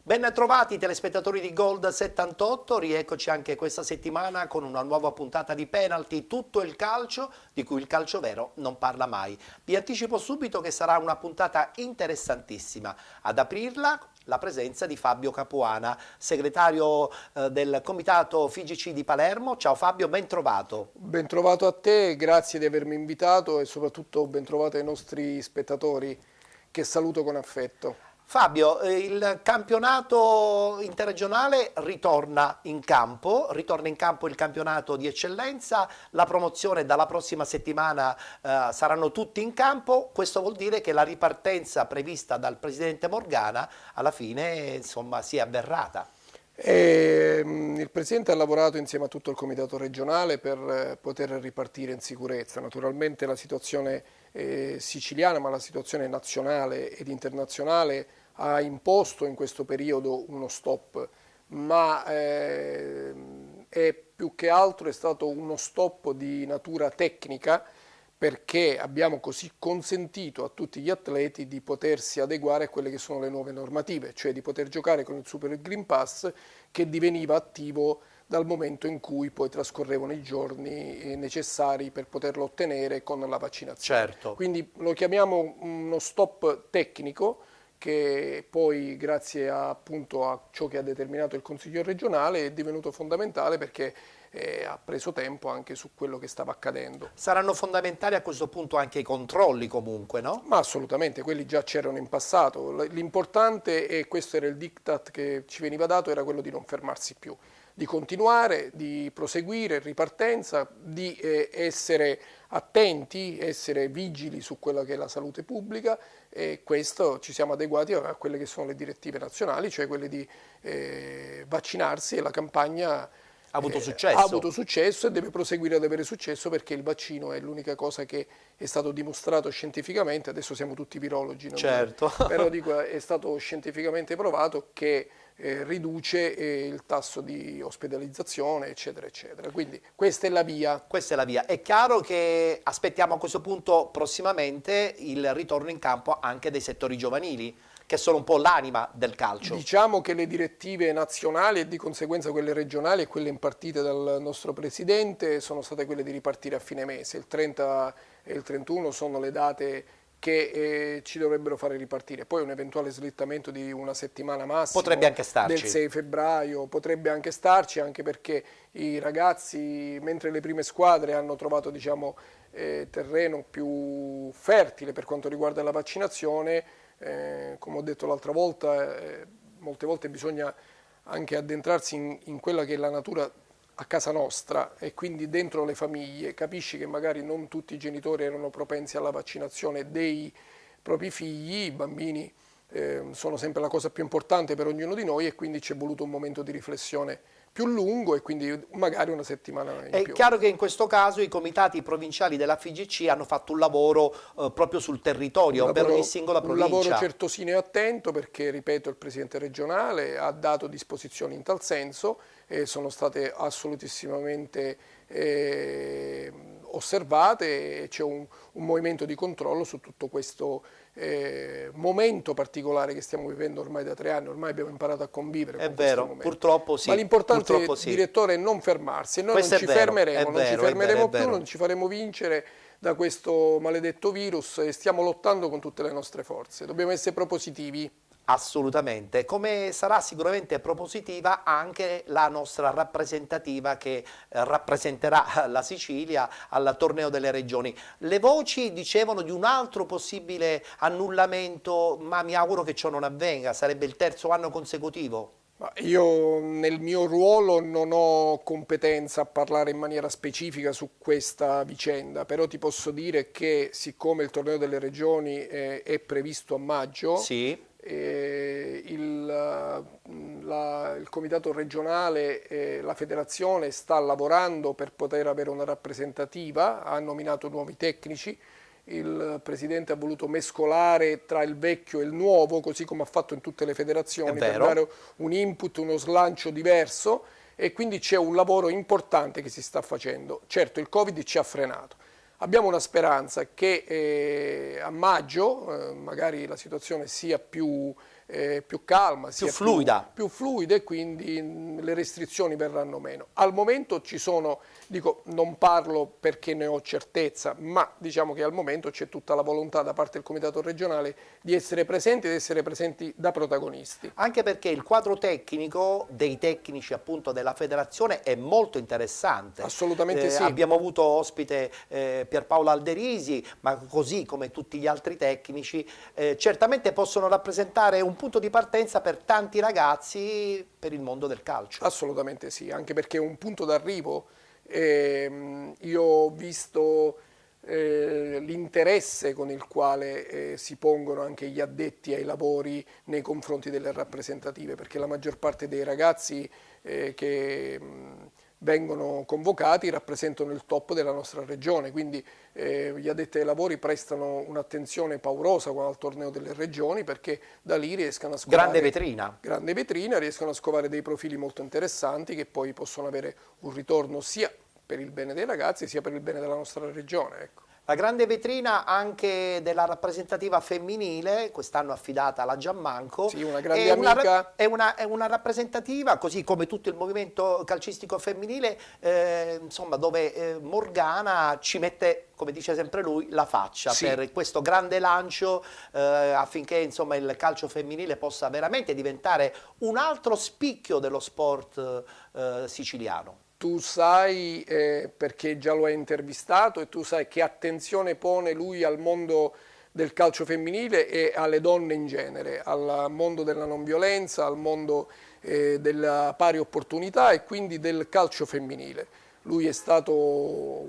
Ben trovati telespettatori di Gold 78, rieccoci anche questa settimana con una nuova puntata di Penalty, tutto il calcio di cui il calcio vero non parla mai. Vi anticipo subito che sarà una puntata interessantissima. Ad aprirla la presenza di Fabio Capuana, segretario del Comitato FIGC di Palermo. Ciao Fabio, ben trovato. Ben trovato a te, grazie di avermi invitato e soprattutto ben trovato ai nostri spettatori che saluto con affetto. Fabio, il campionato interregionale ritorna in campo il campionato di eccellenza, la promozione dalla prossima settimana saranno tutti in campo, questo vuol dire che la ripartenza prevista dal presidente Morgana alla fine insomma si è avverata. Il Presidente ha lavorato insieme a tutto il Comitato regionale per poter ripartire in sicurezza. Naturalmente la situazione siciliana, ma la situazione nazionale ed internazionale ha imposto in questo periodo uno stop, ma è più che altro è stato uno stop di natura tecnica, perché abbiamo così consentito a tutti gli atleti di potersi adeguare a quelle che sono le nuove normative, cioè di poter giocare con il Super Green Pass che diveniva attivo dal momento in cui poi trascorrevano i giorni necessari per poterlo ottenere con la vaccinazione. Certo. Quindi lo chiamiamo uno stop tecnico che poi grazie appunto a ciò che ha determinato il Consiglio regionale è divenuto fondamentale perché ha preso tempo anche su quello che stava accadendo. Saranno fondamentali a questo punto anche i controlli comunque, no? Ma assolutamente, quelli già c'erano in passato. L'importante, e questo era il diktat che ci veniva dato, era quello di non fermarsi più, di continuare, di proseguire in ripartenza, di essere attenti, essere vigili su quella che è la salute pubblica, e questo ci siamo adeguati a quelle che sono le direttive nazionali, cioè quelle di vaccinarsi, e la campagna ha avuto successo. Ha avuto successo e deve proseguire ad avere successo, perché il vaccino è l'unica cosa che è stato dimostrato scientificamente, adesso siamo tutti virologi, certo. Però dico, è stato scientificamente provato che riduce il tasso di ospedalizzazione, eccetera, eccetera. Quindi questa è la via. Questa è la via. È chiaro che aspettiamo a questo punto prossimamente il ritorno in campo anche dei settori giovanili, che sono un po' l'anima del calcio. Diciamo che le direttive nazionali e di conseguenza quelle regionali e quelle impartite dal nostro Presidente sono state quelle di ripartire a fine mese. Il 30 e il 31 sono le date che ci dovrebbero fare ripartire. Poi un eventuale slittamento di una settimana massimo, potrebbe anche starci, del 6 febbraio, potrebbe anche starci, anche perché i ragazzi, mentre le prime squadre hanno trovato, diciamo, terreno più fertile per quanto riguarda la vaccinazione, come ho detto l'altra volta, molte volte bisogna anche addentrarsi in quella che è la natura a casa nostra, e quindi dentro le famiglie. Capisci che magari non tutti i genitori erano propensi alla vaccinazione dei propri figli, i bambini sono sempre la cosa più importante per ognuno di noi, e quindi ci è voluto un momento di riflessione più lungo e quindi magari una settimana in più. È chiaro che in questo caso i comitati provinciali della FIGC hanno fatto un lavoro proprio sul territorio, per ogni singola provincia. Un lavoro certosino e attento, perché, ripeto, il Presidente regionale ha dato disposizioni in tal senso e sono state assolutissimamente osservate, e c'è un movimento di controllo su tutto questo momento particolare che stiamo vivendo ormai da 3 anni. Ormai abbiamo imparato a convivere con questo momento. Purtroppo sì. Ma l'importante, direttore, è non fermarsi. Noi non ci fermeremo, non ci fermeremo più, non ci faremo vincere da questo maledetto virus, e stiamo lottando con tutte le nostre forze. Dobbiamo essere propositivi. Assolutamente, come sarà sicuramente propositiva anche la nostra rappresentativa che rappresenterà la Sicilia al torneo delle regioni. Le voci dicevano di un altro possibile annullamento, ma mi auguro che ciò non avvenga, sarebbe il 3° anno consecutivo. Ma io nel mio ruolo non ho competenza a parlare in maniera specifica su questa vicenda, però ti posso dire che siccome il torneo delle regioni è previsto a maggio, Sì, il comitato regionale, la federazione sta lavorando per poter avere una rappresentativa, ha nominato nuovi tecnici. Il presidente ha voluto mescolare tra il vecchio e il nuovo, così come ha fatto in tutte le è federazioni, per vero. dare un input, uno slancio diverso, e quindi c'è un lavoro importante che si sta facendo. Certo, il Covid ci ha frenato. Abbiamo una speranza che a maggio magari la situazione sia più calma, Più sia fluida. più fluida, e quindi le restrizioni verranno meno. Al momento ci sono, dico, non parlo perché ne ho certezza, ma diciamo che al momento c'è tutta la volontà da parte del Comitato regionale di essere presenti ed essere presenti da protagonisti. Anche perché il quadro tecnico dei tecnici appunto della federazione è molto interessante. Assolutamente sì. Abbiamo avuto ospite Pierpaolo Alderisi, ma così come tutti gli altri tecnici, certamente possono rappresentare un punto di partenza per tanti ragazzi per il mondo del calcio. Assolutamente sì, anche perché è un punto d'arrivo. Io ho visto l'interesse con il quale si pongono anche gli addetti ai lavori nei confronti delle rappresentative, perché la maggior parte dei ragazzi che vengono convocati rappresentano il top della nostra regione, quindi gli addetti ai lavori prestano un'attenzione paurosa al torneo delle regioni, perché da lì riescono a scovare grande vetrina, riescono a scovare dei profili molto interessanti che poi possono avere un ritorno sia per il bene dei ragazzi sia per il bene della nostra regione, ecco. La grande vetrina anche della rappresentativa femminile, quest'anno affidata alla Giammanco, Sì, una grande amica. È una rappresentativa, così come tutto il movimento calcistico femminile, insomma, dove Morgana ci mette, come dice sempre lui, la faccia Sì. per questo grande lancio affinché insomma, il calcio femminile possa veramente diventare un altro spicchio dello sport siciliano. Tu sai, perché già lo hai intervistato, e tu sai che attenzione pone lui al mondo del calcio femminile e alle donne in genere, al mondo della non violenza, al mondo della pari opportunità e quindi del calcio femminile. Lui è stato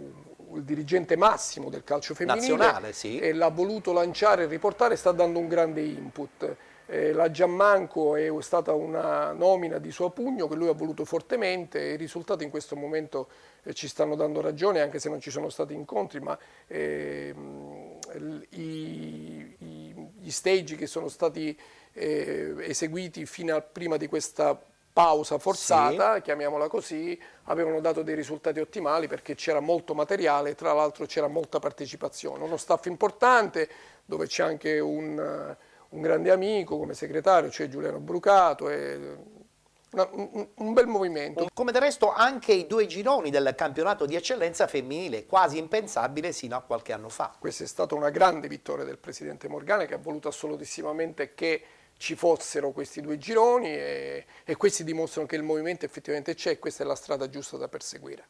il dirigente massimo del calcio femminile Nazionale, sì. e l'ha voluto lanciare e riportare, sta dando un grande input. La Giammanco è stata una nomina di suo pugno che lui ha voluto fortemente, e i risultati in questo momento ci stanno dando ragione, anche se non ci sono stati incontri, ma gli stage che sono stati eseguiti fino a prima di questa pausa forzata, sì, chiamiamola così, avevano dato dei risultati ottimali perché c'era molto materiale, tra l'altro c'era molta partecipazione, uno staff importante dove c'è anche un grande amico come segretario, cioè Giuliano Brucato, e un bel movimento. Come del resto anche i 2 gironi del campionato di eccellenza femminile, quasi impensabile sino a qualche anno fa. Questa è stata una grande vittoria del presidente Morgana, che ha voluto assolutissimamente che ci fossero questi 2 gironi, e questi dimostrano che il movimento effettivamente c'è, e questa è la strada giusta da perseguire.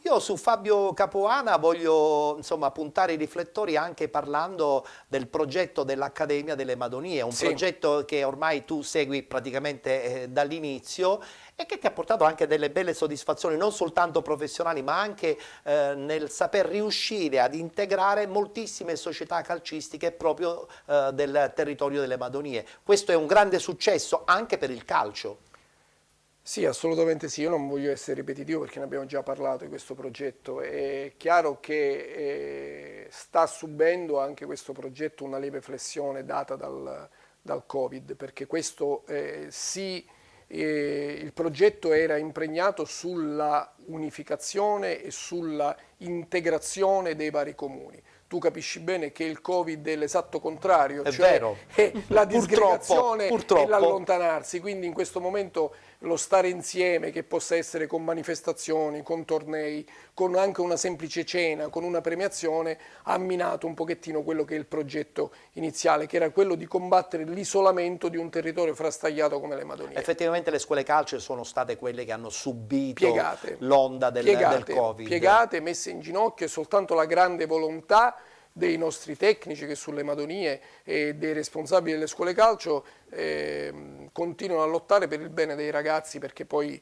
Io su Fabio Capuana voglio insomma, puntare i riflettori anche parlando del progetto dell'Accademia delle Madonie, un Sì, progetto che ormai tu segui praticamente dall'inizio e che ti ha portato anche delle belle soddisfazioni, non soltanto professionali, ma anche nel saper riuscire ad integrare moltissime società calcistiche proprio del territorio delle Madonie. Questo è un grande successo anche per il calcio. sì, assolutamente sì, io non voglio essere ripetitivo perché ne abbiamo già parlato di questo progetto. È chiaro che sta subendo anche questo progetto una lieve flessione data dal Covid, perché questo il progetto era impregnato sulla unificazione e sulla integrazione dei vari comuni. Tu capisci bene che il Covid è l'esatto contrario, È cioè vero. è la disgregazione Purtroppo. e l'allontanarsi, quindi in questo momento lo stare insieme, che possa essere con manifestazioni, con tornei, con anche una semplice cena, con una premiazione, ha minato un pochettino quello che è il progetto iniziale, che era quello di combattere l'isolamento di un territorio frastagliato come le Madonie. Effettivamente le scuole calcio sono state quelle che hanno subito l'onda del Covid. Piegate, messe in ginocchio, e soltanto la grande volontà dei nostri tecnici che sulle Madonie e dei responsabili delle scuole calcio continuano a lottare per il bene dei ragazzi, perché poi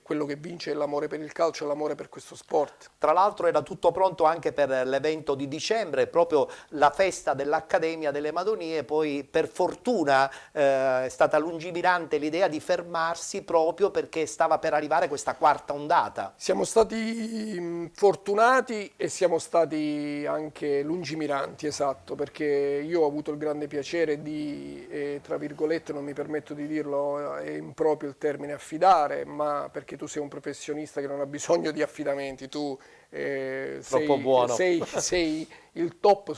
quello che vince è l'amore per il calcio e l'amore per questo sport. Tra l'altro era tutto pronto anche per l'evento di dicembre, proprio la festa dell'Accademia delle Madonie, poi per fortuna è stata lungimirante l'idea di fermarsi proprio perché stava per arrivare questa quarta ondata. Siamo stati fortunati e siamo stati anche lungimiranti, esatto, perché io ho avuto il grande piacere di, tra virgolette, non mi permetto di dirlo, è improprio il termine affidare, ma perché tu sei un professionista che non ha bisogno di affidamenti, tu Troppo buono. sei il top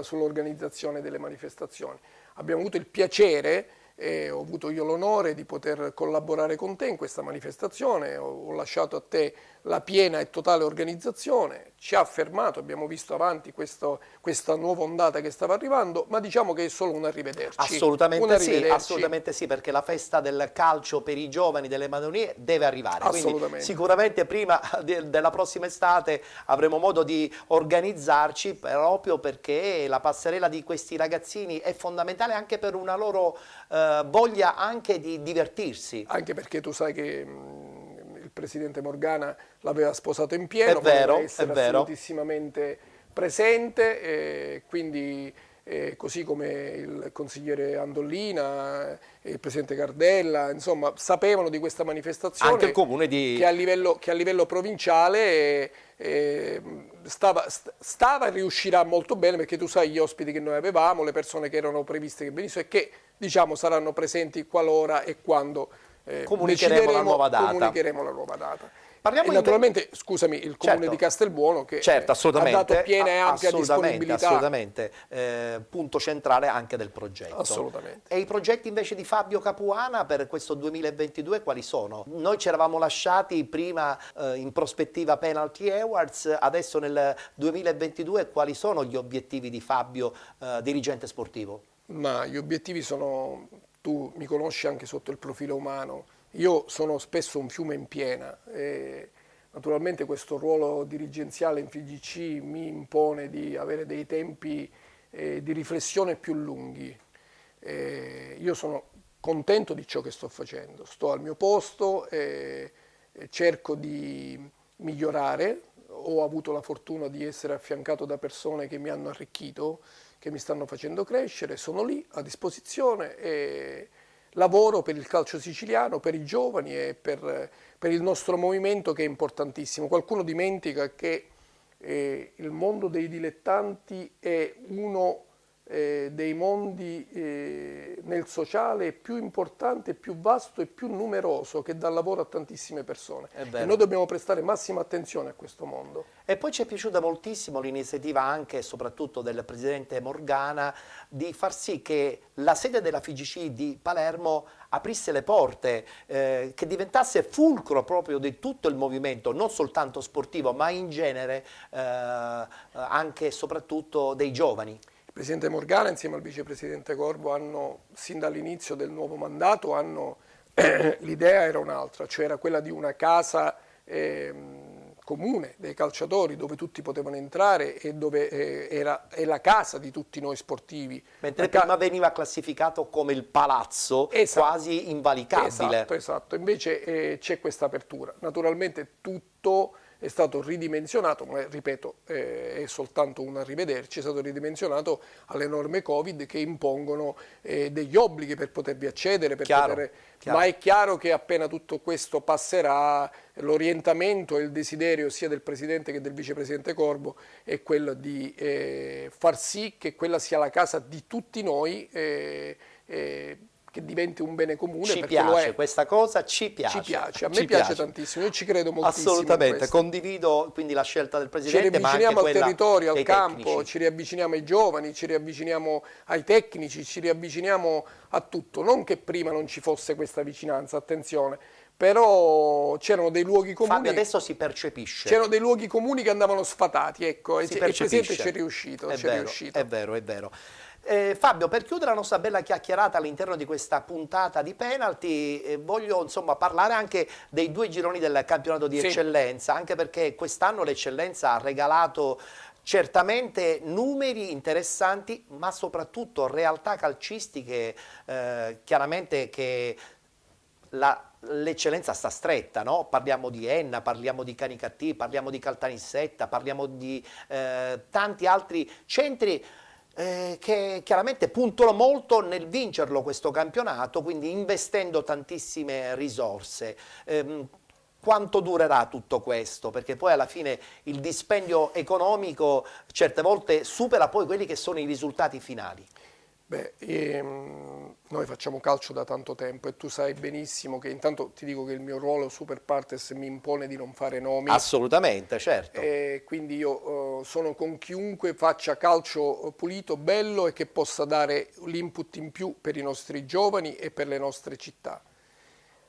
sull'organizzazione delle manifestazioni. Abbiamo avuto il piacere e ho avuto io l'onore di poter collaborare con te in questa manifestazione, ho lasciato a te la piena e totale organizzazione, ci ha fermato, abbiamo visto avanti questa nuova ondata che stava arrivando, ma diciamo che è solo un arrivederci. Assolutamente sì, perché la festa del calcio per i giovani delle Madonie deve arrivare, quindi sicuramente prima della prossima estate avremo modo di organizzarci, proprio perché la passerella di questi ragazzini è fondamentale anche per una loro voglia anche di divertirsi. Anche perché tu sai che il presidente Morgana l'aveva sposato in pieno, voleva essere assolutissimamente presente, quindi così come il consigliere Andollina, il presidente Cardella, insomma, sapevano di questa manifestazione. Anche il comune che a livello provinciale stava e riuscirà molto bene, perché tu sai gli ospiti che noi avevamo, le persone che erano previste che venissero e che, diciamo, saranno presenti qualora e quando comunicheremo la nuova data. Parliamo e naturalmente, scusami, il comune di Castelbuono che ha dato piena e ampia disponibilità. Assolutamente, punto centrale anche del progetto. Assolutamente. E i progetti invece di Fabio Capuana per questo 2022 quali sono? Noi ci eravamo lasciati prima in prospettiva Penalty Awards, adesso nel 2022 quali sono gli obiettivi di Fabio, dirigente sportivo? Ma gli obiettivi sono, tu mi conosci anche sotto il profilo umano, io sono spesso un fiume in piena e naturalmente questo ruolo dirigenziale in FIGC mi impone di avere dei tempi di riflessione più lunghi. Io sono contento di ciò che sto facendo, sto al mio posto, cerco di migliorare, ho avuto la fortuna di essere affiancato da persone che mi hanno arricchito, che mi stanno facendo crescere, sono lì a disposizione e lavoro per il calcio siciliano, per i giovani e per il nostro movimento che è importantissimo. Qualcuno dimentica che il mondo dei dilettanti è uno dei mondi nel sociale più importante, più vasto e più numeroso, che dà lavoro a tantissime persone. E noi dobbiamo prestare massima attenzione a questo mondo. E poi ci è piaciuta moltissimo l'iniziativa anche e soprattutto del presidente Morgana di far sì che la sede della FIGC di Palermo aprisse le porte, che diventasse fulcro proprio di tutto il movimento, non soltanto sportivo, ma in genere anche e soprattutto dei giovani. Il presidente Morgana insieme al vicepresidente Corbo hanno, sin dall'inizio del nuovo mandato, l'idea era un'altra, cioè era quella di una casa comune dei calciatori dove tutti potevano entrare e dove è la casa di tutti noi sportivi. Mentre prima veniva classificato come il palazzo, quasi invalicabile. Esatto. Invece c'è questa apertura. Naturalmente tutto è stato ridimensionato, ma ripeto, è soltanto un arrivederci, è stato ridimensionato alle norme Covid che impongono degli obblighi per potervi accedere, ma è chiaro che appena tutto questo passerà, l'orientamento e il desiderio sia del Presidente che del Vicepresidente Corbo è quello di far sì che quella sia la casa di tutti noi, che diventi un bene comune. Ci piace questa cosa, ci piace. A me piace tantissimo, io ci credo moltissimo. Assolutamente, condivido quindi la scelta del Presidente. Ci riavviciniamo al territorio, al campo, ci riavviciniamo ai giovani, ci riavviciniamo ai tecnici, ci riavviciniamo a tutto. Non che prima non ci fosse questa vicinanza, attenzione, però c'erano dei luoghi comuni. Fabio, adesso si percepisce. C'erano dei luoghi comuni che andavano sfatati, ecco, e il Presidente ci è riuscito. È vero. Fabio, per chiudere la nostra bella chiacchierata all'interno di questa puntata di Penalty, voglio insomma parlare anche dei due gironi del campionato di eccellenza, anche perché quest'anno l'eccellenza ha regalato certamente numeri interessanti, ma soprattutto realtà calcistiche chiaramente che l'eccellenza sta stretta, no? Parliamo di Enna, parliamo di Canicattì, parliamo di Caltanissetta, parliamo di tanti altri centri che chiaramente puntano molto nel vincerlo questo campionato, quindi investendo tantissime risorse. Quanto durerà tutto questo? Perché poi alla fine il dispendio economico certe volte supera poi quelli che sono i risultati finali. Beh, noi facciamo calcio da tanto tempo e tu sai benissimo che intanto ti dico che il mio ruolo super partes mi impone di non fare nomi. Assolutamente, certo. E quindi io sono con chiunque faccia calcio pulito, bello e che possa dare l'input in più per i nostri giovani e per le nostre città.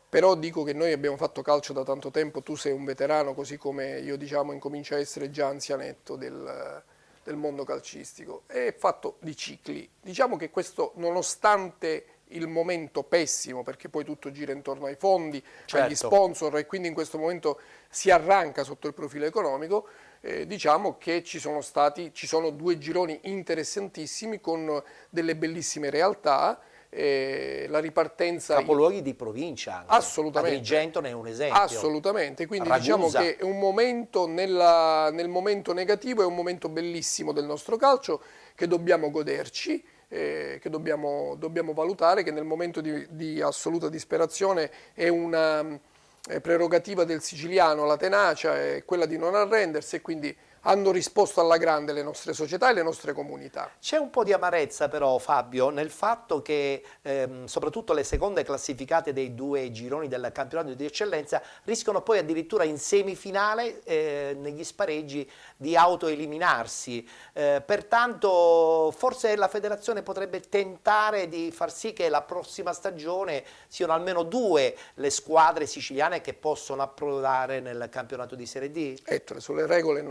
Però dico che noi abbiamo fatto calcio da tanto tempo, tu sei un veterano, così come io diciamo incomincio a essere già anzianetto del mondo calcistico, è fatto di cicli. Diciamo che questo, nonostante il momento pessimo, perché poi tutto gira intorno ai fondi, agli sponsor, e quindi in questo momento si arranca sotto il profilo economico, diciamo che ci sono 2 gironi interessantissimi con delle bellissime realtà. La ripartenza capoluoghi di provincia anche. Assolutamente. Agrigento ne è un esempio. Assolutamente, quindi Ragusa. diciamo che è un momento nel momento negativo, è un momento bellissimo del nostro calcio che dobbiamo goderci, che dobbiamo valutare, che nel momento di assoluta disperazione è una prerogativa del siciliano, la tenacia è quella di non arrendersi, e quindi hanno risposto alla grande le nostre società e le nostre comunità. C'è un po' di amarezza però, Fabio, nel fatto che soprattutto le seconde classificate dei 2 gironi del campionato di eccellenza rischiano poi addirittura in semifinale negli spareggi di autoeliminarsi. Pertanto forse la federazione potrebbe tentare di far sì che la prossima stagione siano almeno 2 le squadre siciliane che possono approdare nel campionato di Serie D. Sulle regole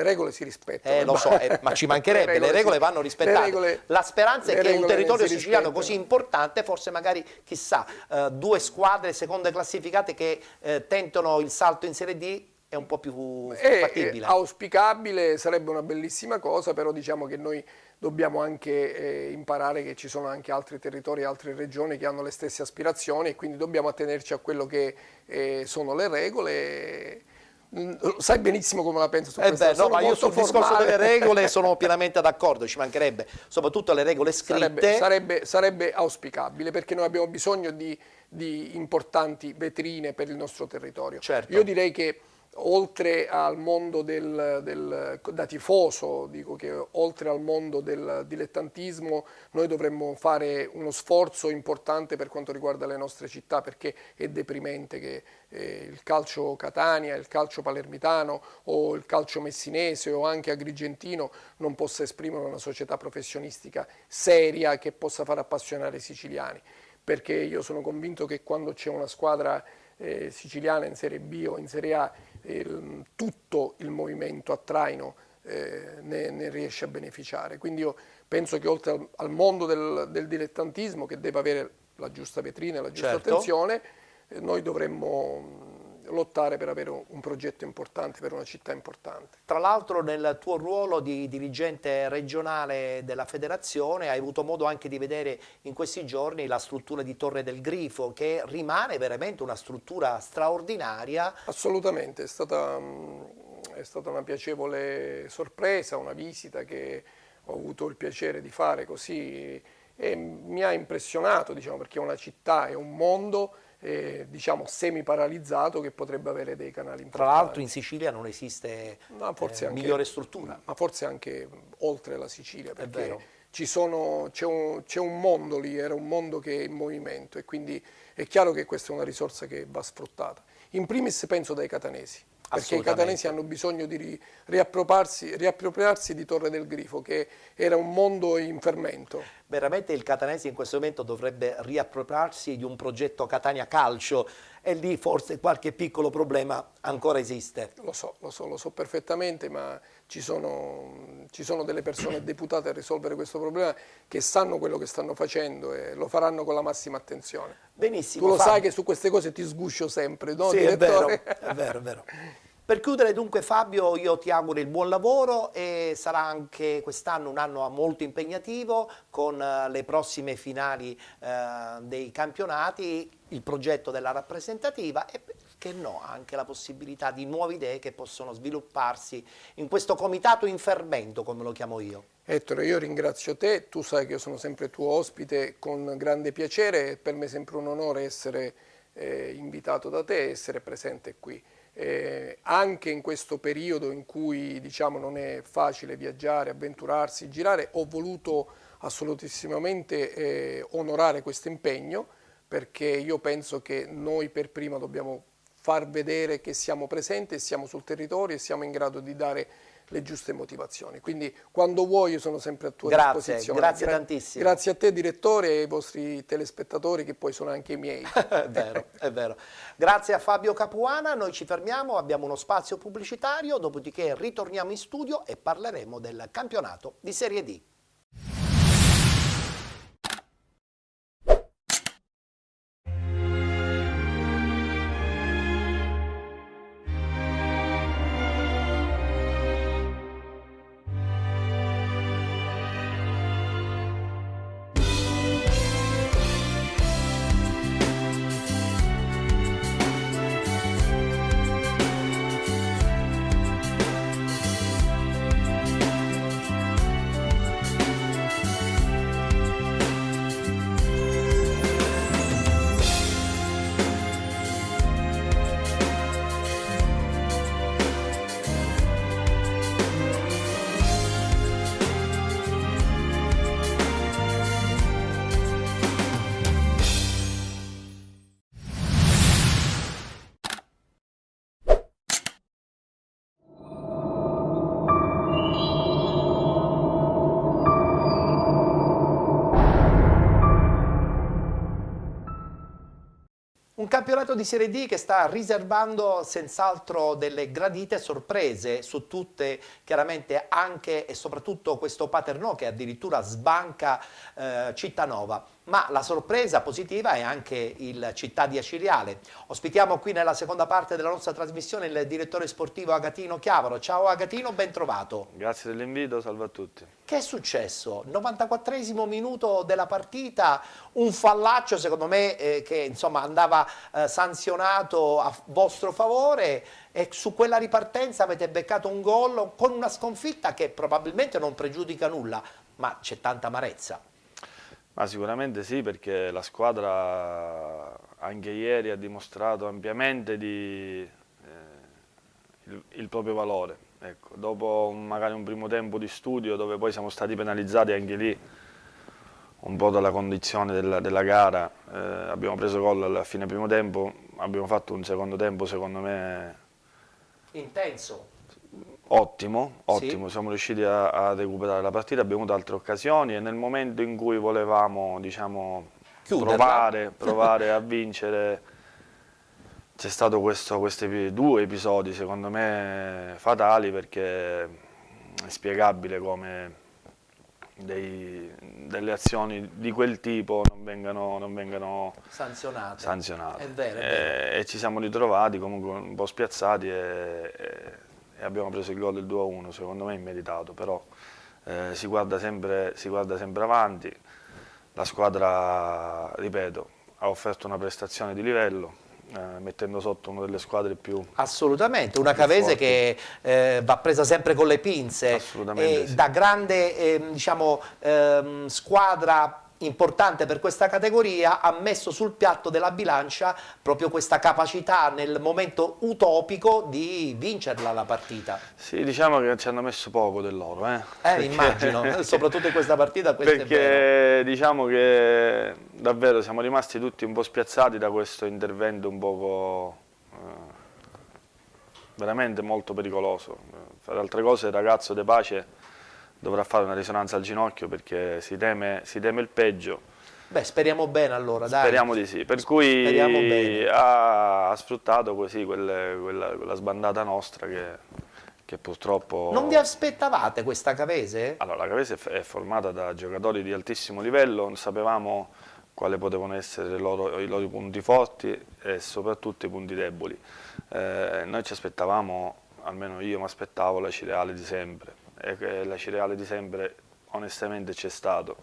le regole si rispettano. Lo so, ma ci mancherebbe, le regole vanno rispettate. La speranza è che un territorio siciliano così importante, forse magari, chissà, 2 squadre seconde classificate che tentano il salto in Serie D è un po' più fattibile. Auspicabile, sarebbe una bellissima cosa, però diciamo che noi dobbiamo anche imparare che ci sono anche altri territori, altre regioni che hanno le stesse aspirazioni, e quindi dobbiamo attenerci a quello che sono le regole. Sai benissimo come la penso su questa cosa. No, ma io sul discorso delle regole sono pienamente d'accordo, ci mancherebbe, soprattutto le regole scritte. Sarebbe auspicabile, perché noi abbiamo bisogno di importanti vetrine per il nostro territorio. Certo. Io direi che oltre al mondo da tifoso, dico che oltre al mondo del dilettantismo noi dovremmo fare uno sforzo importante per quanto riguarda le nostre città, perché è deprimente che il calcio Catania, il calcio palermitano o il calcio messinese o anche agrigentino non possa esprimere una società professionistica seria che possa far appassionare i siciliani, perché io sono convinto che quando c'è una squadra siciliana in Serie B o in Serie A, tutto il movimento a traino ne riesce a beneficiare. Quindi io penso che oltre al mondo del dilettantismo, che deve avere la giusta vetrina e la giusta attenzione, noi dovremmo lottare per avere un progetto importante per una città importante. Tra l'altro nel tuo ruolo di dirigente regionale della federazione hai avuto modo anche di vedere in questi giorni la struttura di Torre del Grifo, che rimane veramente una struttura straordinaria. Assolutamente, è stata una piacevole sorpresa, una visita che ho avuto il piacere di fare così, e mi ha impressionato, diciamo, perché è una città, è un mondo diciamo semi-paralizzato che potrebbe avere dei canali importanti. Tra l'altro in Sicilia non esiste migliore struttura. Ma forse anche oltre la Sicilia, perché c'è un mondo lì, era un mondo che è in movimento, e quindi è chiaro che questa è una risorsa che va sfruttata. In primis penso dai catanesi, perché i catanesi hanno bisogno di riappropriarsi di Torre del Grifo, che era un mondo in fermento. Veramente il catanese in questo momento dovrebbe riappropriarsi di un progetto Catania Calcio, e lì forse qualche piccolo problema ancora esiste. Lo so perfettamente, ma ci sono delle persone deputate a risolvere questo problema, che sanno quello che stanno facendo e lo faranno con la massima attenzione. Benissimo. Tu lo sai che su queste cose ti sguscio sempre, no? Sì, direttore? è vero. Per chiudere dunque Fabio, io ti auguro il buon lavoro e sarà anche quest'anno un anno molto impegnativo con le prossime finali dei campionati, il progetto della rappresentativa e perché no, anche la possibilità di nuove idee che possono svilupparsi in questo comitato in fermento, come lo chiamo io. Ettore, io ringrazio te, tu sai che io sono sempre tuo ospite con grande piacere e per me è sempre un onore essere invitato da te e essere presente qui. Anche in questo periodo in cui diciamo non è facile viaggiare, avventurarsi, girare, ho voluto assolutissimamente onorare questo impegno perché io penso che noi per prima dobbiamo far vedere che siamo presenti e siamo sul territorio e siamo in grado di dare le giuste motivazioni. Quindi quando vuoi io sono sempre a tua disposizione. Grazie tantissimo. Grazie a te direttore e ai vostri telespettatori che poi sono anche i miei. È vero, è vero. Grazie a Fabio Capuana, noi ci fermiamo, abbiamo uno spazio pubblicitario, dopodiché ritorniamo in studio e parleremo del campionato di Serie D. Un campionato di Serie D che sta riservando senz'altro delle gradite sorprese su tutte, chiaramente anche e soprattutto questo Paternò che addirittura sbanca Cittanova. Ma la sorpresa positiva è anche il Città di Aciriale. Ospitiamo qui nella seconda parte della nostra trasmissione il direttore sportivo Agatino Chiavaro. Ciao Agatino, ben trovato. Grazie dell'invito, salve a tutti. Che è successo? 94esimo minuto della partita, un fallaccio secondo me che insomma andava sanzionato a vostro favore e su quella ripartenza avete beccato un gol con una sconfitta che probabilmente non pregiudica nulla, ma c'è tanta amarezza. Ma sicuramente sì, perché la squadra anche ieri ha dimostrato ampiamente il proprio valore. Ecco, dopo magari un primo tempo di studio dove poi siamo stati penalizzati anche lì un po' dalla condizione della gara, abbiamo preso gol alla fine primo tempo, abbiamo fatto un secondo tempo secondo me intenso. Ottimo, Sì. siamo riusciti a recuperare la partita, abbiamo avuto altre occasioni e nel momento in cui volevamo diciamo, provare a vincere c'è stato questi due episodi secondo me fatali perché è inspiegabile come delle azioni di quel tipo non vengano sanzionate. È vero, è vero. E ci siamo ritrovati comunque un po' spiazzati e abbiamo preso il gol del 2-1, secondo me immeritato, però si guarda sempre avanti, la squadra, ripeto, ha offerto una prestazione di livello, mettendo sotto una delle squadre più assolutamente, una più Cavese forti. che va presa sempre con le pinze, Assolutamente sì. da grande diciamo, squadra importante per questa categoria ha messo sul piatto della bilancia proprio questa capacità nel momento utopico di vincerla la partita. Sì, diciamo che ci hanno messo poco del loro, Immagino, soprattutto in questa partita questo è vero. Perché diciamo che davvero siamo rimasti tutti un po' spiazzati da questo intervento un poco veramente molto pericoloso. Fra le altre cose il ragazzo De Pace dovrà fare una risonanza al ginocchio perché si teme il peggio. Beh, speriamo bene allora, dai. Speriamo di sì, per cui ha sfruttato così quella sbandata nostra che purtroppo... Non vi aspettavate questa Cavese? Allora, la Cavese è formata da giocatori di altissimo livello, sapevamo quali potevano essere i loro punti forti e soprattutto i punti deboli. Noi ci aspettavamo, almeno io mi aspettavo, la Cireale di sempre, e la Cireale di sempre onestamente c'è stato.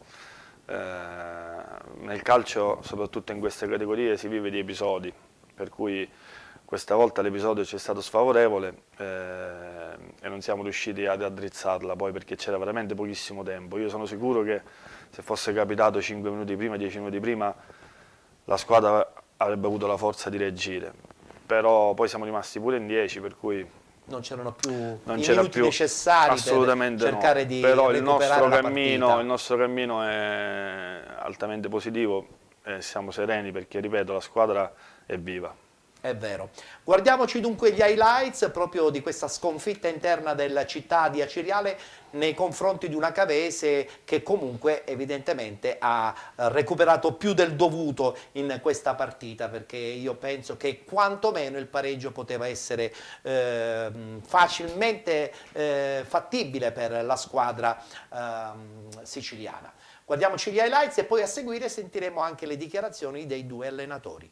Nel calcio, soprattutto in queste categorie, si vive di episodi, per cui questa volta l'episodio ci è stato sfavorevole e non siamo riusciti ad addrizzarla poi perché c'era veramente pochissimo tempo. Io sono sicuro che se fosse capitato 5 minuti prima, 10 minuti prima, la squadra avrebbe avuto la forza di reagire, però poi siamo rimasti pure in 10, per cui non c'erano più i c'era minuti necessari assolutamente per cercare di però il recuperare nostro cammino è altamente positivo e siamo sereni perché, ripeto, la squadra è viva. È vero. Guardiamoci dunque gli highlights proprio di questa sconfitta interna della città di Aciriale nei confronti di una Cavese che comunque evidentemente ha recuperato più del dovuto in questa partita, perché io penso che quantomeno il pareggio poteva essere facilmente fattibile per la squadra siciliana. Guardiamoci gli highlights e poi a seguire sentiremo anche le dichiarazioni dei due allenatori.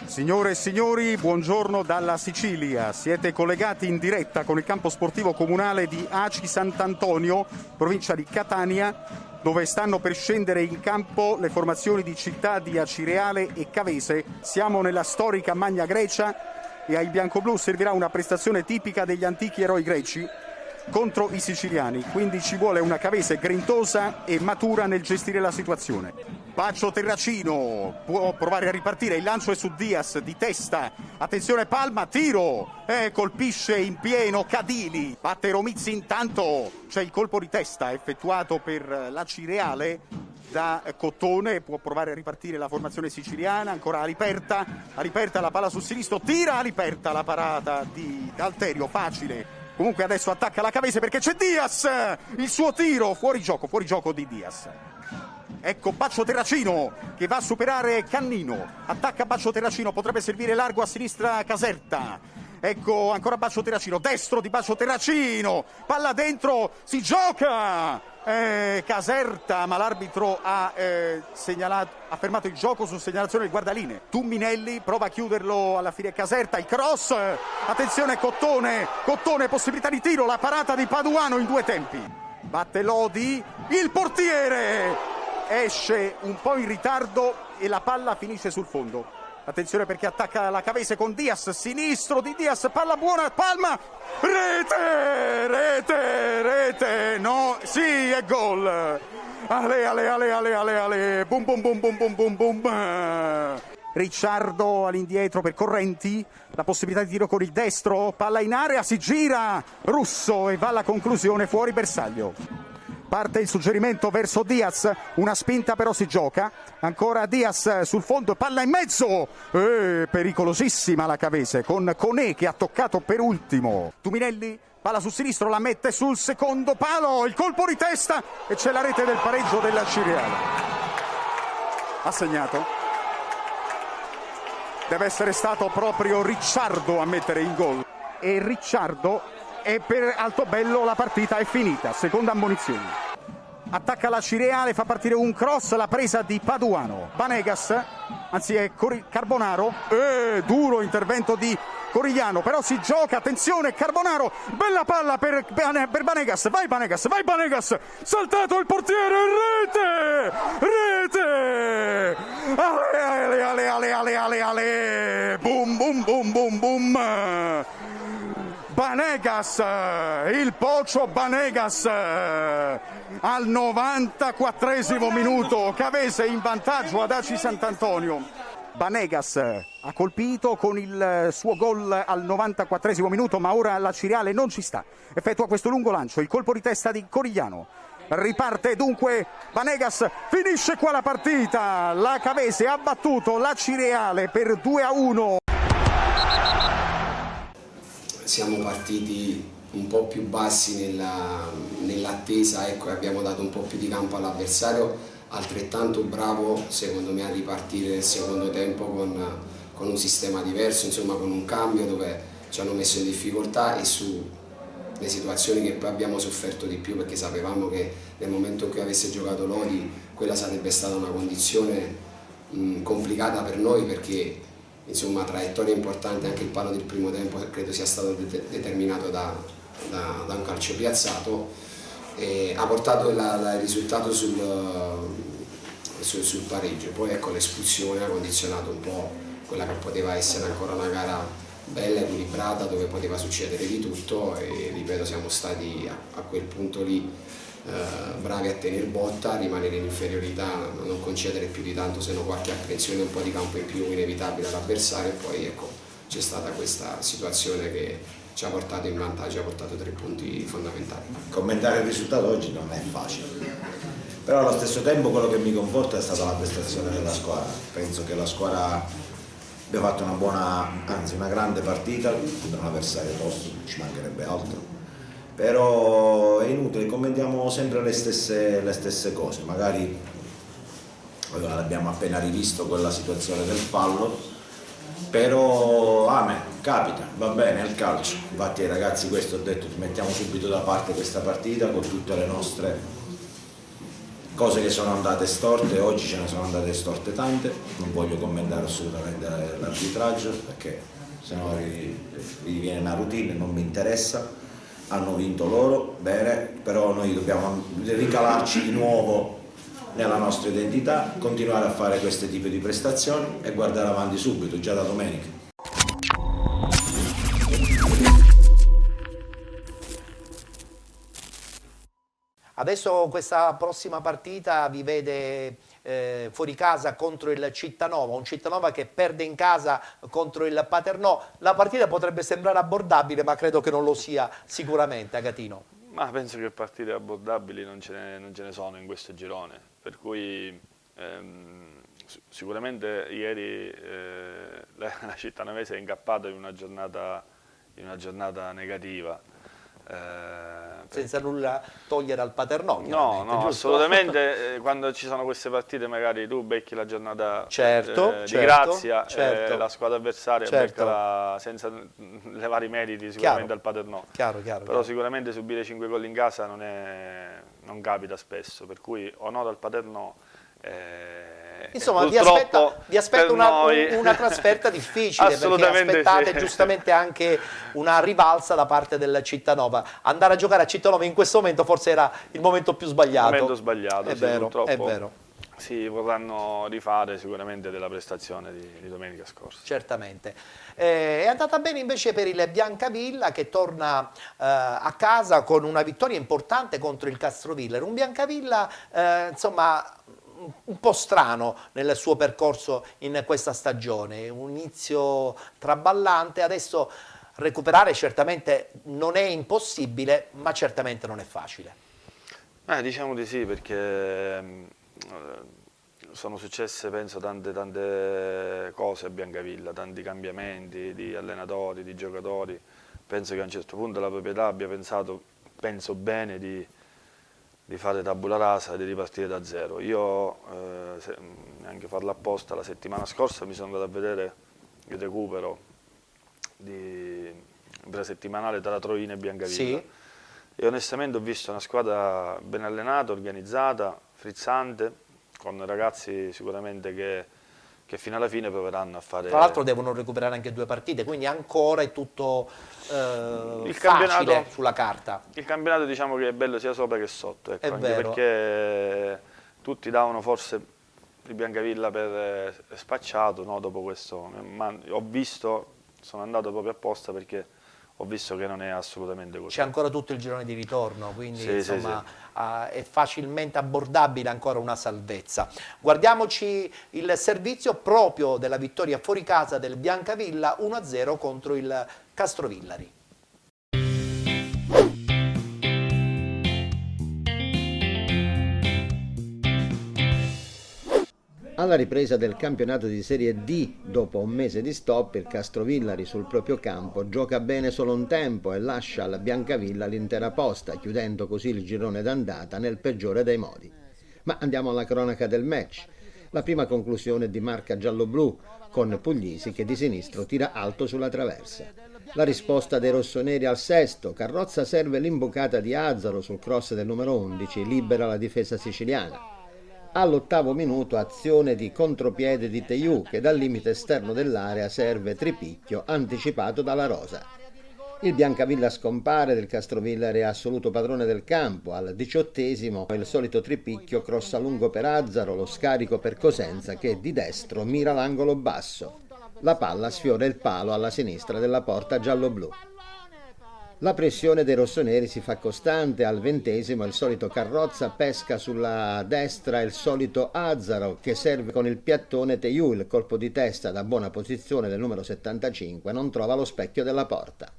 Signore e signori, buongiorno dalla Sicilia. Siete collegati in diretta con il campo sportivo comunale di Aci Sant'Antonio, provincia di Catania, dove stanno per scendere in campo le formazioni di Città di Acireale e Cavese. Siamo nella storica Magna Grecia e ai biancoblù servirà una prestazione tipica degli antichi eroi greci contro i siciliani, quindi ci vuole una Cavese grintosa e matura nel gestire la situazione. Baccio Terracino può provare a ripartire, il lancio è su Diaz di testa, attenzione Palma, tiro, colpisce in pieno Cadili, batte Romizzi, intanto c'è il colpo di testa effettuato per la Cireale da Cottone, può provare a ripartire la formazione siciliana, ancora Aliperta la palla sul sinistro, tira Aliperta, la parata di Alterio, facile. Comunque adesso attacca la Cavese perché c'è Diaz, il suo tiro, fuori gioco di Diaz. Ecco Baccio Terracino che va a superare Cannino, attacca Baccio Terracino, potrebbe servire largo a sinistra Caserta. Ecco ancora Baccio Terracino, destro di Baccio Terracino, palla dentro, si gioca! Caserta, ma l'arbitro ha fermato il gioco su segnalazione del guardalinee. Tumminelli prova a chiuderlo alla fine Caserta, il cross, attenzione Cottone, possibilità di tiro, la parata di Paduano in due tempi. Batte Lodi, il portiere esce un po' in ritardo e la palla finisce sul fondo. Attenzione perché attacca la Cavese con Diaz, sinistro di Diaz, palla buona, Palma, rete, no, sì, è gol. Ale, bum bum. Ricciardo all'indietro per Correnti, la possibilità di tiro con il destro, palla in area, si gira, Russo e va alla conclusione fuori bersaglio. Parte il suggerimento verso Diaz, una spinta però si gioca, ancora Diaz sul fondo, palla in mezzo, pericolosissima la Cavese con Conè che ha toccato per ultimo. Tuminelli, palla sul sinistro, la mette sul secondo palo, il colpo di testa e c'è la rete del pareggio della Cireale. Ha segnato. Deve essere stato proprio Ricciardo a mettere il gol e Ricciardo. E per Altobello la partita è finita, seconda ammonizione. Attacca la Cireale, fa partire un cross, la presa di Paduano. Banegas, anzi è Carbonaro, duro intervento di Corigliano, però si gioca, attenzione Carbonaro, bella palla per Banegas, vai Banegas, saltato il portiere, rete, ale, bum. Banegas, il Pocio Banegas al 94esimo minuto, Cavese in vantaggio ad Aci Sant'Antonio. Banegas ha colpito con il suo gol al 94esimo minuto, ma ora la Cireale non ci sta. Effettua questo lungo lancio, il colpo di testa di Corigliano. Riparte dunque Banegas, finisce qua la partita. La Cavese ha battuto la Cireale per 2-1. Siamo partiti un po' più bassi nell'attesa, ecco, e abbiamo dato un po' più di campo all'avversario, altrettanto bravo secondo me a ripartire nel secondo tempo con un sistema diverso, insomma con un cambio dove ci hanno messo in difficoltà e su le situazioni che poi abbiamo sofferto di più, perché sapevamo che nel momento in cui avesse giocato Lodi quella sarebbe stata una condizione complicata per noi, perché insomma traiettoria importante, anche il palo del primo tempo credo sia stato determinato da un calcio piazzato, e ha portato il risultato sul pareggio. Poi ecco, l'espulsione ha condizionato un po' quella che poteva essere ancora una gara bella, equilibrata, dove poteva succedere di tutto, e ripeto, siamo stati a quel punto lì bravi a tenere botta, a rimanere in inferiorità, a non concedere più di tanto, se no qualche apprensione, un po' di campo in più inevitabile all'avversario, e poi ecco, c'è stata questa situazione che ci ha portato in vantaggio, ha portato 3 punti fondamentali. Commentare il risultato oggi non è facile, però allo stesso tempo quello che mi conforta è stata la prestazione della squadra. Penso che la squadra abbia fatto una buona, anzi una grande partita contro un avversario tosto, ci mancherebbe altro, però è inutile, commentiamo sempre le stesse cose. Magari l'abbiamo appena rivisto quella situazione del fallo, però capita, va bene, è il calcio. Infatti ai ragazzi questo ho detto, mettiamo subito da parte questa partita con tutte le nostre cose che sono andate storte. Oggi ce ne sono andate storte tante, non voglio commentare assolutamente l'arbitraggio perché sennò riviene una routine, non mi interessa. Hanno vinto loro, bene, però noi dobbiamo ricalarci di nuovo nella nostra identità, continuare a fare questi tipi di prestazioni e guardare avanti subito, già da domenica. Adesso questa prossima partita vi vede fuori casa contro il Cittanova, un Cittanova che perde in casa contro il Paternò. La partita potrebbe sembrare abbordabile, ma credo che non lo sia sicuramente, Agatino. Ma penso che partite abbordabili non ce ne sono in questo girone, per cui sicuramente ieri la Cittanovese è incappata in una giornata negativa. Senza nulla togliere al Paternò. No, giusto? Assolutamente. Quando ci sono queste partite magari tu becchi la giornata di grazia, la squadra avversaria becca senza levare i meriti sicuramente al Paternò. Però sicuramente subire 5 gol in casa non capita spesso, per cui onore al Paternò. Insomma, vi aspetta una trasferta difficile, perché aspettate giustamente anche una rivalsa da parte del Cittanova. Andare a giocare a Cittanova in questo momento forse era il momento più sbagliato. Il momento sbagliato, è sì, vero, purtroppo è vero. Si vorranno rifare sicuramente della prestazione di domenica scorsa. Certamente. È andata bene invece per il Biancavilla, che torna a casa con una vittoria importante contro il Castrovillari. Un Biancavilla insomma un po' strano nel suo percorso in questa stagione, un inizio traballante. Adesso recuperare certamente non è impossibile, ma certamente non è facile. Diciamo di sì, perché sono successe penso tante cose a Biancavilla, tanti cambiamenti di allenatori, di giocatori. Penso che a un certo punto la proprietà abbia penso bene di fare tabula rasa e di ripartire da zero. Io, neanche farlo apposta, la settimana scorsa mi sono andato a vedere il recupero presettimanale tra Troina e Biancavilla. Sì. E onestamente ho visto una squadra ben allenata, organizzata, frizzante, con ragazzi sicuramente che fino alla fine proveranno a fare... Tra l'altro devono recuperare anche 2 partite, quindi ancora è tutto facile sulla carta. Il campionato diciamo che è bello sia sopra che sotto, ecco, anche perché tutti davano forse il Biancavilla per spacciato, no, dopo questo. Ma sono andato proprio apposta perché ho visto che non è assolutamente così. C'è ancora tutto il girone di ritorno, quindi sì, insomma è facilmente abbordabile ancora una salvezza. Guardiamoci il servizio proprio della vittoria fuori casa del Biancavilla 1-0 contro il Castrovillari. Alla ripresa del campionato di Serie D, dopo un mese di stop, il Castrovillari sul proprio campo gioca bene solo un tempo e lascia al Biancavilla l'intera posta, chiudendo così il girone d'andata nel peggiore dei modi. Ma andiamo alla cronaca del match. La prima conclusione è di marca giallo-blu, con Puglisi che di sinistro tira alto sulla traversa. La risposta dei rossoneri al sesto, Carrozza serve l'imboccata di Azzaro sul cross del numero 11, libera la difesa siciliana. All'8° minuto azione di contropiede di Teiu che dal limite esterno dell'area serve Tripicchio anticipato dalla Rosa. Il Biancavilla scompare, del Castrovillari è assoluto padrone del campo. Al 18° il solito Tripicchio crossa lungo per Azzaro, lo scarico per Cosenza che di destro mira l'angolo basso. La palla sfiora il palo alla sinistra della porta giallo-blu. La pressione dei rossoneri si fa costante, al 20° il solito Carrozza pesca sulla destra il solito Azzaro che serve con il piattone Teiu, il colpo di testa da buona posizione del numero 75 non trova lo specchio della porta.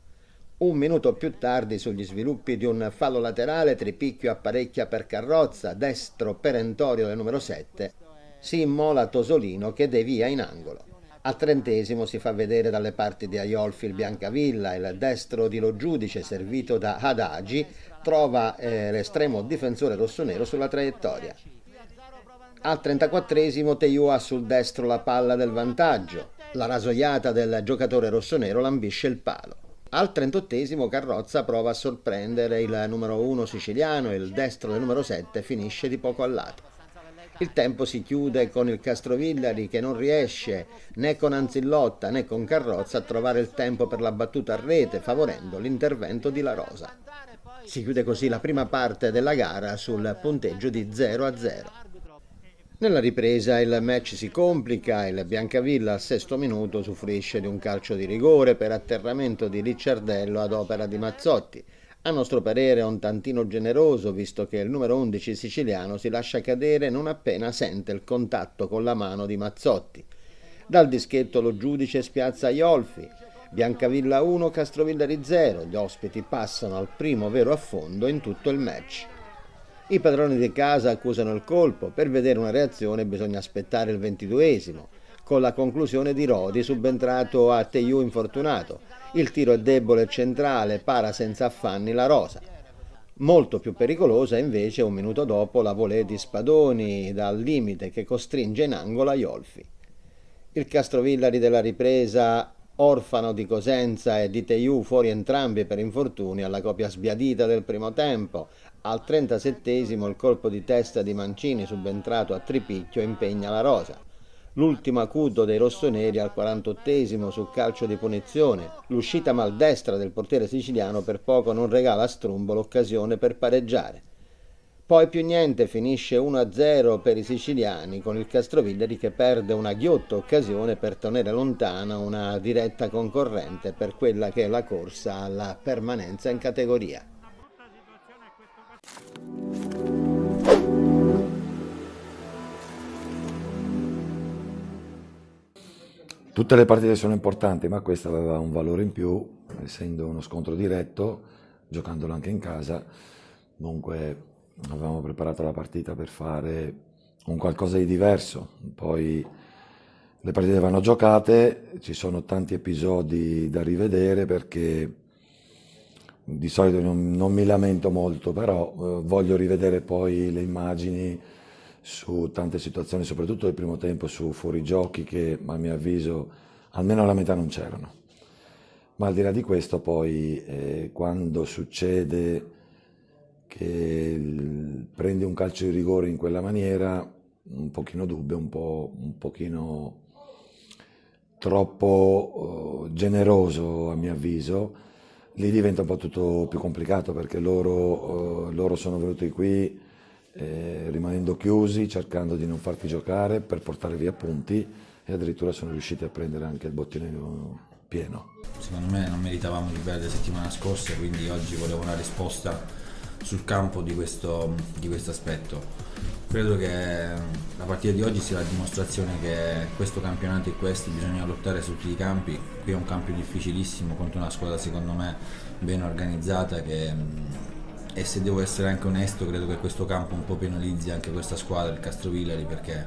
Un minuto più tardi, sugli sviluppi di un fallo laterale, Tripicchio apparecchia per Carrozza, destro perentorio del numero 7, si immola Tosolino che devia in angolo. Al 30° si fa vedere dalle parti di Aiolfi il Biancavilla, il destro di Lo Giudice servito da Hadagi trova l'estremo difensore rossonero sulla traiettoria. Al 34° Teiu ha sul destro la palla del vantaggio, la rasoiata del giocatore rossonero lambisce il palo. Al 38° Carrozza prova a sorprendere il numero 1 siciliano e il destro del numero 7 finisce di poco a lato. Il tempo si chiude con il Castrovillari che non riesce né con Anzillotta né con Carrozza a trovare il tempo per la battuta a rete, favorendo l'intervento di La Rosa. Si chiude così la prima parte della gara sul punteggio di 0-0. Nella ripresa il match si complica, il Biancavilla al 6° minuto usufruisce di un calcio di rigore per atterramento di Ricciardello ad opera di Mazzotti. A nostro parere è un tantino generoso, visto che il numero 11 siciliano si lascia cadere non appena sente il contatto con la mano di Mazzotti. Dal dischetto Lo Giudice spiazza Aiolfi, Biancavilla 1, Castrovillari 0, gli ospiti passano al primo vero affondo in tutto il match. I padroni di casa accusano il colpo, per vedere una reazione bisogna aspettare il 22°, con la conclusione di Rodi subentrato a Teiu infortunato. Il tiro è debole e centrale, para senza affanni La Rosa. Molto più pericolosa invece un minuto dopo la volée di Spadoni dal limite che costringe in angolo Aiolfi. Il Castrovillari della ripresa, orfano di Cosenza e di Teiu fuori entrambi per infortuni alla copia sbiadita del primo tempo. Al 37° il colpo di testa di Mancini subentrato a Tripicchio impegna La Rosa. L'ultimo acuto dei rossoneri al 48° sul calcio di punizione. L'uscita maldestra del portiere siciliano per poco non regala a Strumbo l'occasione per pareggiare. Poi più niente, finisce 1-0 per i siciliani, con il Castrovillari che perde una ghiotta occasione per tenere lontana una diretta concorrente per quella che è la corsa alla permanenza in categoria. Tutte le partite sono importanti, ma questa aveva un valore in più, essendo uno scontro diretto, giocandolo anche in casa. Comunque avevamo preparato la partita per fare un qualcosa di diverso. Poi le partite vanno giocate, ci sono tanti episodi da rivedere perché di solito non mi lamento molto, però voglio rivedere poi le immagini su tante situazioni, soprattutto del primo tempo, su fuorigiochi che a mio avviso almeno alla metà non c'erano. Ma al di là di questo poi quando succede che prendi un calcio di rigore in quella maniera, un pochino dubbio, un pochino troppo generoso a mio avviso, lì diventa un po' tutto più complicato perché loro sono venuti qui rimanendo chiusi, cercando di non farti giocare per portare via punti e addirittura sono riusciti a prendere anche il bottino pieno. Secondo me non meritavamo di perdere settimana scorsa, quindi oggi volevo una risposta sul campo di questo aspetto. Credo che la partita di oggi sia la dimostrazione che questo campionato e questi bisogna lottare su tutti i campi. Qui è un campo difficilissimo contro una squadra secondo me ben organizzata e se devo essere anche onesto credo che questo campo un po' penalizzi anche questa squadra, il Castrovillari, perché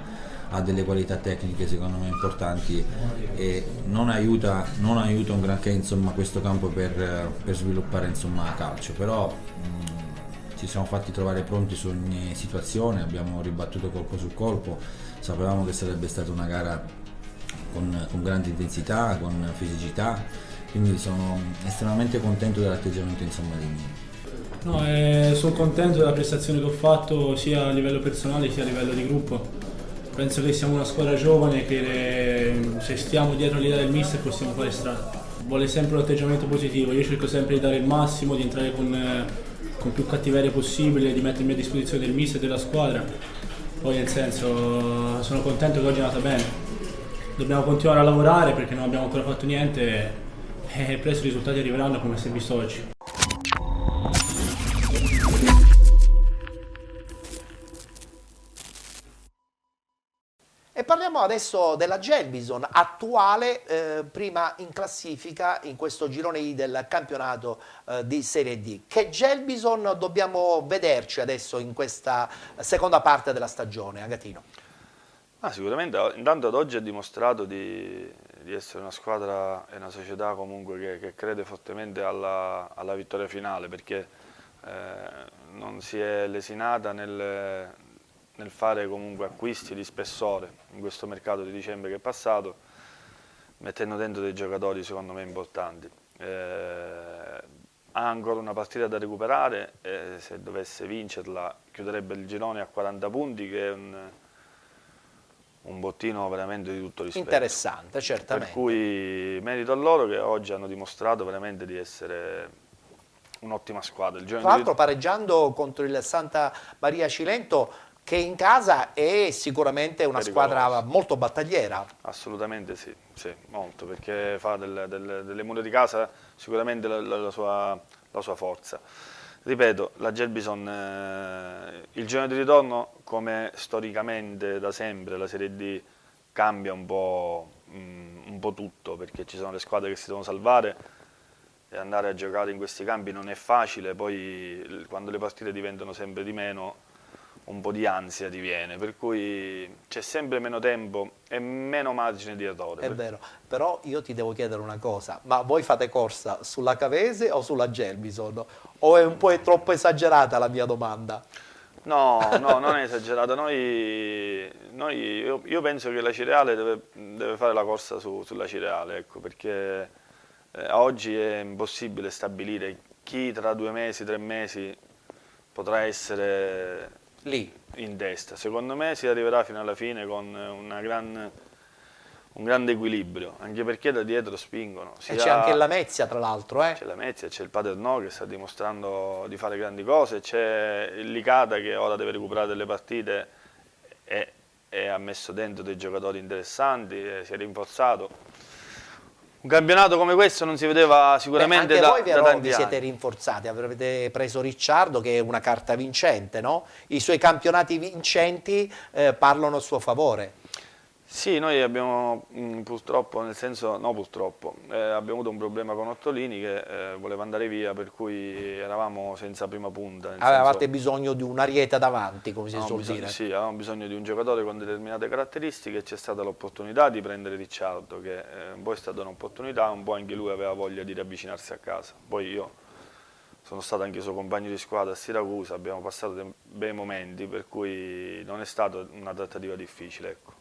ha delle qualità tecniche secondo me importanti e non aiuta un granché insomma questo campo per sviluppare insomma calcio, però ci siamo fatti trovare pronti su ogni situazione, abbiamo ribattuto colpo su colpo, sapevamo che sarebbe stata una gara con grande intensità, con fisicità, quindi sono estremamente contento dell'atteggiamento in San Marino. No, sono contento della prestazione che ho fatto sia a livello personale sia a livello di gruppo. Penso che siamo una squadra giovane che se stiamo dietro l'idea del mister possiamo fare strada. Vuole sempre un atteggiamento positivo, io cerco sempre di dare il massimo, di entrare con più cattiveria possibile, di mettermi a disposizione del mister e della squadra. Poi nel senso sono contento che oggi è andata bene. Dobbiamo continuare a lavorare perché non abbiamo ancora fatto niente e presto i risultati arriveranno come si è visto oggi. E parliamo adesso della Gelbison, attuale prima in classifica in questo girone I del campionato di Serie D. Che Gelbison dobbiamo vederci adesso in questa seconda parte della stagione, Agatino? Sicuramente, intanto ad oggi ha dimostrato di essere una squadra e una società comunque che crede fortemente alla vittoria finale, perché non si è lesinata nel fare comunque acquisti di spessore in questo mercato di dicembre che è passato, mettendo dentro dei giocatori secondo me importanti. Ha ancora una partita da recuperare e se dovesse vincerla chiuderebbe il girone a 40 punti, che è un bottino veramente di tutto rispetto. Interessante, certamente. Per cui merito a loro che oggi hanno dimostrato veramente di essere un'ottima squadra. Tra l'altro pareggiando contro il Santa Maria Cilento, che in casa è sicuramente una squadra molto battagliera. Assolutamente sì, molto, perché fa delle mura di casa sicuramente la sua forza. Ripeto, la Gelbison, il girone di ritorno, come storicamente da sempre la Serie D, cambia un po' tutto, perché ci sono le squadre che si devono salvare e andare a giocare in questi campi non è facile, poi quando le partite diventano sempre di meno, un po' di ansia ti viene, per cui c'è sempre meno tempo e meno margine di errore. È vero, però io ti devo chiedere una cosa, ma voi fate corsa sulla Cavese o sulla Gelbison? O è un po' troppo esagerata la mia domanda? No, non è esagerata, io penso che la Cireale deve fare la corsa sulla Cireale, ecco, perché oggi è impossibile stabilire chi tra 2 mesi, 3 mesi potrà essere lì in testa. Secondo me si arriverà fino alla fine con un grande equilibrio, anche perché da dietro spingono. E c'è anche la Lamezia, tra l'altro. C'è la Lamezia, c'è il Paternò che sta dimostrando di fare grandi cose, c'è il Licata che ora deve recuperare delle partite e ha messo dentro dei giocatori interessanti, si è rinforzato. Un campionato come questo non si vedeva sicuramente da tanti anni. Anche voi vi siete rinforzati, avete preso Ricciardo che è una carta vincente, no? I suoi campionati vincenti parlano a suo favore. Sì, noi abbiamo purtroppo, nel senso, no purtroppo, abbiamo avuto un problema con Ottolini che voleva andare via, per cui eravamo senza prima punta. Avevate bisogno di un'ariete davanti, come si suol dire. Sì, avevamo bisogno di un giocatore con determinate caratteristiche e c'è stata l'opportunità di prendere Ricciardo, che un po' è stata un'opportunità, un po' anche lui aveva voglia di riavvicinarsi a casa. Poi io sono stato anche suo compagno di squadra a Siracusa, abbiamo passato dei bei momenti, per cui non è stata una trattativa difficile, ecco.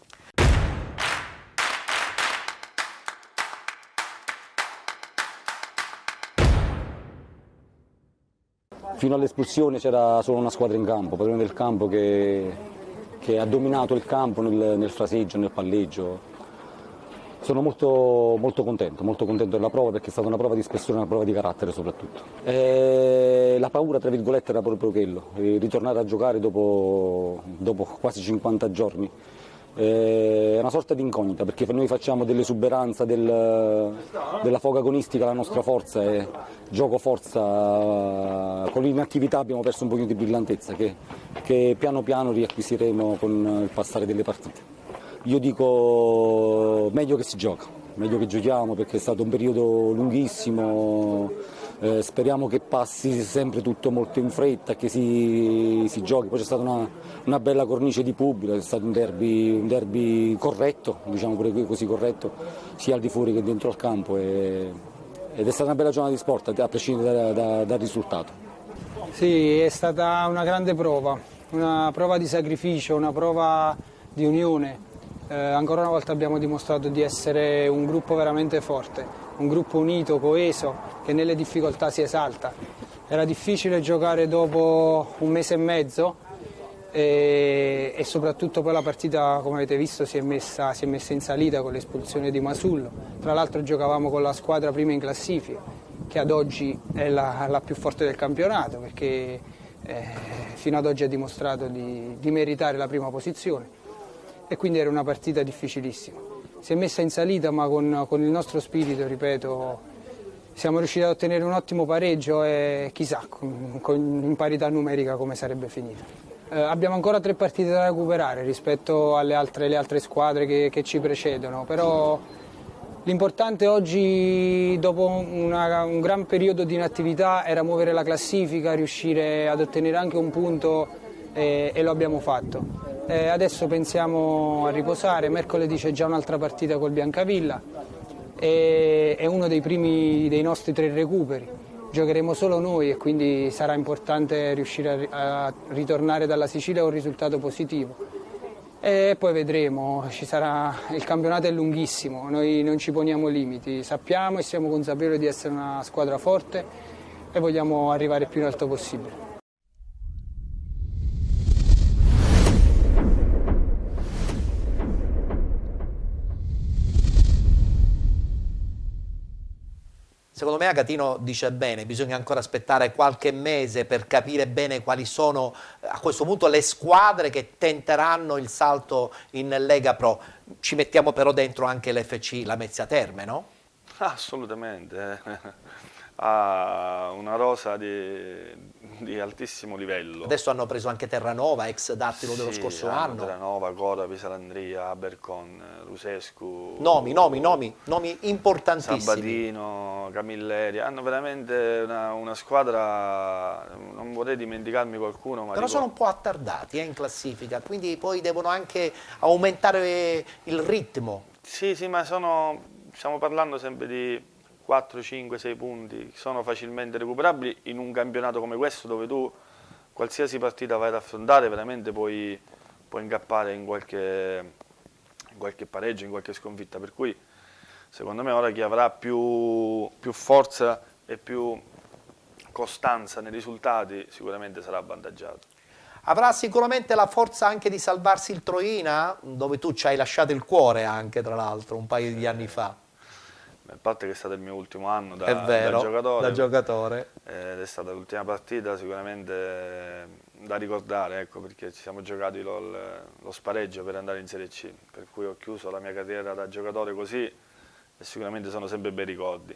Fino all'espulsione c'era solo una squadra in campo, padrone del campo che ha dominato il campo nel fraseggio, nel palleggio. Sono molto contento della prova, perché è stata una prova di spessore, una prova di carattere soprattutto. La paura, tra virgolette, era proprio quello, ritornare a giocare dopo quasi 50 giorni. È una sorta di incognita, perché noi facciamo dell'esuberanza, della foga agonistica la nostra forza, e gioco-forza, con l'inattività abbiamo perso un pochino di brillantezza che piano piano riacquisiremo con il passare delle partite. Io dico meglio che si gioca, meglio che giochiamo, perché è stato un periodo lunghissimo. Speriamo che passi sempre tutto molto in fretta, che si giochi. Poi c'è stata una bella cornice di pubblico, è stato un derby corretto, diciamo pure così corretto, sia al di fuori che dentro al campo, ed è stata una bella giornata di sport, a prescindere dal risultato. Sì, è stata una grande prova, una prova di sacrificio, una prova di unione. Ancora una volta abbiamo dimostrato di essere un gruppo veramente forte, un gruppo unito, coeso, che nelle difficoltà si esalta. Era difficile giocare dopo un mese e mezzo e soprattutto poi la partita, come avete visto, si è messa in salita con l'espulsione di Masullo. Tra l'altro giocavamo con la squadra prima in classifica, che ad oggi è la più forte del campionato, perché fino ad oggi ha dimostrato di meritare la prima posizione, e quindi era una partita difficilissima. Si è messa in salita, ma con il nostro spirito, ripeto, siamo riusciti ad ottenere un ottimo pareggio e chissà in parità numerica come sarebbe finita. Abbiamo ancora 3 partite da recuperare rispetto alle altre squadre che ci precedono, però l'importante oggi, dopo un gran periodo di inattività, era muovere la classifica, riuscire ad ottenere anche un punto e lo abbiamo fatto. Adesso pensiamo a riposare, mercoledì c'è già un'altra partita col Biancavilla, è uno dei nostri 3 recuperi. Giocheremo solo noi e quindi sarà importante riuscire a ritornare dalla Sicilia con un risultato positivo. E poi vedremo, il campionato è lunghissimo, noi non ci poniamo limiti, sappiamo e siamo consapevoli di essere una squadra forte e vogliamo arrivare il più in alto possibile. Secondo me Agatino dice bene, bisogna ancora aspettare qualche mese per capire bene quali sono a questo punto le squadre che tenteranno il salto in Lega Pro. Ci mettiamo però dentro anche l'FC Lamezia Terme, no? Assolutamente, ha una rosa di altissimo livello. Adesso hanno preso anche Terranova, ex Dattilo dello scorso anno. Terranova, Cora, Pisalandria, Abercon, Rusescu. Nomi importantissimi. Sabatino, Camilleri, hanno veramente una squadra, non vorrei dimenticarmi qualcuno. Ma però sono un po' attardati in classifica, quindi poi devono anche aumentare il ritmo. Sì, ma stiamo parlando sempre di 4, 5, 6 punti, sono facilmente recuperabili in un campionato come questo, dove tu qualsiasi partita vai ad affrontare veramente puoi incappare in qualche pareggio, in qualche sconfitta, per cui secondo me ora chi avrà più forza e più costanza nei risultati sicuramente sarà avvantaggiato. Avrà sicuramente la forza anche di salvarsi il Troina, dove tu ci hai lasciato il cuore anche, tra l'altro, un paio di anni fa. A parte che è stato il mio ultimo anno da giocatore, ed è stata l'ultima partita sicuramente da ricordare, ecco, perché ci siamo giocati lo spareggio per andare in Serie C, per cui ho chiuso la mia carriera da giocatore così e sicuramente sono sempre bei ricordi.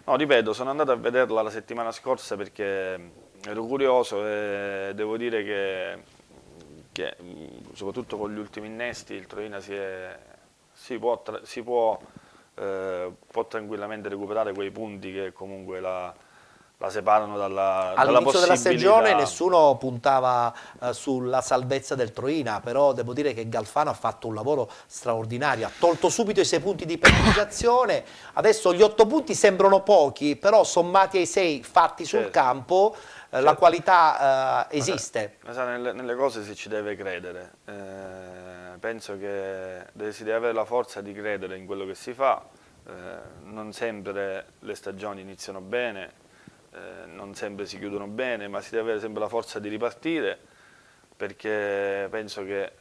No, ripeto, sono andato a vederla la settimana scorsa perché ero curioso e devo dire che soprattutto con gli ultimi innesti il Troina si può tranquillamente recuperare quei punti che comunque la separano dalla possibilità. All'inizio della stagione nessuno puntava sulla salvezza del Troina, però devo dire che Galfano ha fatto un lavoro straordinario, ha tolto subito i 6 punti di penalizzazione, adesso gli 8 punti sembrano pochi, però sommati ai 6 fatti sul campo la qualità esiste. Nelle cose si ci deve credere, penso che si deve avere la forza di credere in quello che si fa, non sempre le stagioni iniziano bene, non sempre si chiudono bene, ma si deve avere sempre la forza di ripartire, perché penso che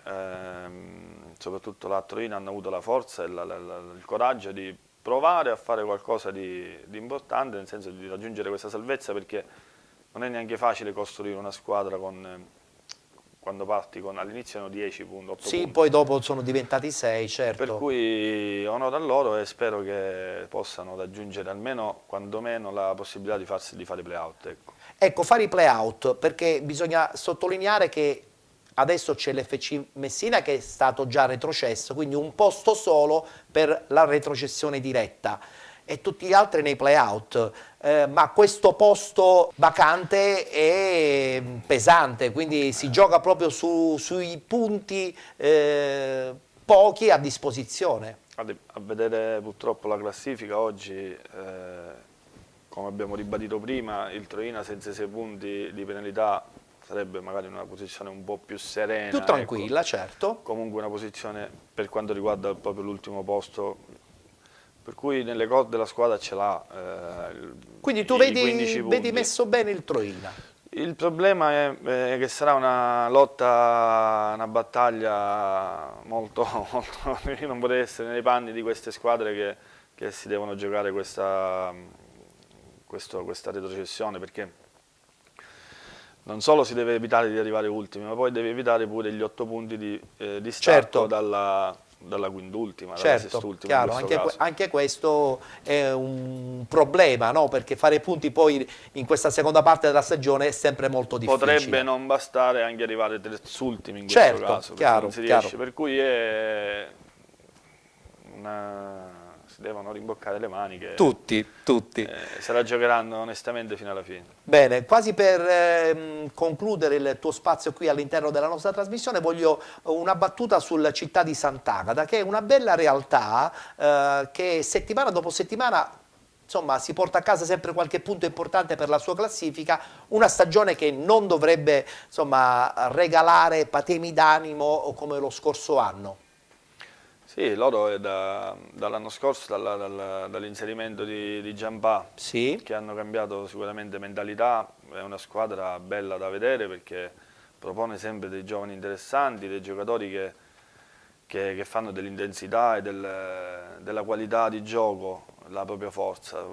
soprattutto la Torino hanno avuto la forza e il coraggio di provare a fare qualcosa di importante, nel senso di raggiungere questa salvezza, perché non è neanche facile costruire una squadra quando parti all'inizio erano 10 punti, 8 punti. Poi dopo sono diventati 6, certo. Per cui onore a loro e spero che possano raggiungere almeno, quantomeno, la possibilità di fare play-out. Ecco, fare i play-out, perché bisogna sottolineare che adesso c'è l'FC Messina che è stato già retrocesso, quindi un posto solo per la retrocessione diretta e tutti gli altri nei play-out, ma questo posto vacante è pesante, quindi si gioca proprio sui punti pochi a disposizione. A vedere purtroppo la classifica oggi come abbiamo ribadito prima, il Troina senza 6 punti di penalità sarebbe magari in una posizione un po' più serena. Più tranquilla, ecco. certo. Comunque una posizione per quanto riguarda proprio l'ultimo posto, per cui nelle corde la squadra ce l'ha. Quindi tu vedi messo bene il Troina? Il problema è che sarà una lotta, una battaglia molto io non vorrei essere nei panni di queste squadre che si devono giocare questa retrocessione, perché non solo si deve evitare di arrivare ultimi, ma poi deve evitare pure gli 8 punti di distacco dalla quindultima, dalla sestultima. Chiaro, anche questo è un problema, no? Perché fare punti poi in questa seconda parte della stagione è sempre molto difficile. Potrebbe non bastare anche arrivare terzultimi in questo caso, chiaro, non si riesce, per cui si devono rimboccare le maniche. Tutti. Se la giocheranno onestamente fino alla fine. Bene, quasi per concludere il tuo spazio qui all'interno della nostra trasmissione, voglio una battuta sulla città di Sant'Agata, che è una bella realtà che settimana dopo settimana, insomma, si porta a casa sempre qualche punto importante per la sua classifica, una stagione che non dovrebbe, insomma, regalare patemi d'animo come lo scorso anno. Sì, loro è dall'anno scorso, dall'inserimento di Giampà, che hanno cambiato sicuramente mentalità, è una squadra bella da vedere perché propone sempre dei giovani interessanti, dei giocatori che fanno dell'intensità e della qualità di gioco la propria forza.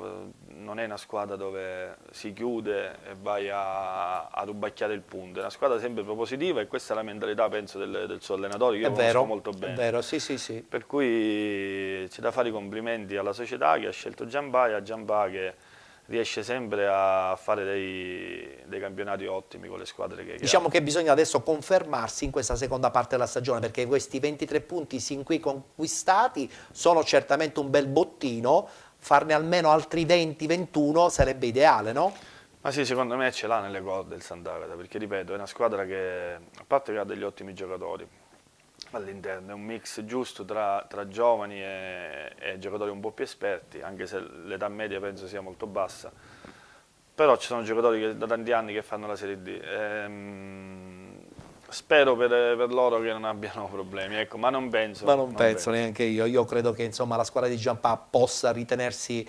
Non è una squadra dove si chiude e vai a rubacchiare il punto, è una squadra sempre propositiva e questa è la mentalità, penso, del suo allenatore, che io conosco molto bene. È vero, sì. Per cui c'è da fare i complimenti alla società che ha scelto Giampà e a Giampà che riesce sempre a fare dei campionati ottimi con le squadre che diciamo che bisogna adesso confermarsi in questa seconda parte della stagione, perché questi 23 punti sin qui conquistati sono certamente un bel bottino, farne almeno altri 20-21 sarebbe ideale, no? Ma sì, secondo me ce l'ha nelle corde il Sant'Agata, perché ripeto, è una squadra che, a parte che ha degli ottimi giocatori all'interno, è un mix giusto tra giovani e giocatori un po' più esperti, anche se l'età media penso sia molto bassa, però ci sono giocatori da tanti anni che fanno la Serie D. Spero per loro che non abbiano problemi, ecco, ma non penso. Ma non penso neanche io credo che, insomma, la squadra di Giampà possa ritenersi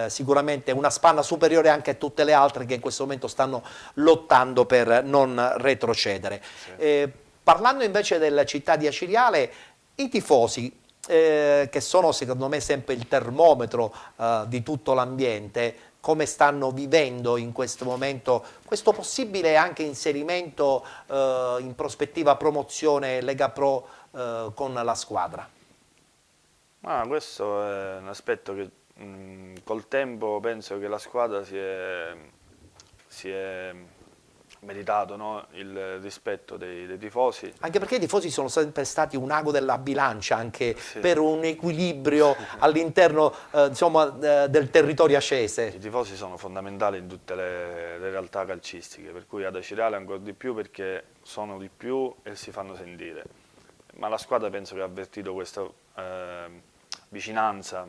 sicuramente una spanna superiore anche a tutte le altre che in questo momento stanno lottando per non retrocedere. Sì. Parlando invece della città di Aciliale, i tifosi, che sono secondo me sempre il termometro di tutto l'ambiente, come stanno vivendo in questo momento questo possibile anche inserimento in prospettiva promozione Lega Pro con la squadra? Questo è un aspetto che col tempo penso che la squadra si è meritato, no? Il rispetto dei tifosi. Anche perché i tifosi sono sempre stati un ago della bilancia anche per un equilibrio all'interno del territorio acese. I tifosi sono fondamentali in tutte le realtà calcistiche, per cui ad Aciliale ancora di più perché sono di più e si fanno sentire. Ma la squadra penso che ha avvertito questa vicinanza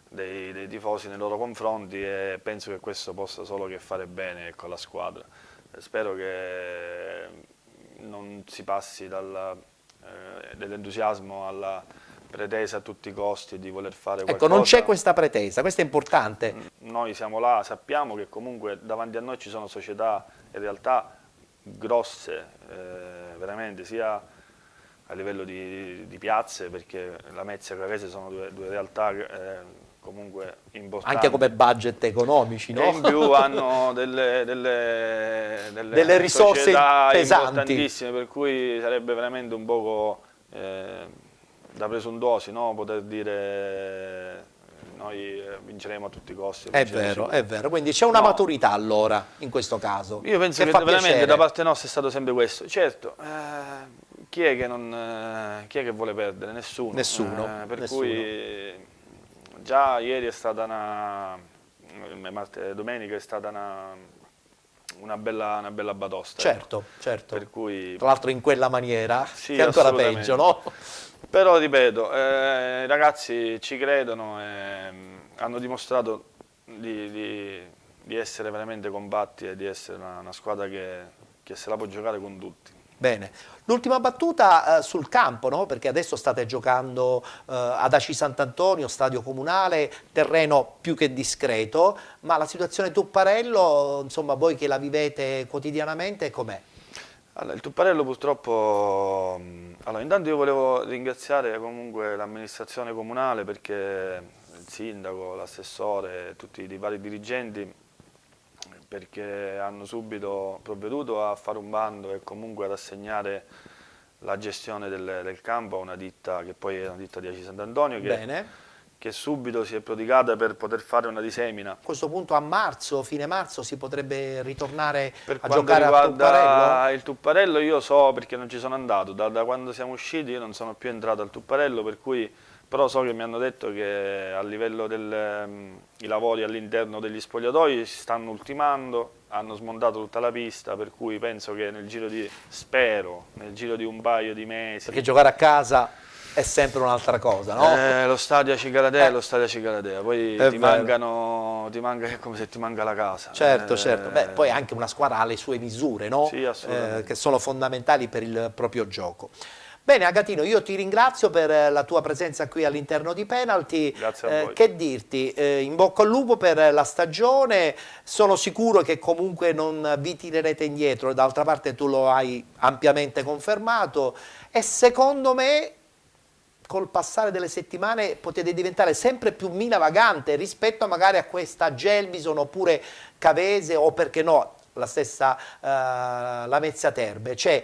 dei tifosi nei loro confronti e penso che questo possa solo che fare bene con la squadra. Spero che non si passi dall'entusiasmo alla pretesa a tutti i costi di voler fare qualcosa. Ecco, non c'è questa pretesa, questo è importante. Noi siamo là, sappiamo che comunque davanti a noi ci sono società e realtà grosse, veramente, sia a livello di piazze, perché la Mezia e Cavese sono due realtà comunque importanti. Anche come budget economici, no? E in più hanno delle risorse pesanti, importantissime, per cui sarebbe veramente un poco da presuntuosi, no? Poter dire noi vinceremo a tutti i costi. È vero, quindi c'è una maturità allora in questo caso. Io penso che veramente da parte nostra è stato sempre questo. Certo, chi è che vuole perdere? Nessuno. Per cui già ieri è stata domenica è stata una bella batosta. Certo. Per cui, tra l'altro in quella maniera, che è ancora peggio, no? Però ripeto, i ragazzi ci credono e hanno dimostrato di essere veramente compatti e di essere una squadra che se la può giocare con tutti. Bene, l'ultima battuta sul campo, no? Perché adesso state giocando ad Aci Sant'Antonio, stadio comunale, terreno più che discreto, ma la situazione Tupparello, insomma voi che la vivete quotidianamente, com'è? Allora, il Tupparello purtroppo, allora intanto io volevo ringraziare comunque l'amministrazione comunale perché il sindaco, l'assessore, tutti i vari dirigenti perché hanno subito provveduto a fare un bando e comunque ad assegnare la gestione del campo a una ditta che poi è una ditta di Aci Sant'Antonio che subito si è prodigata per poter fare una disemina. A questo punto a marzo, fine marzo, si potrebbe ritornare per a giocare a Tupparello? Per quanto riguarda il Tupparello io so perché non ci sono andato, da quando siamo usciti io non sono più entrato al Tupparello, per cui però so che mi hanno detto che a livello dei lavori all'interno degli spogliatoi si stanno ultimando, hanno smontato tutta la pista, per cui penso che nel giro di un paio di mesi... Perché giocare a casa è sempre un'altra cosa, no? Lo stadio a Cicaradea è lo stadio a Cicaradea, poi ti manca è come se ti manca la casa. Certo, certo. Beh, poi anche una squadra ha le sue misure, no? Sì, assolutamente. Che sono fondamentali per il proprio gioco. Bene Agatino, io ti ringrazio per la tua presenza qui all'interno di Penalty. Grazie a voi. Che dirti, in bocca al lupo per la stagione, sono sicuro che comunque non vi tirerete indietro, d'altra parte tu lo hai ampiamente confermato e secondo me col passare delle settimane potete diventare sempre più milavagante rispetto magari a questa Gelbison oppure Cavese o perché no la stessa Lamezia Terme, cioè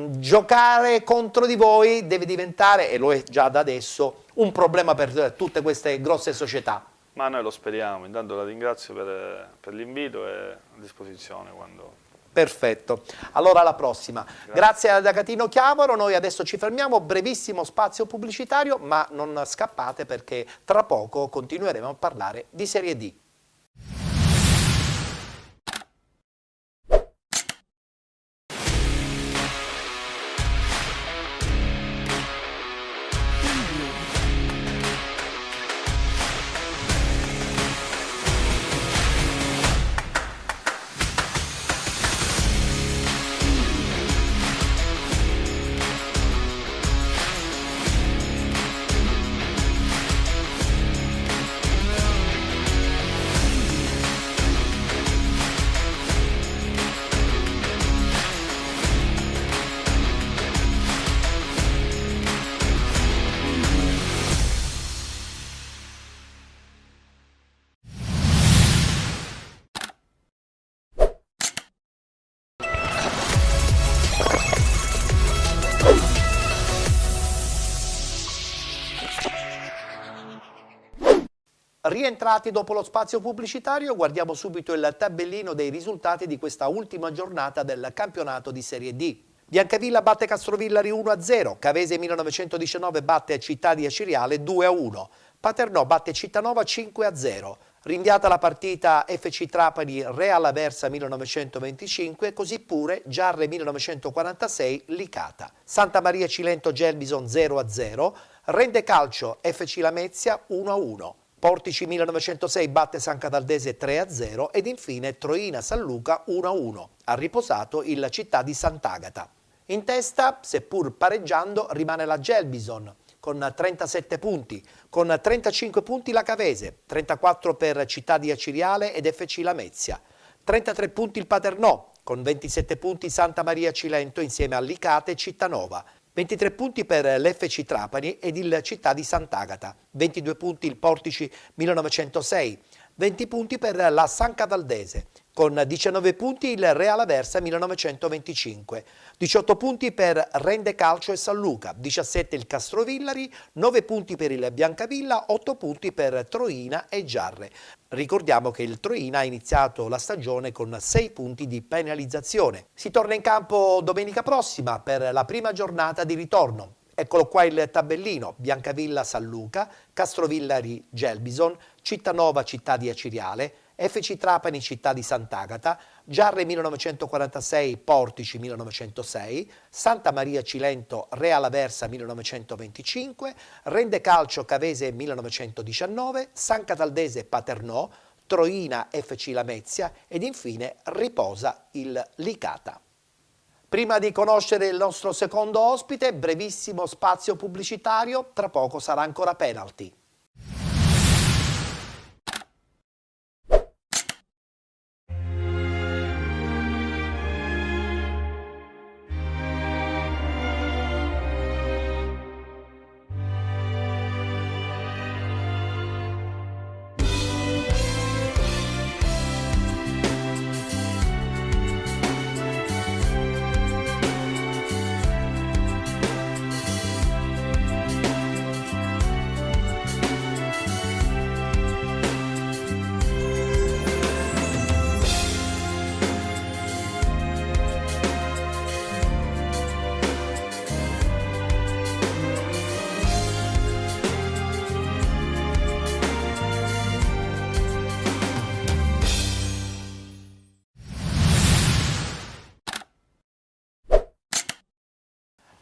giocare contro di voi deve diventare, e lo è già da adesso, un problema per tutte queste grosse società. Ma noi lo speriamo, intanto la ringrazio per l'invito e a disposizione quando... Perfetto, allora alla prossima. Grazie ad Agatino Chiavaro, noi adesso ci fermiamo, brevissimo spazio pubblicitario, ma non scappate perché tra poco continueremo a parlare di Serie D. Rientrati dopo lo spazio pubblicitario, guardiamo subito il tabellino dei risultati di questa ultima giornata del campionato di Serie D. Biancavilla batte Castrovillari 1-0, Cavese 1919 batte Città di Aciriale 2-1, Paternò batte Cittanova 5-0. Rinviata la partita FC Trapani Real Aversa 1925, così pure Giarre 1946 Licata. Santa Maria Cilento Gelbison 0-0, Rende Calcio FC Lamezia 1-1. Portici 1906 batte San Cataldese 3-0 ed infine Troina San Luca 1-1. Ha riposato il Città di Sant'Agata. In testa, seppur pareggiando, rimane la Gelbison con 37 punti, con 35 punti la Cavese, 34 per Città di Aciriale ed FC Lamezia, 33 punti il Paternò, con 27 punti Santa Maria Cilento insieme a Licata e Cittanova, 23 punti per l'FC Trapani ed il Città di Sant'Agata, 22 punti il Portici 1906, 20 punti per la San Cataldese, con 19 punti il Real Aversa 1925, 18 punti per Rende Calcio e San Luca, 17 il Castrovillari, 9 punti per il Biancavilla, 8 punti per Troina e Giarre. Ricordiamo che il Troina ha iniziato la stagione con 6 punti di penalizzazione. Si torna in campo domenica prossima per la prima giornata di ritorno. Eccolo qua il tabellino: Biancavilla San Luca, Castrovillari Gelbison, Cittanova Città di Aciriale, FC Trapani Città di Sant'Agata, Giarre 1946 Portici 1906, Santa Maria Cilento Real Aversa 1925, Rende Calcio Cavese 1919, San Cataldese Paternò, Troina FC Lamezia ed infine riposa il Licata. Prima di conoscere il nostro secondo ospite, brevissimo spazio pubblicitario, tra poco sarà ancora penalty.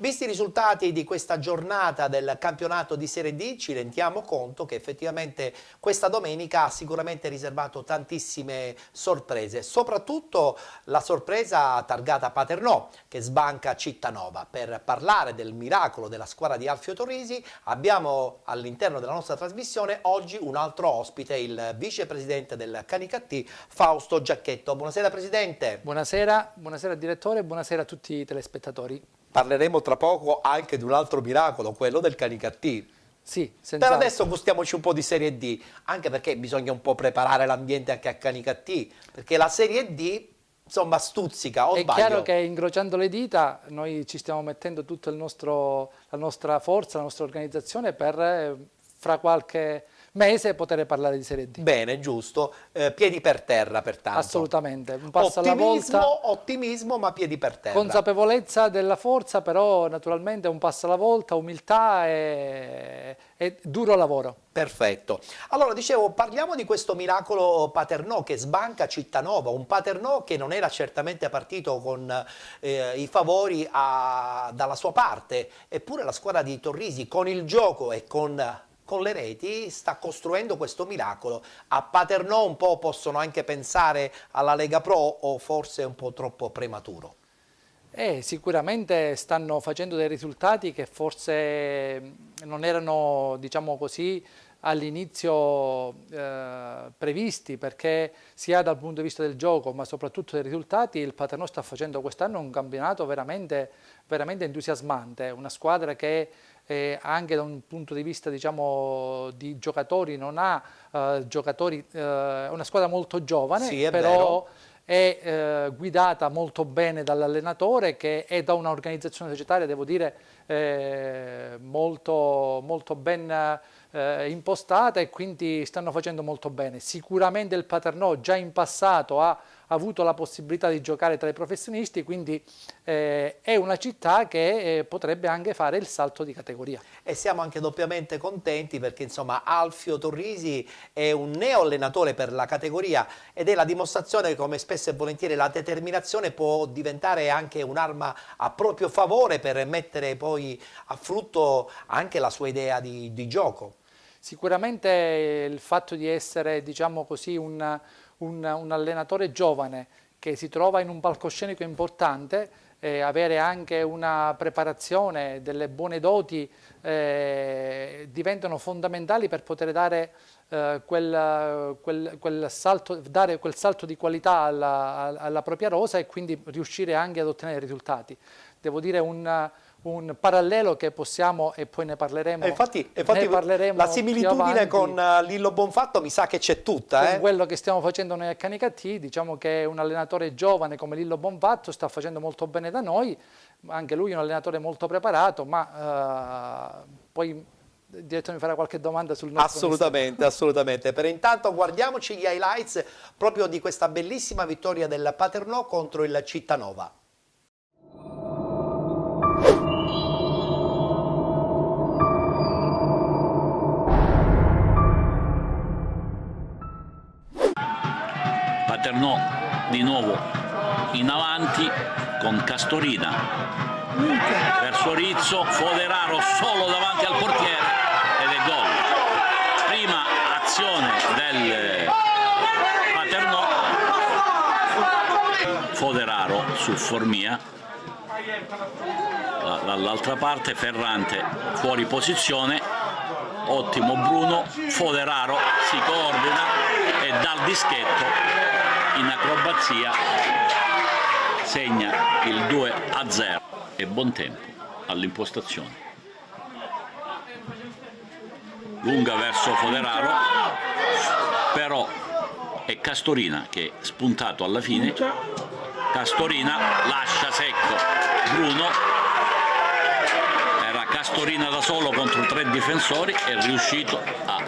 Visti i risultati di questa giornata del campionato di Serie D, ci rendiamo conto che effettivamente questa domenica ha sicuramente riservato tantissime sorprese, soprattutto la sorpresa targata Paternò che sbanca Cittanova. Per parlare del miracolo della squadra di Alfio Torrisi abbiamo all'interno della nostra trasmissione oggi un altro ospite, il vicepresidente del Canicattì, Fausto Giacchetto. Buonasera Presidente. Buonasera, buonasera Direttore, buonasera a tutti i telespettatori. Parleremo tra poco anche di un altro miracolo, quello del Canicattì. Sì, per adesso gustiamoci un po' di Serie D, anche perché bisogna un po' preparare l'ambiente anche a Canicattì, perché la Serie D, insomma, stuzzica, o È sbaglio? chiaro che incrociando le dita noi ci stiamo mettendo tutta la nostra forza, la nostra organizzazione per fra qualche mese poter parlare di Serie D. Bene, giusto. Piedi per terra, pertanto. Assolutamente, un passo alla volta. Ottimismo, ma piedi per terra. Consapevolezza della forza, però naturalmente un passo alla volta, umiltà e duro lavoro. Perfetto. Allora, dicevo, parliamo di questo miracolo Paternò che sbanca Cittanova, un Paternò che non era certamente partito con i favori dalla sua parte, eppure la squadra di Torrisi con il gioco e con le reti sta costruendo questo miracolo. A Paternò un po' possono anche pensare alla Lega Pro o forse è un po' troppo prematuro? Sicuramente stanno facendo dei risultati che forse non erano, diciamo così, all'inizio previsti, perché sia dal punto di vista del gioco ma soprattutto dei risultati il Paternò sta facendo quest'anno un campionato veramente entusiasmante, una squadra che anche da un punto di vista, diciamo, di giocatori non ha giocatori, è una squadra molto giovane, sì, è però vero. È guidata molto bene dall'allenatore che è da un'organizzazione societaria, devo dire, molto ben impostata, e quindi stanno facendo molto bene. Sicuramente il Paternò già in passato ha avuto la possibilità di giocare tra i professionisti, quindi è una città che potrebbe anche fare il salto di categoria. E siamo anche doppiamente contenti perché insomma Alfio Torrisi è un neo allenatore per la categoria ed è la dimostrazione che, come spesso e volentieri, la determinazione può diventare anche un'arma a proprio favore per mettere poi a frutto anche la sua idea di gioco. Sicuramente il fatto di essere, diciamo così, un allenatore giovane che si trova in un palcoscenico importante, avere anche una preparazione, delle buone doti, diventano fondamentali per poter dare quel salto di qualità alla propria rosa e quindi riuscire anche ad ottenere risultati. Devo dire un parallelo che possiamo, e poi ne parleremo. Infatti la similitudine con Lillo Bonfatto mi sa che c'è tutta. Con quello che stiamo facendo noi a Canicattì, diciamo che un allenatore giovane come Lillo Bonfatto sta facendo molto bene da noi, anche lui è un allenatore molto preparato, ma poi Direttore mi farà qualche domanda sul nostro assolutamente. Per intanto guardiamoci gli highlights proprio di questa bellissima vittoria del Paternò contro il Cittanova. Paternò di nuovo in avanti con Castorina verso Rizzo, Foderaro solo davanti al portiere ed è gol. Prima azione del Paternò, Foderaro su Formia, dall'altra parte Ferrante fuori posizione, ottimo Bruno, Foderaro si coordina e dal dischetto in acrobazia segna il 2-0 e buon tempo all'impostazione. Lunga verso Foderaro, però è Castorina che è spuntato alla fine. Castorina lascia secco Bruno, era Castorina da solo contro 3 difensori, è riuscito a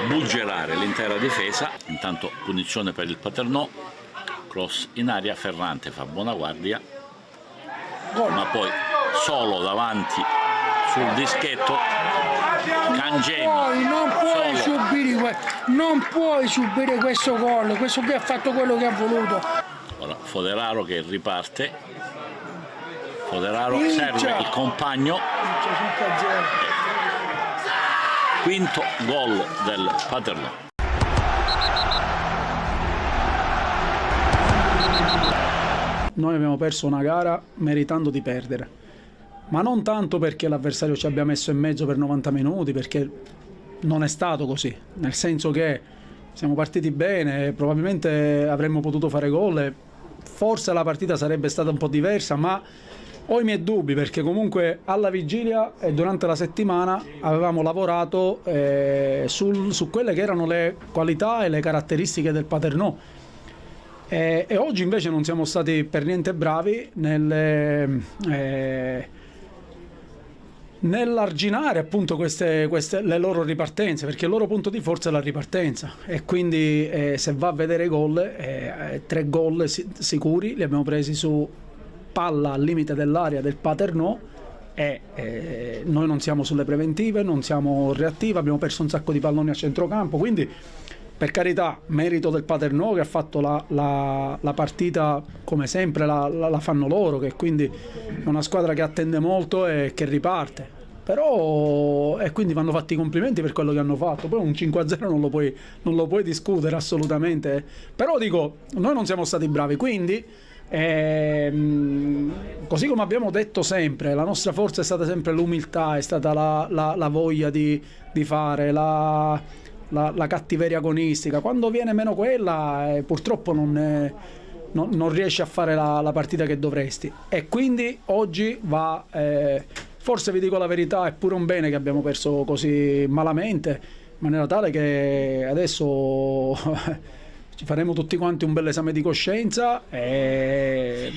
buggerare l'intera difesa. Intanto punizione per il Paternò, cross in aria, Ferrante fa buona guardia, ma poi solo davanti sul dischetto Cangemi. Non puoi subire questo gol, questo qui ha fatto quello che ha voluto. Ora Foderaro che riparte, Foderaro serve il compagno, quinto gol del Paternò. Noi abbiamo perso una gara meritando di perdere, ma non tanto perché l'avversario ci abbia messo in mezzo per 90 minuti, perché non è stato così, nel senso che siamo partiti bene, probabilmente avremmo potuto fare gol e forse la partita sarebbe stata un po' diversa, ma ho i miei dubbi perché comunque alla vigilia e durante la settimana avevamo lavorato su quelle che erano le qualità e le caratteristiche del Paternò. E oggi invece non siamo stati per niente bravi nell'arginare appunto le loro ripartenze, perché il loro punto di forza è la ripartenza, e quindi se va a vedere i gol, 3 gol sicuri li abbiamo presi su palla al limite dell'area del Paternò e noi non siamo sulle preventive, non siamo reattivi, abbiamo perso un sacco di palloni a centrocampo, quindi per carità, merito del Paternò che ha fatto la partita come sempre la fanno loro, che quindi è una squadra che attende molto e che riparte. Però e quindi vanno fatti i complimenti per quello che hanno fatto. Poi un 5-0 non lo puoi discutere assolutamente. Però dico, noi non siamo stati bravi, quindi così come abbiamo detto sempre, la nostra forza è stata sempre l'umiltà, è stata la voglia di fare, la cattiveria agonistica. Quando viene meno quella, purtroppo non riesci a fare la partita che dovresti. E quindi oggi va, forse vi dico la verità, è pure un bene che abbiamo perso così malamente, in maniera tale che adesso ci faremo tutti quanti un bel esame di coscienza e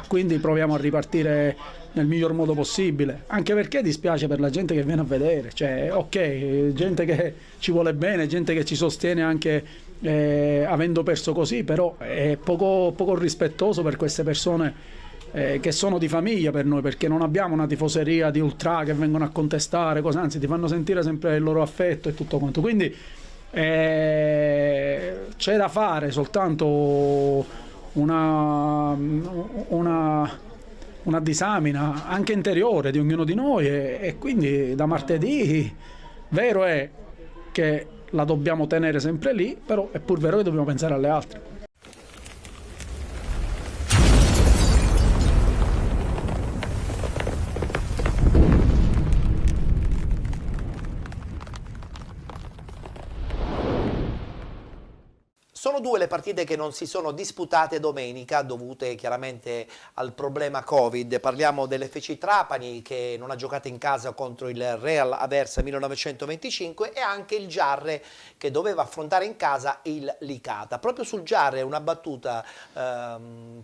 quindi proviamo a ripartire nel miglior modo possibile, anche perché dispiace per la gente che viene a vedere, cioè ok, gente che ci vuole bene, gente che ci sostiene anche avendo perso così, però è poco rispettoso per queste persone che sono di famiglia per noi, perché non abbiamo una tifoseria di ultra che vengono a contestare cose, anzi ti fanno sentire sempre il loro affetto e tutto quanto, quindi c'è da fare soltanto una disamina anche interiore di ognuno di noi e quindi da martedì vero è che la dobbiamo tenere sempre lì, però è pur vero che dobbiamo pensare alle altre. Sono 2 le partite che non si sono disputate domenica, dovute chiaramente al problema Covid. Parliamo dell'FC Trapani che non ha giocato in casa contro il Real Aversa 1925 e anche il Giarre che doveva affrontare in casa il Licata. Proprio sul Giarre una battuta,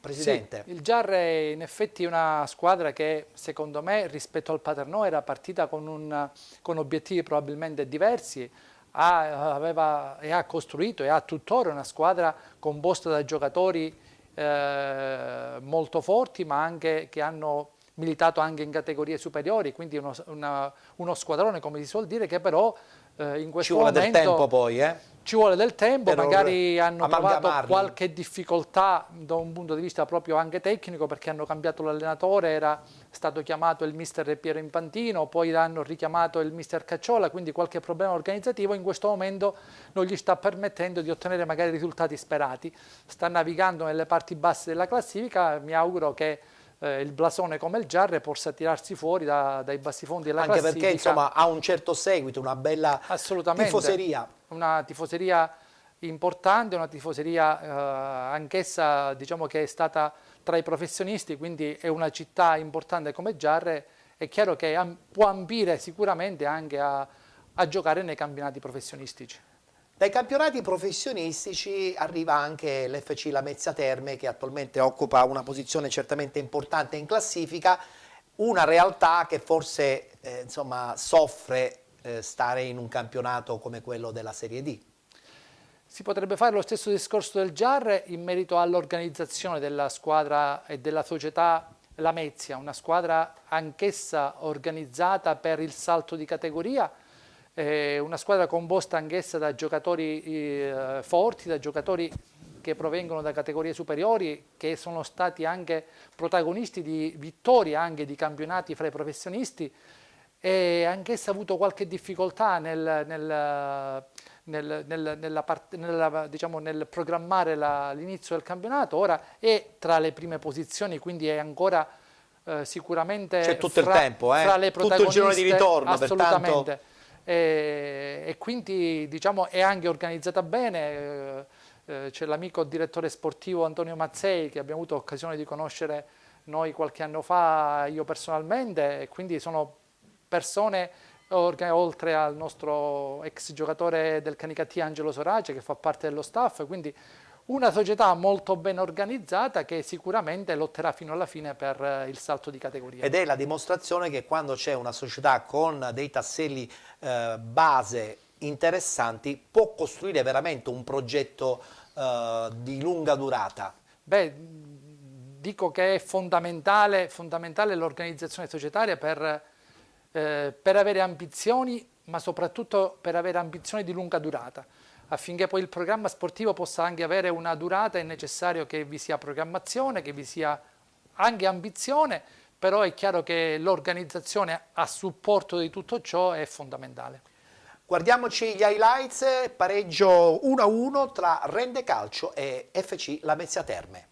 Presidente. Sì, il Giarre è in effetti una squadra che secondo me rispetto al Paternò era partita con obiettivi probabilmente diversi. Ha costruito e ha tuttora una squadra composta da giocatori molto forti, ma anche che hanno militato anche in categorie superiori, quindi uno squadrone, come si suol dire, che però in questo momento... Ci vuole del tempo poi, Ci vuole del tempo, per magari hanno trovato amalgamarli. qualche difficoltà da un punto di vista proprio anche tecnico, perché hanno cambiato l'allenatore, era stato chiamato il mister Piero Infantino, poi hanno richiamato il mister Cacciola, quindi qualche problema organizzativo in questo momento non gli sta permettendo di ottenere magari i risultati sperati. Sta navigando nelle parti basse della classifica, mi auguro che il blasone come il Giarre possa tirarsi fuori dai bassi fondi della classifica. Anche perché insomma ha un certo seguito, una bella tifoseria. Una tifoseria importante, una tifoseria anch'essa diciamo che è stata tra i professionisti, quindi è una città importante come Giarre, è chiaro che può ambire sicuramente anche a giocare nei campionati professionistici. Dai campionati professionistici arriva anche l'FC Lamezia Terme, che attualmente occupa una posizione certamente importante in classifica, una realtà che forse insomma, soffre stare in un campionato come quello della Serie D. Si potrebbe fare lo stesso discorso del Giarre in merito all'organizzazione della squadra e della società Lamezia, una squadra anch'essa organizzata per il salto di categoria, una squadra composta anch'essa da giocatori forti, da giocatori che provengono da categorie superiori, che sono stati anche protagonisti di vittorie anche di campionati fra i professionisti, e anch'essa ha avuto qualche difficoltà nel programmare l'inizio del campionato. Ora è tra le prime posizioni, quindi è ancora sicuramente c'è tutto il tempo, fra le tutto il girone di ritorno, assolutamente. Pertanto... E quindi diciamo è anche organizzata bene. C'è l'amico direttore sportivo Antonio Mazzei, che abbiamo avuto occasione di conoscere noi qualche anno fa, io personalmente, e quindi sono persone, oltre al nostro ex giocatore del Canicattì Angelo Sorace, che fa parte dello staff, quindi una società molto ben organizzata che sicuramente lotterà fino alla fine per il salto di categoria. Ed è la dimostrazione che quando c'è una società con dei tasselli base interessanti può costruire veramente un progetto di lunga durata. Beh, dico che è fondamentale l'organizzazione societaria per avere ambizioni, ma soprattutto per avere ambizioni di lunga durata. Affinché poi il programma sportivo possa anche avere una durata è necessario che vi sia programmazione, che vi sia anche ambizione, però è chiaro che l'organizzazione a supporto di tutto ciò è fondamentale. Guardiamoci gli highlights, pareggio 1-1 tra Rende Calcio e FC Lamezia Terme.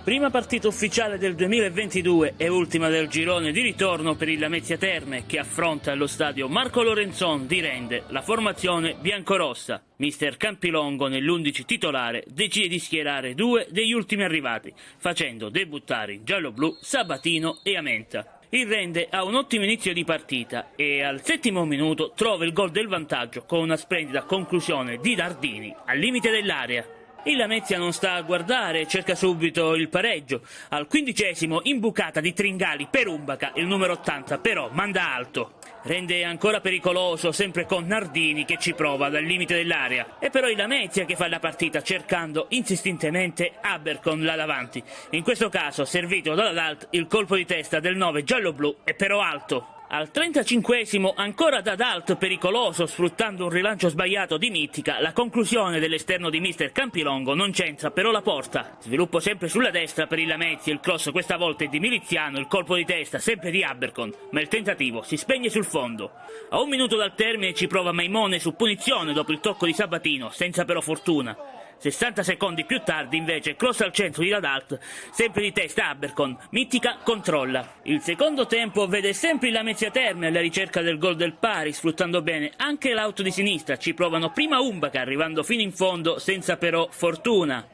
Prima partita ufficiale del 2022 e ultima del girone di ritorno per il Lamezia Terme, che affronta allo stadio Marco Lorenzon di Rende la formazione biancorossa. Mister Campilongo nell'11 titolare decide di schierare due degli ultimi arrivati, facendo debuttare in giallo-blu Sabatino e Amenta. Il Rende ha un ottimo inizio di partita e al 7° minuto trova il gol del vantaggio con una splendida conclusione di Dardini al limite dell'area. Il Lamezia non sta a guardare e cerca subito il pareggio. Al 15° imbucata di Tringali per Umbaca, il numero 80 però manda alto. Rende ancora pericoloso, sempre con Nardini che ci prova dal limite dell'area. È però il Lamezia che fa la partita cercando insistentemente Abercon là davanti. In questo caso, servito dall'Adalt, il colpo di testa del 9 giallo-blu è però alto. Al 35° ancora Dadalt pericoloso, sfruttando un rilancio sbagliato di Mittica, la conclusione dell'esterno di mister Campilongo non c'entra però la porta. Sviluppo sempre sulla destra per il Lamezia, il cross questa volta è di Miliziano, il colpo di testa sempre di Abercon, ma il tentativo si spegne sul fondo. A 1 minuto dal termine ci prova Maimone su punizione dopo il tocco di Sabatino, senza però fortuna. 60 secondi più tardi invece cross al centro di Dadalt, sempre di testa Abercon, Mittica controlla. Il secondo tempo vede sempre il Lamezia Terme alla ricerca del gol del pari, sfruttando bene anche l'auto di sinistra, ci provano prima Umbaca arrivando fino in fondo senza però fortuna.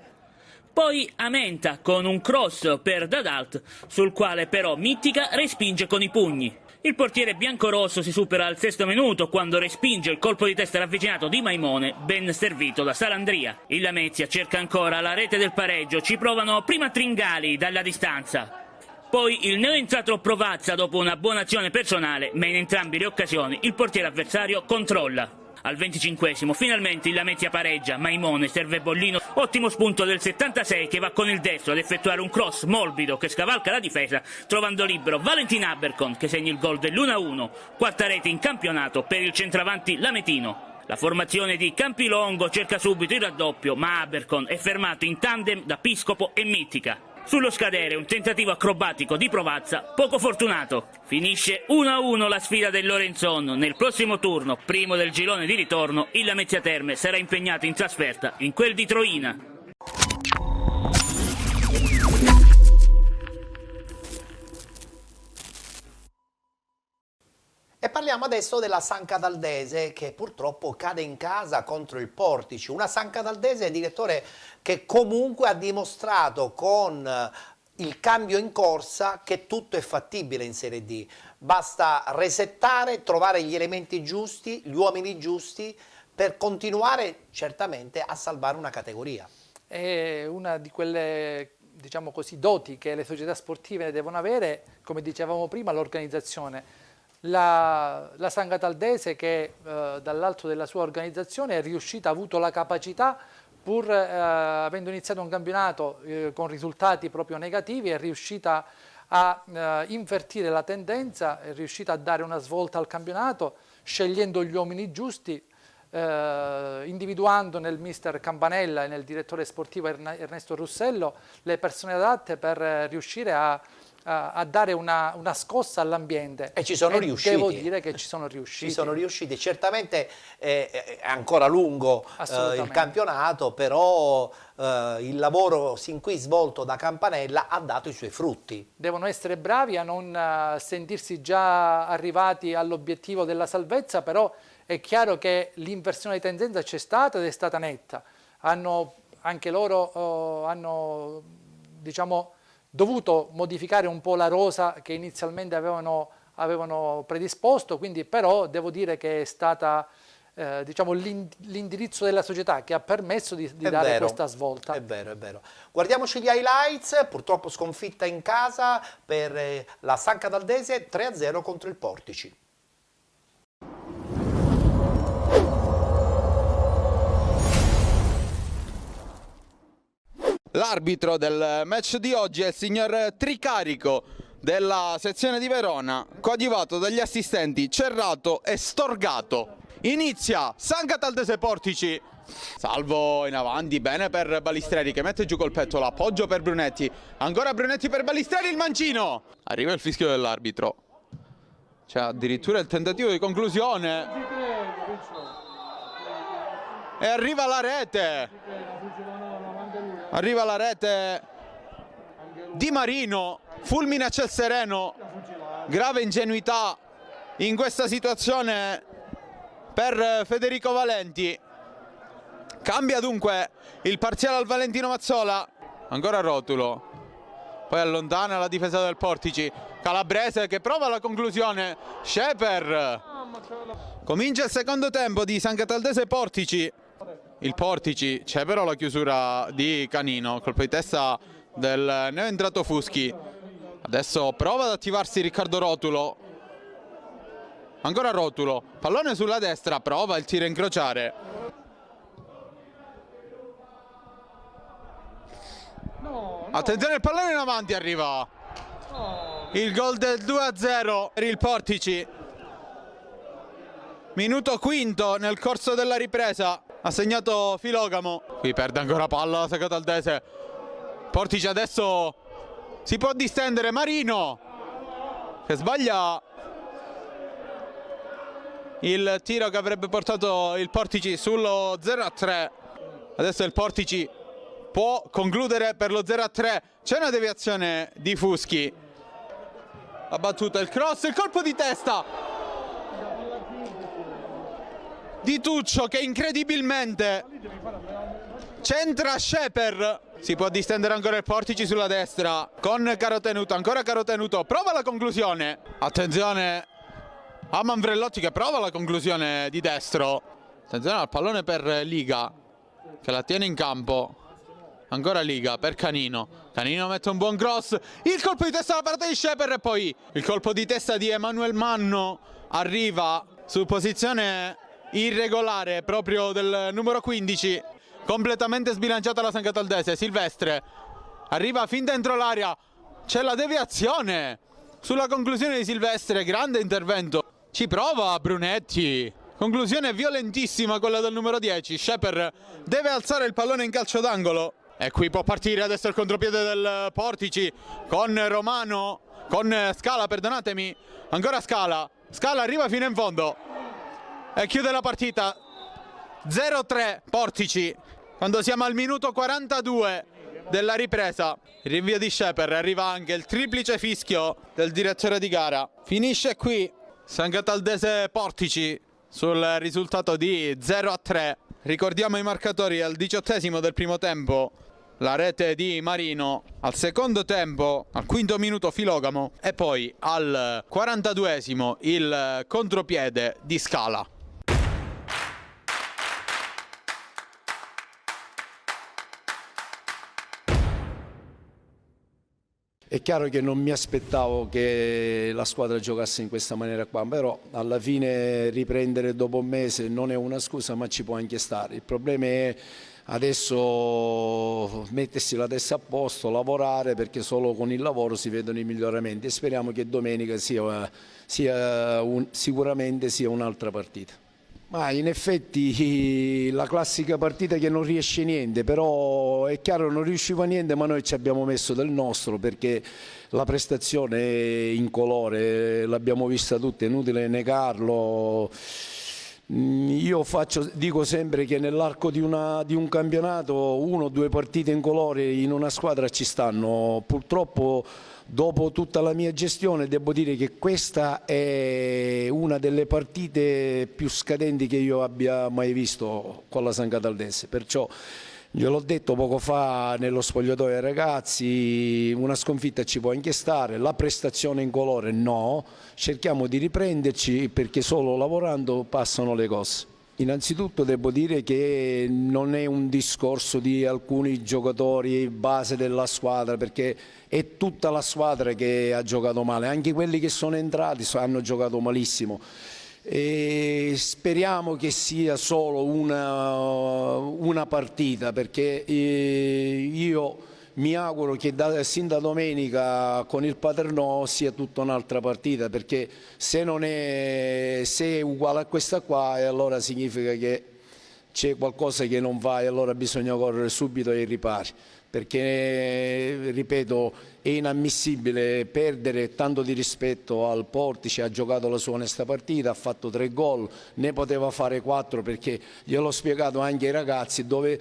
Poi Amenta con un cross per Dadalt, sul quale però Mittica respinge con i pugni. Il portiere biancorosso si supera al 6° minuto quando respinge il colpo di testa ravvicinato di Maimone, ben servito da Salandria. Il Lamezia cerca ancora la rete del pareggio, ci provano prima Tringali dalla distanza. Poi il neoentrato Provazza dopo una buona azione personale, ma in entrambe le occasioni il portiere avversario controlla. Al 25° finalmente il Lamezia pareggia, Maimone serve Bollino Ottimo spunto del 76 che va con il destro ad effettuare un cross morbido che scavalca la difesa, trovando libero Valentin Abercon che segna il gol dell'1-1, quarta rete in campionato per il centravanti lametino. La formazione di Campilongo cerca subito il raddoppio, ma Abercon è fermato in tandem da Piscopo e Mittica. Sullo scadere un tentativo acrobatico di Provazza, poco fortunato. Finisce 1-1 la sfida del Lorenzon. Nel prossimo turno, primo del girone di ritorno, il Lamezia Terme sarà impegnato in trasferta in quel di Troina. E parliamo adesso della San Cataldese che purtroppo cade in casa contro il Portici. Una San Cataldese, direttore, che comunque ha dimostrato con il cambio in corsa che tutto è fattibile in Serie D. Basta resettare, trovare gli elementi giusti, gli uomini giusti per continuare certamente a salvare una categoria. È una di quelle, diciamo così, doti che le società sportive devono avere, come dicevamo prima, l'organizzazione. La San Cataldese che dall'alto della sua organizzazione è riuscita, ha avuto la capacità, pur avendo iniziato un campionato con risultati proprio negativi, è riuscita a invertire la tendenza, è riuscita a dare una svolta al campionato, scegliendo gli uomini giusti, individuando nel mister Campanella e nel direttore sportivo Ernesto Russello le persone adatte per riuscire a dare una scossa all'ambiente. E ci sono riusciti. Devo dire che ci sono riusciti. Ci sono riusciti. Certamente è ancora lungo il campionato, però il lavoro sin qui svolto da Campanella ha dato i suoi frutti. Devono essere bravi a non sentirsi già arrivati all'obiettivo della salvezza, però è chiaro che l'inversione di tendenza c'è stata ed è stata netta. Anche loro hanno, diciamo, dovuto modificare un po' la rosa che inizialmente avevano predisposto, quindi però devo dire che è stata diciamo, l'indirizzo della società che ha permesso di dare questa svolta. È vero, è vero. Guardiamoci gli highlights, purtroppo sconfitta in casa per la San Cataldese 3-0 contro il Portici. L'arbitro del match di oggi è il signor Tricarico della sezione di Verona, coadiuvato dagli assistenti Cerrato e Storgato. Inizia San Cataldese Portici, salvo in avanti, bene per Balistreri che mette giù col petto, l'appoggio per Brunetti, ancora Brunetti per Balistreri, il mancino. Arriva il fischio dell'arbitro, c'è addirittura il tentativo di conclusione e arriva la rete. Arriva la rete di Marino, fulmine a ciel sereno, grave ingenuità in questa situazione per Federico Valenti. Cambia dunque il parziale al Valentino Mazzola, ancora Rotulo, poi allontana la difesa del Portici, Calabrese che prova la conclusione, Sheper. Comincia il secondo tempo di San Cataldese Portici. Il Portici, c'è però la chiusura di Canino, colpo di testa del neoentrato Fuschi. Adesso prova ad attivarsi Riccardo Rotulo. Ancora Rotulo, pallone sulla destra, prova il tiro a incrociare. Attenzione, il pallone in avanti, arriva. Il gol del 2-0 per il Portici. Minuto quinto nel corso della ripresa. Ha segnato Filogamo. Qui perde ancora palla la San Cataldese. Portici adesso si può distendere. Marino che sbaglia il tiro che avrebbe portato il Portici sullo 0-3. Adesso il Portici può concludere per lo 0-3. C'è una deviazione di Fuschi. La battuta, il cross, il colpo di testa di Tuccio che incredibilmente centra Sheper. Si può distendere ancora il Portici sulla destra con Carotenuto, ancora Carotenuto, prova la conclusione. Attenzione a Manfrellotti che prova la conclusione di destro. Attenzione al pallone per Liga che la tiene in campo. Ancora Liga per Canino. Canino mette un buon cross, il colpo di testa alla parte di Sheper e poi il colpo di testa di Emanuel Manno arriva su posizione irregolare proprio del numero 15. completamente sbilanciata la San Cataldese. Silvestre arriva fin dentro l'area, c'è la deviazione sulla conclusione di Silvestre, grande intervento, ci prova Brunetti, conclusione violentissima quella del numero 10. Sheper deve alzare il pallone in calcio d'angolo e qui può partire adesso il contropiede del Portici con Romano, con Scala, perdonatemi, ancora Scala arriva fino in fondo e chiude la partita. 0-3 Portici quando siamo al minuto 42 della ripresa. Il rinvio di Sheper, arriva anche il triplice fischio del direttore di gara. Finisce qui San Cataldese Portici sul risultato di 0-3. Ricordiamo i marcatori: al 18° del primo tempo la rete di Marino, al secondo tempo, al 5° minuto Filogamo e poi al 42° il contropiede di Scala. È chiaro che non mi aspettavo che la squadra giocasse in questa maniera qua, però alla fine riprendere dopo un mese non è una scusa, ma ci può anche stare. Il problema è adesso mettersi la testa a posto, lavorare, perché solo con il lavoro si vedono i miglioramenti e speriamo che domenica sicuramente sia un'altra partita. Ma in effetti la classica partita che non riesce niente, però è chiaro non riusciva niente, ma noi ci abbiamo messo del nostro perché la prestazione è incolore, l'abbiamo vista tutti, è inutile negarlo. Io dico sempre che nell'arco di un campionato 1 o 2 partite incolore in una squadra ci stanno. Purtroppo dopo tutta la mia gestione devo dire che questa è una delle partite più scadenti che io abbia mai visto con la San Cataldese, perciò gliel'ho detto poco fa nello spogliatoio ai ragazzi, una sconfitta ci può anche stare, la prestazione incolore no, cerchiamo di riprenderci perché solo lavorando passano le cose. Innanzitutto devo dire che non è un discorso di alcuni giocatori base della squadra, perché è tutta la squadra che ha giocato male, anche quelli che sono entrati hanno giocato malissimo. E speriamo che sia solo una partita, perché io mi auguro che sin da domenica con il Paternò sia tutta un'altra partita, perché se è uguale a questa qua allora significa che c'è qualcosa che non va e allora bisogna correre subito ai ripari, perché ripeto è inammissibile perdere tanto di rispetto al Portici. Ha giocato la sua onesta partita, ha fatto 3 gol, ne poteva fare 4 perché gliel'ho spiegato anche ai ragazzi dove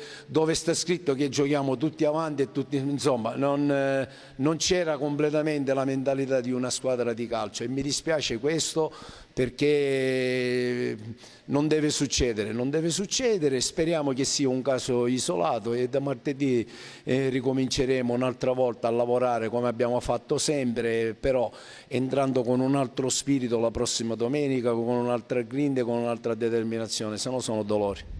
sta scritto che giochiamo tutti avanti e tutti, insomma non c'era completamente la mentalità di una squadra di calcio e mi dispiace questo perché non deve succedere, speriamo che sia un caso isolato e da martedì ricominceremo un'altra volta a lavorare come abbiamo fatto sempre, però entrando con un altro spirito la prossima domenica, con un'altra grinta e con un'altra determinazione, se no sono dolori.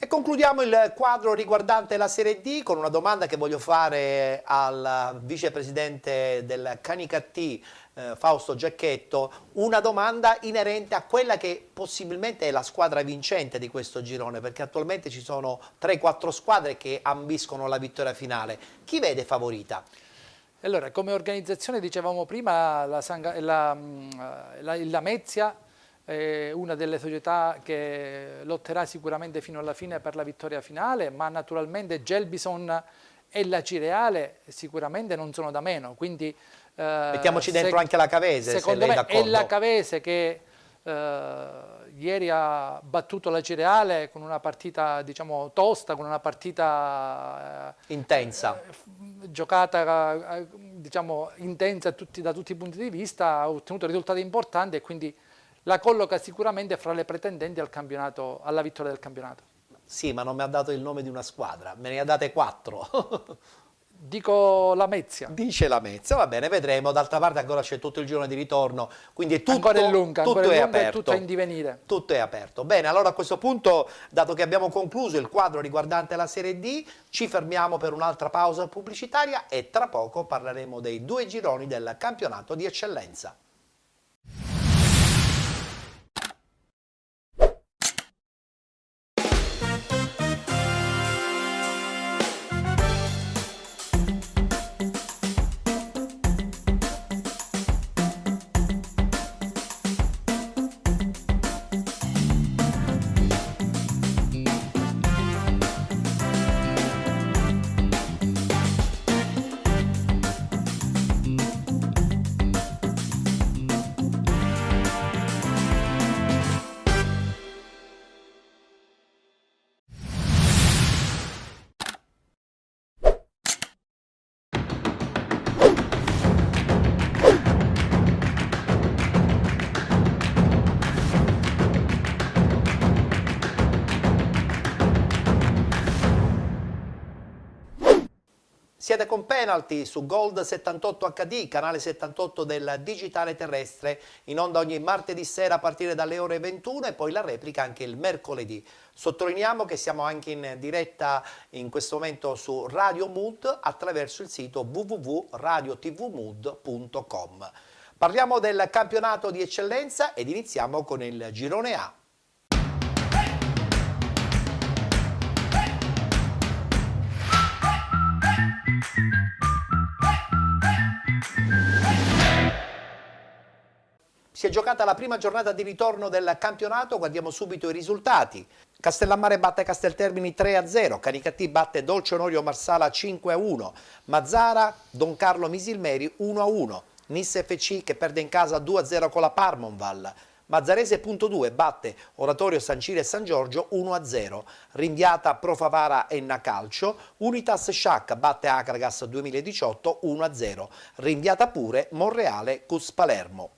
E concludiamo il quadro riguardante la Serie D con una domanda che voglio fare al vicepresidente del Canicattì, Fausto Giacchetto, una domanda inerente a quella che possibilmente è la squadra vincente di questo girone, perché attualmente ci sono 3-4 squadre che ambiscono la vittoria finale. Chi vede favorita? Allora, come organizzazione dicevamo prima, la Lamezia è una delle società che lotterà sicuramente fino alla fine per la vittoria finale, ma naturalmente Gelbison e la Cireale sicuramente non sono da meno, quindi mettiamoci dentro anche la Cavese, secondo me è la Cavese che ieri ha battuto la Cireale con una partita diciamo tosta, con una partita intensa, giocata diciamo intensa da tutti i punti di vista, ha ottenuto risultati importanti e quindi la colloca sicuramente fra le pretendenti al campionato, alla vittoria del campionato. Sì, ma non mi ha dato il nome di una squadra, me ne ha date 4. Dico Lamezia. Dice Lamezia, va bene, vedremo. D'altra parte ancora c'è tutto il girone di ritorno, quindi è tutto, ancora è lunga, tutto ancora è lunga aperto. E tutto è in divenire. Tutto è aperto. Bene, allora a questo punto, dato che abbiamo concluso il quadro riguardante la Serie D, ci fermiamo per un'altra pausa pubblicitaria e tra poco parleremo dei 2 gironi del campionato di eccellenza. Siete con Penalty su Gold 78 HD, canale 78 del digitale terrestre, in onda ogni martedì sera a partire dalle ore 21 e poi la replica anche il mercoledì. Sottolineiamo che siamo anche in diretta in questo momento su Radio Mood attraverso il sito www.radiotvmood.com. Parliamo del campionato di eccellenza ed iniziamo con il girone A. Si è giocata la prima giornata di ritorno del campionato, guardiamo subito i risultati. Castellammare batte Casteltermini 3-0, Canicattì batte Dolce Onorio Marsala 5-1, Mazzara Don Carlo Misilmeri 1-1, Nis FC che perde in casa 2-0 con la Parmonval, Mazzarese.2 batte Oratorio San Ciro e San Giorgio 1-0, Rinviata Pro Favara Enna Calcio, Unitas Sciacca batte Acragas 2018 1-0, Rinviata pure Monreale Cus Palermo.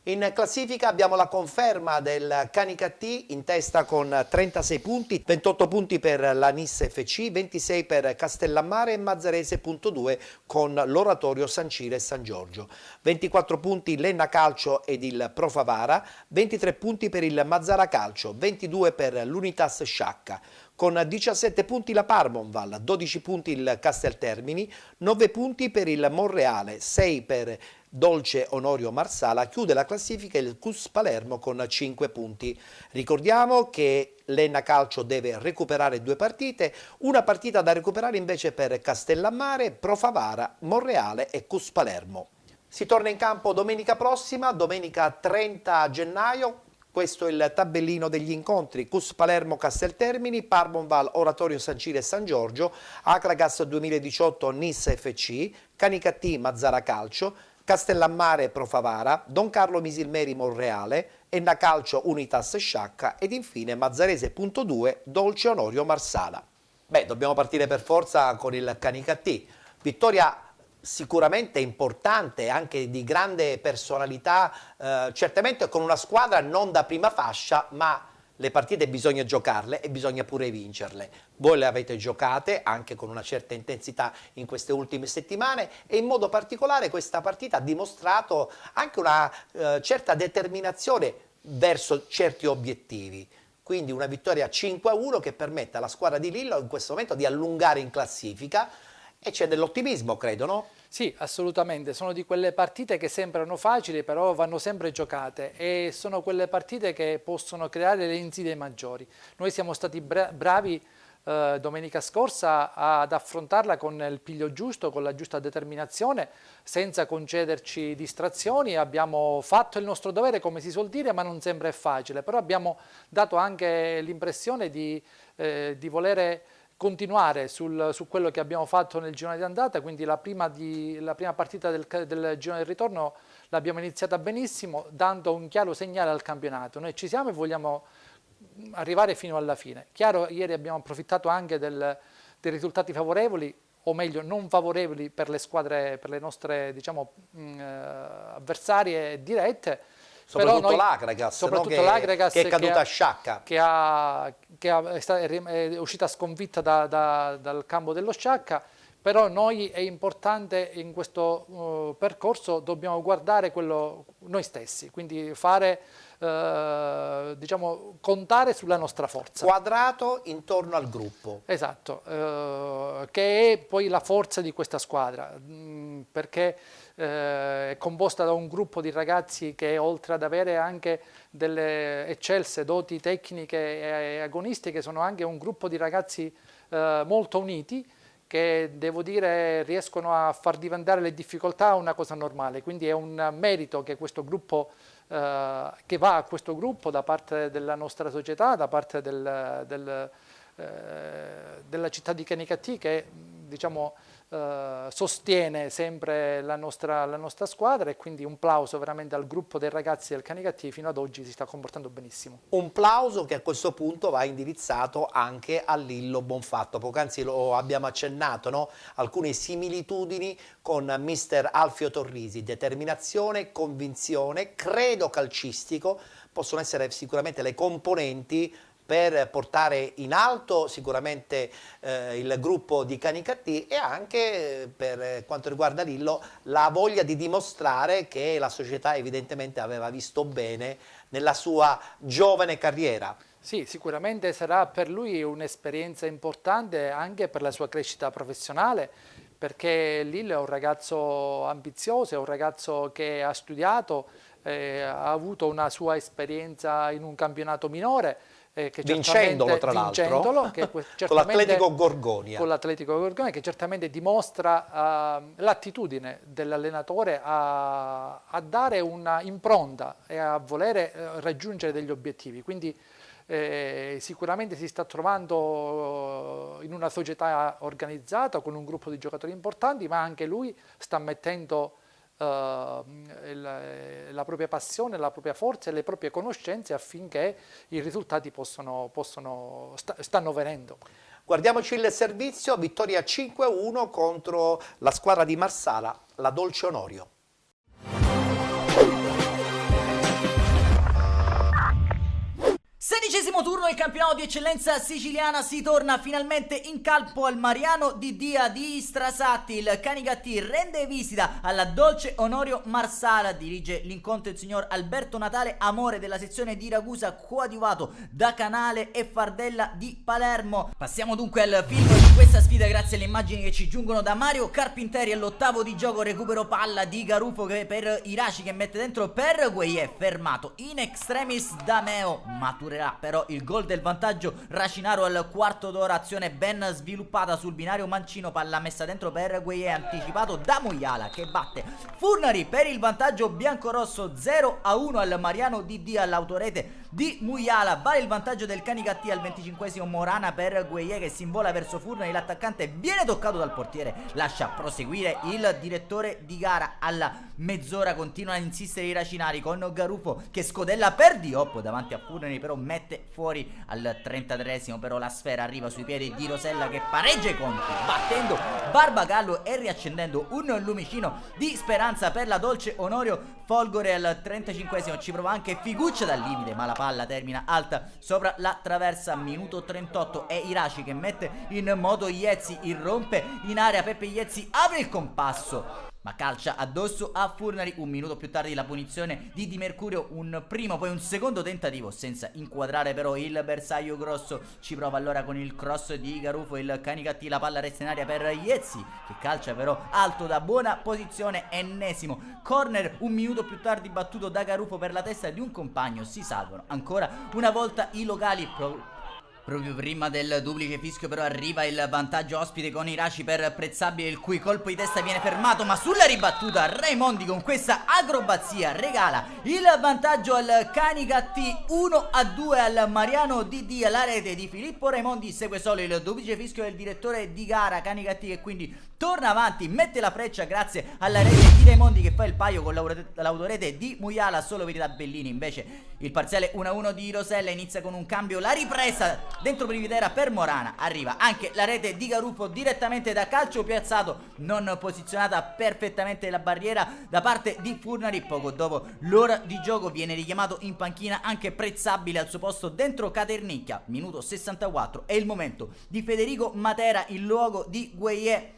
In classifica abbiamo la conferma del Canicattì in testa con 36 punti, 28 punti per la Nis FC, 26 per Castellammare e Mazzarese.2 con l'Oratorio San Ciro e San Giorgio, 24 punti l'Enna Calcio ed il Pro Favara, 23 punti per il Mazzara Calcio, 22 per l'Unitas Sciacca. Con 17 punti la Parmonval, 12 punti il Casteltermini, 9 punti per il Monreale, 6 per Dolce Onorio Marsala, chiude la classifica il Cus Palermo con 5 punti. Ricordiamo che l'Enna Calcio deve recuperare 2 partite, una partita da recuperare invece per Castellammare, Pro Favara, Monreale e Cus Palermo. Si torna in campo domenica prossima, domenica 30 gennaio. Questo è il tabellino degli incontri: Cus Palermo Casteltermini, Parmonval Oratorio San Ciro e San Giorgio, Acragas 2018 Nis FC, Canicattì Mazzara Calcio, Castellammare Pro Favara, Don Carlo Misilmeri Monreale, Enna Calcio Unitas Sciacca ed infine Mazzarese.2 Dolce Onorio Marsala. Dobbiamo partire per forza con il Canicattì. Vittoria sicuramente importante, anche di grande personalità, certamente con una squadra non da prima fascia, ma le partite bisogna giocarle e bisogna pure vincerle. Voi le avete giocate anche con una certa intensità in queste ultime settimane e in modo particolare questa partita ha dimostrato anche una certa determinazione verso certi obiettivi. Quindi una vittoria 5-1 che permette alla squadra di Lillo in questo momento di allungare in classifica e c'è dell'ottimismo, credo, no? Sì, assolutamente, sono di quelle partite che sembrano facili però vanno sempre giocate e sono quelle partite che possono creare le insidie maggiori. Noi siamo stati bravi domenica scorsa ad affrontarla con il piglio giusto, con la giusta determinazione, senza concederci distrazioni. Abbiamo fatto il nostro dovere, come si suol dire, ma non sempre è facile, però abbiamo dato anche l'impressione di volere continuare su quello che abbiamo fatto nel girone di andata, quindi la prima partita del girone del ritorno l'abbiamo iniziata benissimo, dando un chiaro segnale al campionato. Noi ci siamo e vogliamo arrivare fino alla fine. Chiaro, ieri abbiamo approfittato anche dei risultati favorevoli, o meglio non favorevoli per le squadre, per le nostre avversarie dirette. Soprattutto l'Acragas, che è caduta a Sciacca. Che è uscita sconfitta dal campo dello Sciacca, però noi è importante in questo percorso, dobbiamo guardare quello noi stessi, quindi fare, contare sulla nostra forza. Quadrato intorno al gruppo. Esatto, che è poi la forza di questa squadra, perché è composta da un gruppo di ragazzi che oltre ad avere anche delle eccelse doti tecniche e agonistiche sono anche un gruppo di ragazzi molto uniti che devo dire riescono a far diventare le difficoltà una cosa normale, quindi è un merito che questo gruppo che va a questo gruppo da parte della nostra società, da parte della città di Canicattì che sostiene sempre la nostra squadra e quindi un plauso veramente al gruppo dei ragazzi del Canicattì, fino ad oggi si sta comportando benissimo. Un plauso che a questo punto va indirizzato anche a Lillo Bonfatto, poc'anzi lo abbiamo accennato, no? Alcune similitudini con mister Alfio Torrisi, determinazione, convinzione, credo calcistico, possono essere sicuramente le componenti per portare in alto sicuramente il gruppo di Canicattì, e anche per quanto riguarda Lillo la voglia di dimostrare che la società evidentemente aveva visto bene nella sua giovane carriera. Sì, sicuramente sarà per lui un'esperienza importante anche per la sua crescita professionale, perché Lillo è un ragazzo ambizioso, è un ragazzo che ha studiato, ha avuto una sua esperienza in un campionato minore, che vincendolo tra l'altro con l'Atletico Gorgonia. Con l'Atletico Gorgonia, che certamente dimostra l'attitudine dell'allenatore a dare una impronta e a volere raggiungere degli obiettivi. Quindi sicuramente si sta trovando in una società organizzata con un gruppo di giocatori importanti, ma anche lui sta mettendo la propria passione, la propria forza e le proprie conoscenze affinché i risultati stanno venendo. Guardiamoci il servizio, vittoria 5-1 contro la squadra di Marsala, la Dolce Onorio. Sedicesimo turno del campionato di eccellenza siciliana, si torna finalmente in campo al Mariano di Dia di Strasatti. Il Canicattì rende visita alla Dolce Onorio Marsala, dirige l'incontro il signor Alberto Natale Amore della sezione di Ragusa, coadiuvato da Canale e Fardella di Palermo. Passiamo dunque al film di questa sfida grazie alle immagini che ci giungono da Mario Carpinteri. All'ottavo di gioco recupero palla di Garufo per Iraci che mette dentro per Gueye, fermato in extremis da Meo, maturerà però il gol del vantaggio Racinaro al quarto d'ora, azione ben sviluppata sul binario mancino, palla messa dentro per Gueye, anticipato da Muiala che batte Furnari per il vantaggio biancorosso. 0-1 al Mariano di Dia, all'autorete di Muiala. Vale il vantaggio del Canicattì al 25esimo, Morana per Gueye che si invola verso Furnari, l'attaccante viene toccato dal portiere, lascia proseguire il direttore di gara. Alla mezz'ora continua a insistere i Racinari con Garufo che scodella per Dioppo davanti a Furnari, però mette fuori. Al 33esimo però la sfera arriva sui piedi di Rosella che pareggia i conti battendo Barbagallo e riaccendendo un lumicino di speranza per la Dolce Onorio. Folgore al 35esimo, ci prova anche Figuccia dal limite, ma la palla termina alta sopra la traversa. Minuto 38, è Iraci che mette in moto Iezzi, irrompe in area Peppe Iezzi, apre il compasso ma calcia addosso a Furnari. Un minuto più tardi la punizione di Di Mercurio, un primo poi un secondo tentativo senza inquadrare però il bersaglio grosso. Ci prova allora con il cross di Garufo il Canicattì, la palla resta in aria per Iezzi che calcia però alto da buona posizione. Ennesimo corner un minuto più tardi battuto da Garufo per la testa di un compagno. Si salvano ancora una volta i locali. Proprio prima del duplice fischio però arriva il vantaggio ospite con Iraci per Prezzabile, il cui colpo di testa viene fermato, ma sulla ribattuta Raimondi con questa acrobazia regala il vantaggio al Canicattì. 1-2 al Mariano di Dia. La rete di Filippo Raimondi segue solo il duplice fischio del direttore di gara. Canicattì che quindi torna avanti, mette la freccia grazie alla rete di Raimondi che fa il paio con l'autorete di Muiala, solo vedi da Bellini. Invece il parziale 1-1 di Rosella inizia con un cambio, la ripresa dentro Prividera per Morana, arriva anche la rete di Garufo direttamente da calcio piazzato, non posizionata perfettamente la barriera da parte di Furnari. Poco dopo l'ora di gioco viene richiamato in panchina anche Prezzabile al suo posto dentro Caternicchia. Minuto 64, è il momento di Federico Matera in luogo di Gueye.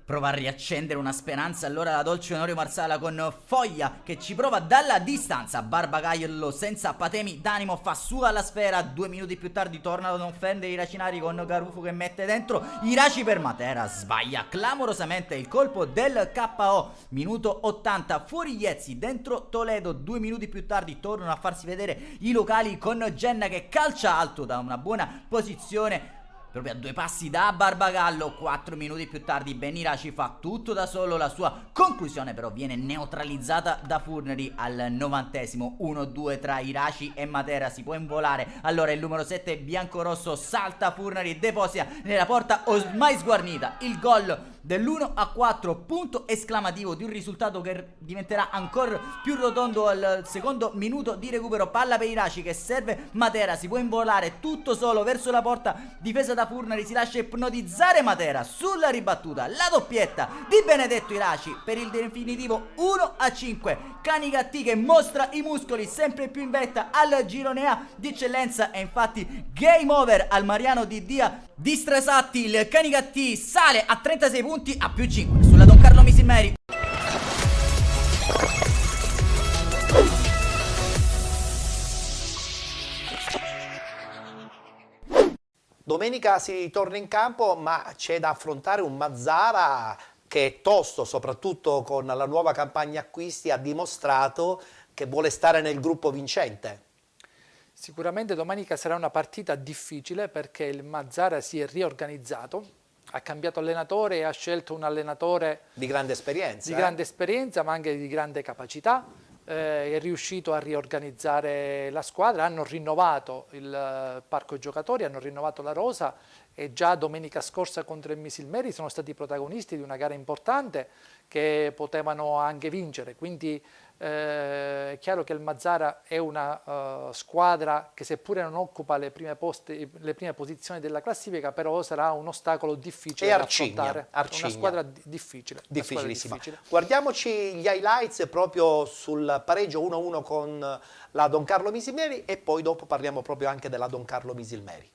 Prova a riaccendere una speranza allora la Dolce Onorio Marsala con Foglia che ci prova dalla distanza. Barbagallo senza patemi d'animo fa sua la sfera. 2 minuti più tardi torna ad offendere i Racinari con Garufo che mette dentro Iraci per Matera, sbaglia clamorosamente il colpo del KO. Minuto 80, fuori Iezzi, dentro Toledo. 2 minuti più tardi tornano a farsi vedere i locali con Genna che calcia alto da una buona posizione proprio a 2 passi da Barbagallo. 4 minuti più tardi Ben Iraci fa tutto da solo, la sua conclusione però viene neutralizzata da Furnari al 90esimo. 1-2 tra Iraci e Matera, si può involare allora il numero 7 biancorosso, salta Furnari e deposita nella porta ormai sguarnita il gol dell'1-4, punto esclamativo di un risultato che diventerà ancora più rotondo al secondo minuto di recupero. Palla per Iraci che serve Matera, si può involare tutto solo verso la porta difesa da dalla Furnari si lascia ipnotizzare Matera sulla ribattuta, la doppietta di Benedetto Iraci per il definitivo 1-5. Canicattì che mostra i muscoli sempre più in vetta al girone A di eccellenza e infatti game over al Mariano di Dia di Strasatti. Il Canicattì sale a 36 punti a più 5 sulla Don Carlo Misilmeri. Domenica si torna in campo, ma c'è da affrontare un Mazara che è tosto, soprattutto con la nuova campagna acquisti, ha dimostrato che vuole stare nel gruppo vincente. Sicuramente domenica sarà una partita difficile perché il Mazara si è riorganizzato, ha cambiato allenatore e ha scelto un allenatore di grande esperienza, ma anche di grande capacità. È riuscito a riorganizzare la squadra, hanno rinnovato il parco giocatori, hanno rinnovato la rosa e già domenica scorsa contro il Misilmeri sono stati protagonisti di una gara importante che potevano anche vincere, quindi è chiaro che il Mazara è una squadra che seppure non occupa le prime posizioni della classifica, però sarà un ostacolo difficile da affrontare, una squadra difficile. Difficilissima. Guardiamoci gli highlights proprio sul pareggio 1-1 con la Don Carlo Misilmeri e poi dopo parliamo proprio anche della Don Carlo Misilmeri.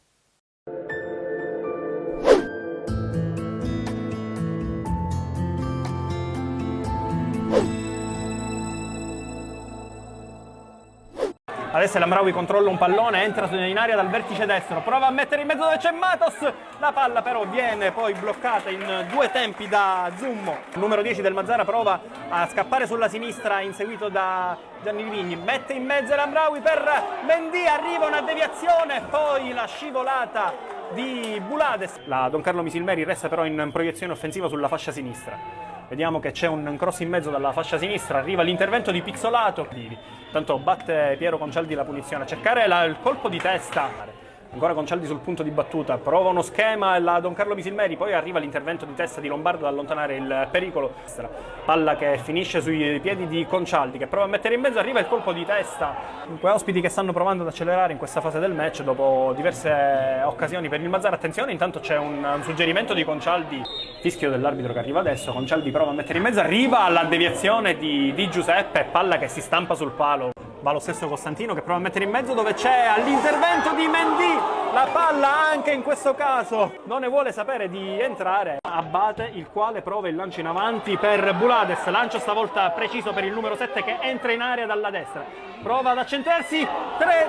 Adesso l'Amraoui controlla un pallone, entra in area dal vertice destro, prova a mettere in mezzo dove c'è Matos, la palla però viene poi bloccata in due tempi da Zummo. Il numero 10 del Mazara prova a scappare sulla sinistra inseguito da Gianni Livigni, mette in mezzo l'Amraoui per Mendy, arriva una deviazione, poi la scivolata di Bulades. La Don Carlo Misilmeri resta però in proiezione offensiva sulla fascia sinistra. Vediamo che c'è un cross in mezzo dalla fascia sinistra, arriva l'intervento di Pizzolato. Tanto batte Piero Concaldi la punizione, a cercare il colpo di testa. Ancora Concaldi sul punto di battuta, prova uno schema la Don Carlo Misilmeri, poi arriva l'intervento di testa di Lombardo ad allontanare il pericolo. Palla che finisce sui piedi di Concaldi, che prova a mettere in mezzo, arriva il colpo di testa. Dunque ospiti che stanno provando ad accelerare in questa fase del match dopo diverse occasioni per il Mazara. Attenzione, intanto c'è un suggerimento di Concaldi, fischio dell'arbitro che arriva adesso. Concaldi prova a mettere in mezzo, arriva alla deviazione di Giuseppe, palla che si stampa sul palo. Va lo stesso Costantino che prova a mettere in mezzo dove c'è all'intervento di Mendy. La palla anche in questo caso non ne vuole sapere di entrare. Abate, il quale prova il lancio in avanti per Bulades. Lancio stavolta preciso per il numero 7 che entra in area dalla destra. Prova ad accentrarsi,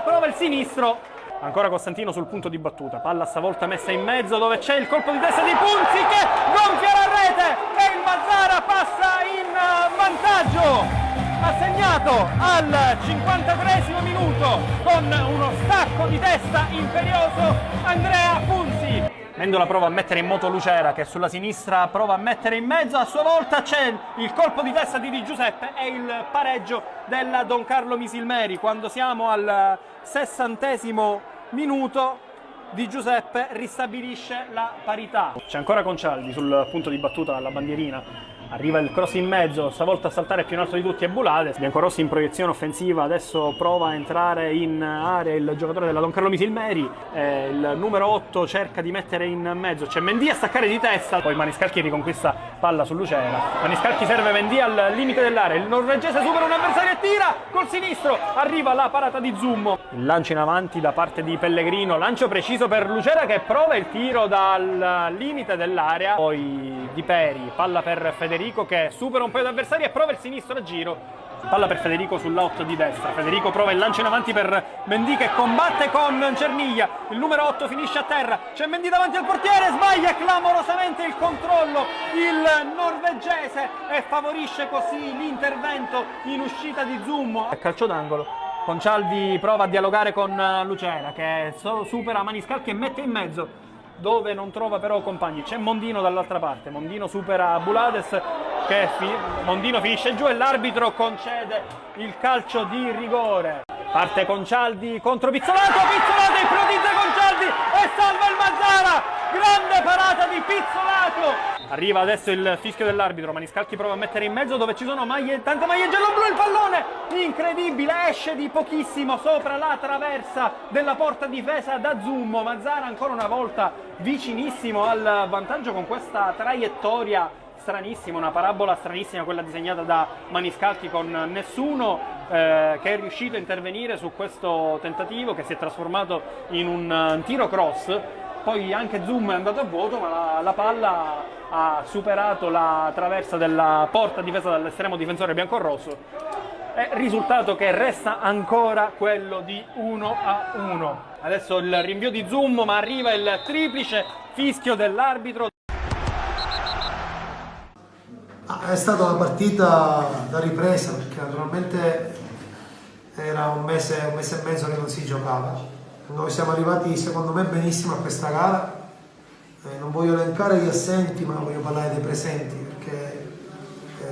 prova il sinistro. Ancora Costantino sul punto di battuta. Palla stavolta messa in mezzo dove c'è il colpo di testa di Punzi che gonfia la rete e il Mazara passa in vantaggio. Ha segnato al 53esimo minuto con uno stacco di testa imperioso Andrea Punzi. Mendola prova a mettere in moto Lucera che sulla sinistra prova a mettere in mezzo, a sua volta c'è il colpo di testa di Giuseppe e il pareggio della Don Carlo Misilmeri. Quando siamo al 60esimo minuto Di Giuseppe ristabilisce la parità. C'è ancora Concaldi sul punto di battuta dalla bandierina. Arriva il cross in mezzo, stavolta a saltare più in alto di tutti è Bulades. Biancorossi in proiezione offensiva, adesso prova a entrare in area il giocatore della Don Carlo Misilmeri. Il numero 8 cerca di mettere in mezzo, c'è Mendy a staccare di testa. Poi Maniscalchi riconquista palla su Lucera. Maniscalchi serve Mendy al limite dell'area. Il norvegese supera un avversario e tira col sinistro. Arriva la parata di Zummo. Il lancio in avanti da parte di Pellegrino. Lancio preciso per Lucera che prova il tiro dal limite dell'area. Poi Di Peri, palla per Federico che supera un paio di avversari e prova il sinistro a giro. Palla per Federico sull'8 di destra. Federico prova il lancio in avanti per Mendy che combatte con Cerniglia. Il numero 8 finisce a terra. C'è Mendy davanti al portiere, sbaglia clamorosamente il controllo il norvegese e favorisce così l'intervento in uscita di Zummo. Calcio d'angolo. Concaldi prova a dialogare con Lucera che supera Maniscalchi e mette in mezzo dove non trova però compagni. C'è Mondino dall'altra parte. Mondino supera Bulades che Mondino finisce giù e l'arbitro concede il calcio di rigore. Parte Concaldi contro Pizzolato, Pizzolato ipnotizza Concaldi e salva il Mazara. Grande parata di Pizzolato Arriva adesso il fischio dell'arbitro, Maniscalchi prova a mettere in mezzo dove ci sono tante maglie giallo-blu, il pallone incredibile, esce di pochissimo sopra la traversa della porta difesa da Zummo. Mazzara ancora una volta vicinissimo al vantaggio con questa traiettoria stranissima, una parabola stranissima quella disegnata da Maniscalchi, con nessuno che è riuscito a intervenire su questo tentativo che si è trasformato in un tiro cross. Poi anche Zummo è andato a vuoto, ma la palla ha superato la traversa della porta difesa dall'estremo difensore biancorrosso. Risultato che resta ancora quello di 1-1. Adesso il rinvio di Zummo, ma arriva il triplice fischio dell'arbitro. È stata una partita da ripresa, perché naturalmente era un mese e mezzo che non si giocava. Noi siamo arrivati secondo me benissimo a questa gara. Non voglio elencare gli assenti, ma voglio parlare dei presenti, perché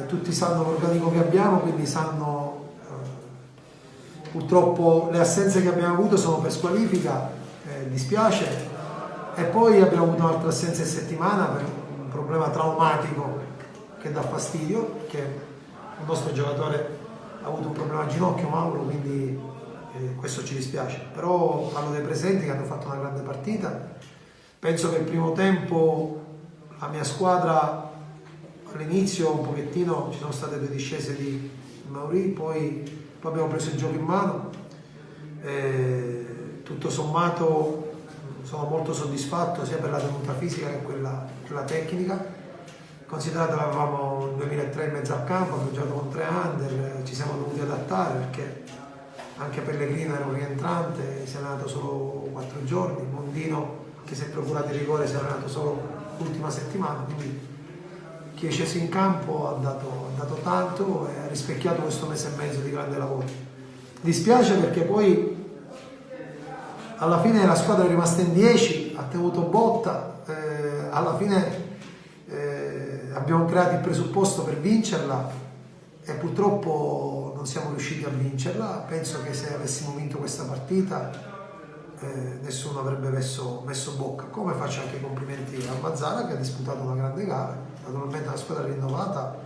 tutti sanno l'organico che abbiamo, quindi sanno purtroppo le assenze che abbiamo avuto sono per squalifica, dispiace, e poi abbiamo avuto un'altra assenza in settimana per un problema traumatico che dà fastidio, perché il nostro giocatore ha avuto un problema al ginocchio, Mauro, quindi questo ci dispiace. Però parlo dei presenti che hanno fatto una grande partita. Penso che il primo tempo la mia squadra all'inizio un pochettino ci sono state 2 discese di Mauri, poi abbiamo preso il gioco in mano. Tutto sommato sono molto soddisfatto sia per la tenuta fisica che quella tecnica. Considerato che avevamo il 2003 in mezzo al campo, abbiamo giocato con 3 under, ci siamo dovuti adattare perché anche Pellegrino era un rientrante, si è allenato solo 4 giorni, Mondino, che si è procurato il rigore, si è allenato solo l'ultima settimana, quindi chi è sceso in campo ha dato tanto e ha rispecchiato questo mese e mezzo di grande lavoro. Dispiace perché poi alla fine la squadra è rimasta in 10, ha tenuto botta, alla fine abbiamo creato il presupposto per vincerla e purtroppo non siamo riusciti a vincerla. Penso che se avessimo vinto questa partita nessuno avrebbe messo bocca, come faccio anche i complimenti a Mazzara che ha disputato una grande gara, naturalmente una squadra rinnovata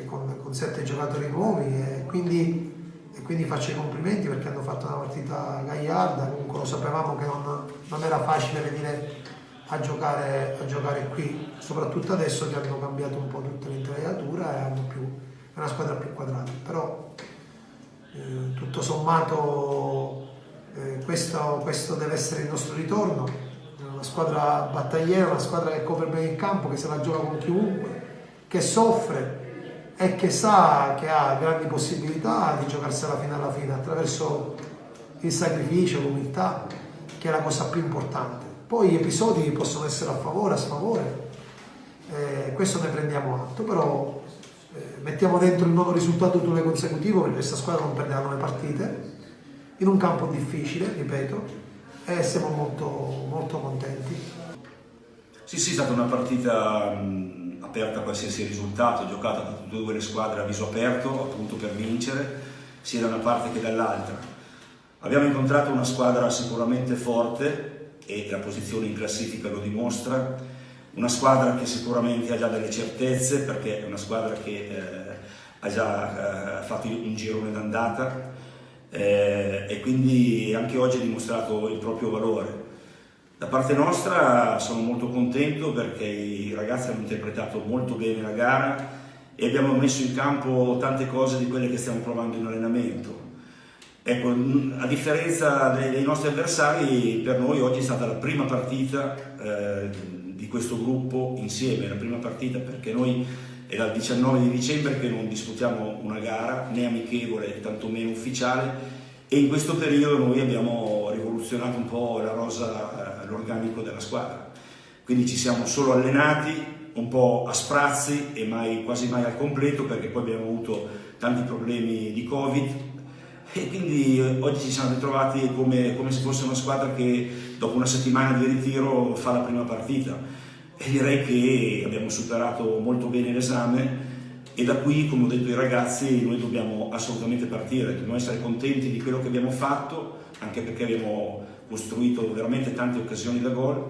con 7 giocatori nuovi e quindi faccio i complimenti perché hanno fatto una partita gagliarda. Comunque lo sapevamo che non era facile venire a giocare qui, soprattutto adesso che hanno cambiato un po' tutta l'intelaiatura e hanno è una squadra più quadrata, però tutto sommato questo deve essere il nostro ritorno, una squadra battagliera, una squadra che copre bene il campo, che se la gioca con chiunque, che soffre e che sa che ha grandi possibilità di giocarsela fino alla fine attraverso il sacrificio, l'umiltà, che è la cosa più importante. Poi gli episodi possono essere a favore, a sfavore, questo ne prendiamo atto, però mettiamo dentro il nuovo risultato tutto consecutivo perché questa squadra non perderà 9 partite in un campo difficile, ripeto, e siamo molto, molto contenti. Sì, è stata una partita aperta a qualsiasi risultato, giocata da tutte e 2 le squadre a viso aperto, appunto per vincere, sia da una parte che dall'altra. Abbiamo incontrato una squadra sicuramente forte, e la posizione in classifica lo dimostra, una squadra che sicuramente ha già delle certezze perché è una squadra che ha già fatto un girone d'andata e quindi anche oggi ha dimostrato il proprio valore. Da parte nostra sono molto contento perché i ragazzi hanno interpretato molto bene la gara e abbiamo messo in campo tante cose di quelle che stiamo provando in allenamento. Ecco, a differenza dei nostri avversari, per noi oggi è stata la prima partita di questo gruppo insieme, la prima partita perché noi è dal 19 di dicembre che non disputiamo una gara, né amichevole, tantomeno ufficiale, e in questo periodo noi abbiamo rivoluzionato un po' la rosa, l'organico della squadra. Quindi ci siamo solo allenati un po' a sprazzi e quasi mai al completo perché poi abbiamo avuto tanti problemi di Covid. E quindi oggi ci siamo ritrovati come se fosse una squadra che dopo una settimana di ritiro fa la prima partita e direi che abbiamo superato molto bene l'esame e da qui, come ho detto ai ragazzi, noi dobbiamo assolutamente partire, dobbiamo essere contenti di quello che abbiamo fatto, anche perché abbiamo costruito veramente tante occasioni da gol,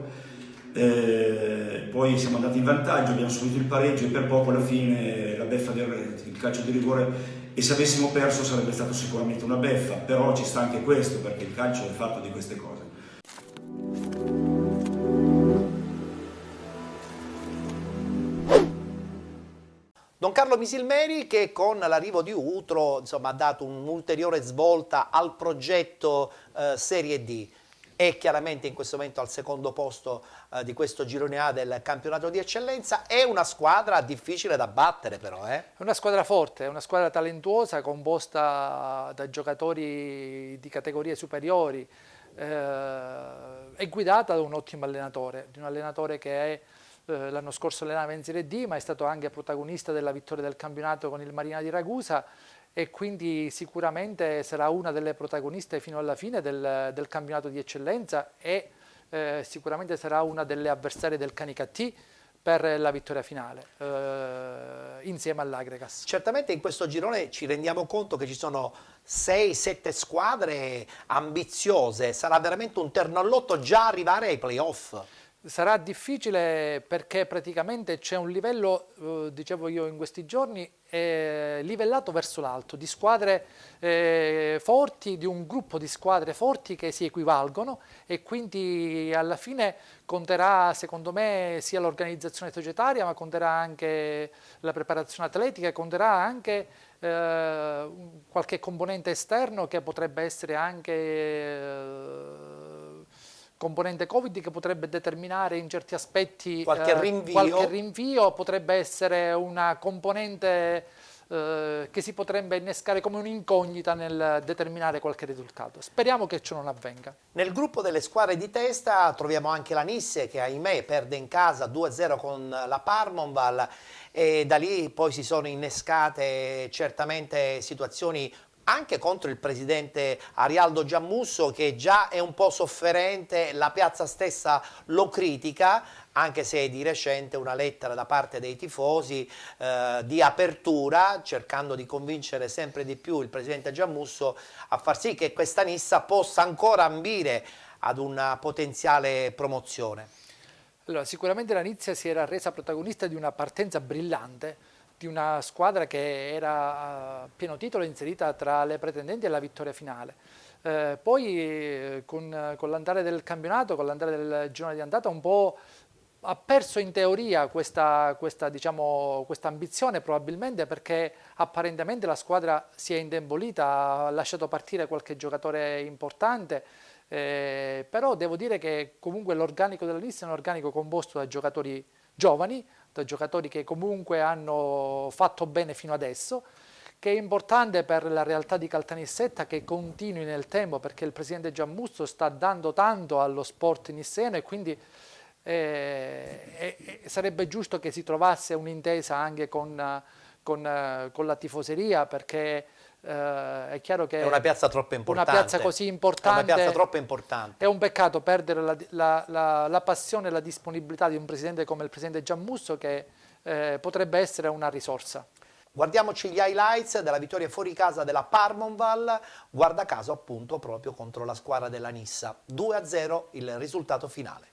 Poi siamo andati in vantaggio, abbiamo subito il pareggio e per poco alla fine la beffa il calcio di rigore, e se avessimo perso sarebbe stato sicuramente una beffa, però ci sta anche questo, perché il calcio è fatto di queste cose. Don Carlo Misilmeri, che con l'arrivo di Utro insomma, ha dato un'ulteriore svolta al progetto Serie D. È chiaramente in questo momento al secondo posto di questo girone A del campionato di eccellenza. È una squadra difficile da battere però. È una squadra forte, è una squadra talentuosa, composta da giocatori di categorie superiori, è guidata da un ottimo allenatore, di un allenatore che è l'anno scorso allenava in Serie D, ma è stato anche protagonista della vittoria del campionato con il Marina di Ragusa, e quindi sicuramente sarà una delle protagoniste fino alla fine del campionato di eccellenza, e sicuramente sarà una delle avversarie del Canicattì per la vittoria finale, insieme all'Agregas. Certamente in questo girone ci rendiamo conto che ci sono 6-7 squadre ambiziose, sarà veramente un terno all'otto già arrivare ai playoff. Sarà difficile perché praticamente c'è un livello, dicevo io in questi giorni, livellato verso l'alto, di squadre forti, di un gruppo di squadre forti che si equivalgono, e quindi alla fine conterà secondo me sia l'organizzazione societaria, ma conterà anche la preparazione atletica, e conterà anche qualche componente esterno che potrebbe essere anche componente Covid, che potrebbe determinare in certi aspetti qualche rinvio, potrebbe essere una componente che si potrebbe innescare come un'incognita nel determinare qualche risultato. Speriamo che ciò non avvenga. Nel gruppo delle squadre di testa troviamo anche la Nisse, che ahimè perde in casa 2-0 con la Parmonval, e da lì poi si sono innescate certamente situazioni anche contro il presidente Arialdo Giammusso, che già è un po' sofferente, la piazza stessa lo critica, anche se di recente una lettera da parte dei tifosi di apertura, cercando di convincere sempre di più il presidente Giammusso a far sì che questa Nissa possa ancora ambire ad una potenziale promozione. Allora, sicuramente la Nizza si era resa protagonista di una partenza brillante, di una squadra che era a pieno titolo inserita tra le pretendenti alla vittoria finale. Poi con l'andare del campionato, con l'andare del girone di andata, un po' ha perso in teoria questa ambizione, probabilmente perché apparentemente la squadra si è indebolita, ha lasciato partire qualche giocatore importante, però devo dire che comunque l'organico della lista è un organico composto da giocatori giovani, da giocatori che comunque hanno fatto bene fino adesso, che è importante per la realtà di Caltanissetta che continui nel tempo, perché il presidente Giammusso sta dando tanto allo sport nisseno, e quindi sarebbe giusto che si trovasse un'intesa anche con la tifoseria, perché è chiaro che è una piazza troppo importante. Una piazza così importante. È una piazza troppo importante. È un peccato perdere la passione e la disponibilità di un presidente come il presidente Giammusso, che potrebbe essere una risorsa. Guardiamoci gli highlights della vittoria fuori casa della Parmonval, guarda caso appunto proprio contro la squadra della Nissa. 2-0 il risultato finale.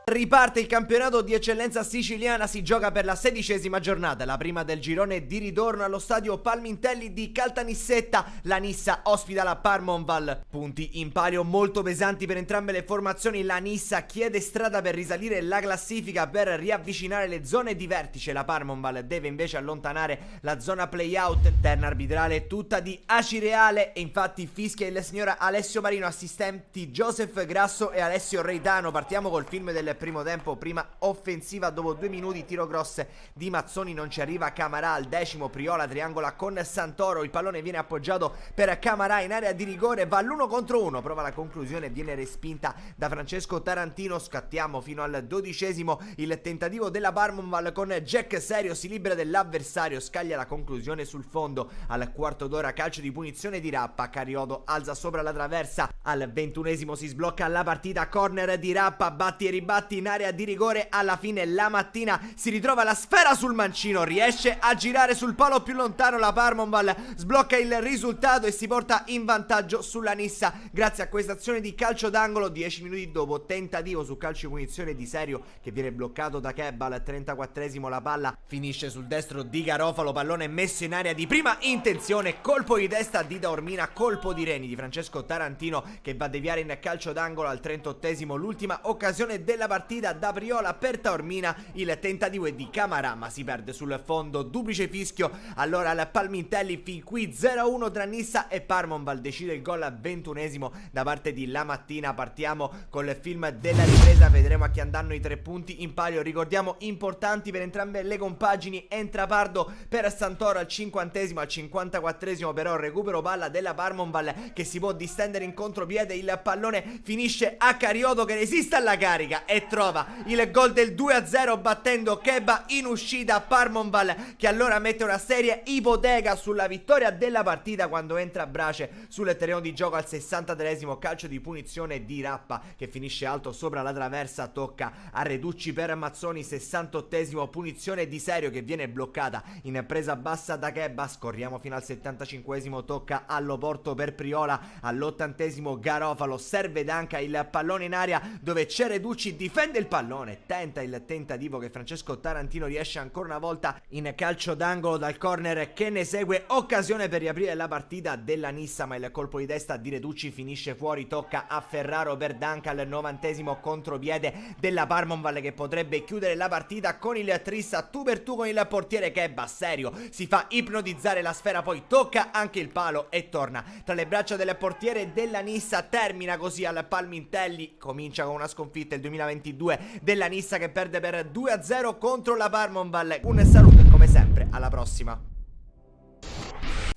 Riparte il campionato di eccellenza siciliana, si gioca per la 16ª giornata, la prima del girone di ritorno allo stadio Palmintelli di Caltanissetta. La Nissa ospita la Parmonval, punti in palio molto pesanti per entrambe le formazioni. La Nissa chiede strada per risalire la classifica, per riavvicinare le zone di vertice. La Parmonval deve invece allontanare la zona play-out. Terna arbitrale tutta di Acireale, e infatti fischia il signor Alessio Marino, assistenti Joseph Grasso e Alessio Reitano. Partiamo col film del primo tempo, prima offensiva dopo 2 minuti, tiro cross di Mazzoni, non ci arriva Camarà al 10°, Priola triangola con Santoro, il pallone viene appoggiato per Camarà in area di rigore, va all'1 contro 1, prova la conclusione, viene respinta da Francesco Tarantino. Scattiamo fino al 12°, il tentativo della Parmonval con Jack Serio, si libera dell'avversario, scaglia la conclusione sul fondo. Al quarto d'ora calcio di punizione di Rappa, Cariodo alza sopra la traversa, al 21° si sblocca la partita, corner di Rappa, batti e ribatti, in area di rigore. Alla fine la Mattina si ritrova la sfera sul mancino, riesce a girare sul palo più lontano, la Parmonval sblocca il risultato e si porta in vantaggio sulla Nissa grazie a questa azione di calcio d'angolo. 10 minuti dopo, tentativo su calcio di punizione di Serio che viene bloccato da Kebba. Al 34esimo la palla finisce sul destro di Garofalo, pallone messo in area di prima intenzione, colpo di testa di Taormina, colpo di reni di Francesco Tarantino che va a deviare in calcio d'angolo. Al 38esimo l'ultima occasione della partita da Priola per Taormina, il tentativo è di Camarà ma si perde sul fondo, duplice fischio allora al Palmintelli. Fin qui 0-1 tra Nissa e Parmonval, decide il gol al 21esimo da parte di La Mattina. Partiamo col film della ripresa, vedremo a chi andranno i 3 punti in palio, ricordiamo importanti per entrambe le compagini. Entra Pardo per Santoro al 50esimo, al 54esimo però recupero palla della Parmonval che si può distendere in contropiede, il pallone finisce a Carioto che resiste alla carica e trova il gol del 2-0 battendo Kebba in uscita. Parmonval che allora mette una seria ipoteca sulla vittoria della partita quando entra Brace sul terreno di gioco al 63esimo, calcio di punizione di Rappa che finisce alto sopra la traversa, tocca a Reducci per Mazzoni. 68esimo, punizione di Serio che viene bloccata in presa bassa da Kebba. Scorriamo fino al 75esimo, tocca all'Oporto per Priola. All'80esimo Garofalo serve Danca, il pallone in aria dove c'è Reducci, difende il pallone, tenta il tentativo che Francesco Tarantino riesce ancora una volta in calcio d'angolo dal corner che ne segue, occasione per riaprire la partita della Nissa ma il colpo di testa di Reducci finisce fuori, tocca a Ferraro per Danca al 90esimo, contropiede della Parmonval che potrebbe chiudere la partita con il tris a tu per tu con il portiere Kebba. Serio si fa ipnotizzare la sfera, poi tocca anche il palo e torna tra le braccia del portiere della Nissa. Termina così al Palmintelli, comincia con una sconfitta il 2022 della Nissa che perde per 2-0 contro la Parmonval. Un saluto e come sempre alla prossima.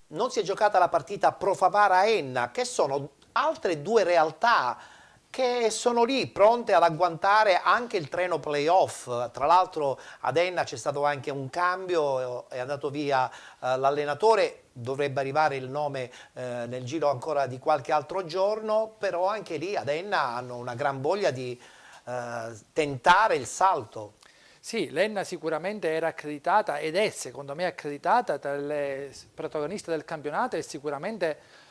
Non si è giocata la partita Pro Favara-Enna, che sono altre due realtà che sono lì pronte ad agguantare anche il treno playoff. Tra l'altro ad Enna c'è stato anche un cambio, è andato via l'allenatore, dovrebbe arrivare il nome nel giro ancora di qualche altro giorno, però anche lì ad Enna hanno una gran voglia di tentare il salto. Sì, l'Enna sicuramente era accreditata ed è secondo me accreditata tra le protagoniste del campionato e sicuramente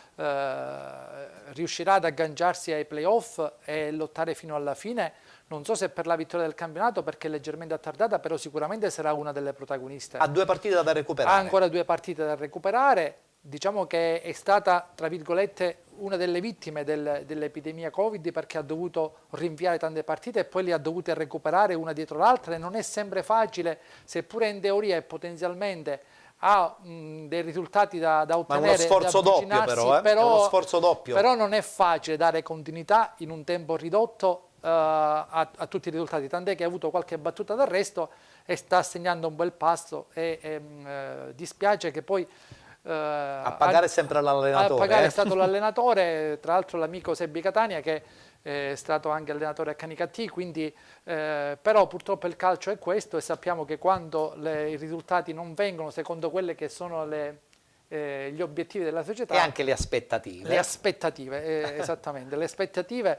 riuscirà ad agganciarsi ai playoff e lottare fino alla fine. Non so se per la vittoria del campionato perché è leggermente attardata, però sicuramente sarà una delle protagoniste. Ha 2 partite da recuperare. Ha ancora 2 partite da recuperare. Diciamo che è stata, tra virgolette, una delle vittime dell'epidemia Covid perché ha dovuto rinviare tante partite e poi le ha dovute recuperare una dietro l'altra e non è sempre facile, seppure in teoria e potenzialmente ha dei risultati da ottenere. Ma è uno sforzo doppio però, è uno sforzo doppio. Però non è facile dare continuità in un tempo ridotto a tutti i risultati, tant'è che ha avuto qualche battuta d'arresto e sta segnando un bel passo e dispiace che poi a pagare sempre l'allenatore. A pagare è stato l'allenatore, tra l'altro l'amico Sebbi Catania che è stato anche allenatore a Canicattì, quindi però purtroppo il calcio è questo e sappiamo che quando i risultati non vengono secondo quelle che sono gli obiettivi della società e anche le aspettative. Le aspettative, esattamente, le aspettative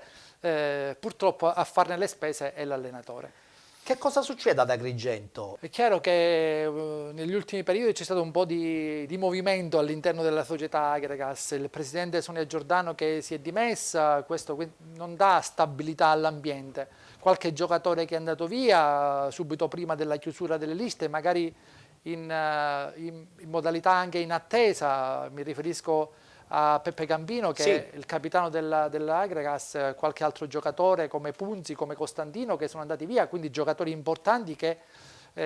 purtroppo a farne le spese è l'allenatore. Che cosa succede ad Agrigento? È chiaro che negli ultimi periodi c'è stato un po' di movimento all'interno della società Agragas. Il presidente Sonia Giordano che si è dimessa, questo non dà stabilità all'ambiente. Qualche giocatore che è andato via subito prima della chiusura delle liste, magari in modalità anche in attesa, mi riferisco a Peppe Gambino che è il capitano dell'Agragas, qualche altro giocatore come Punzi, come Costantino che sono andati via, quindi giocatori importanti che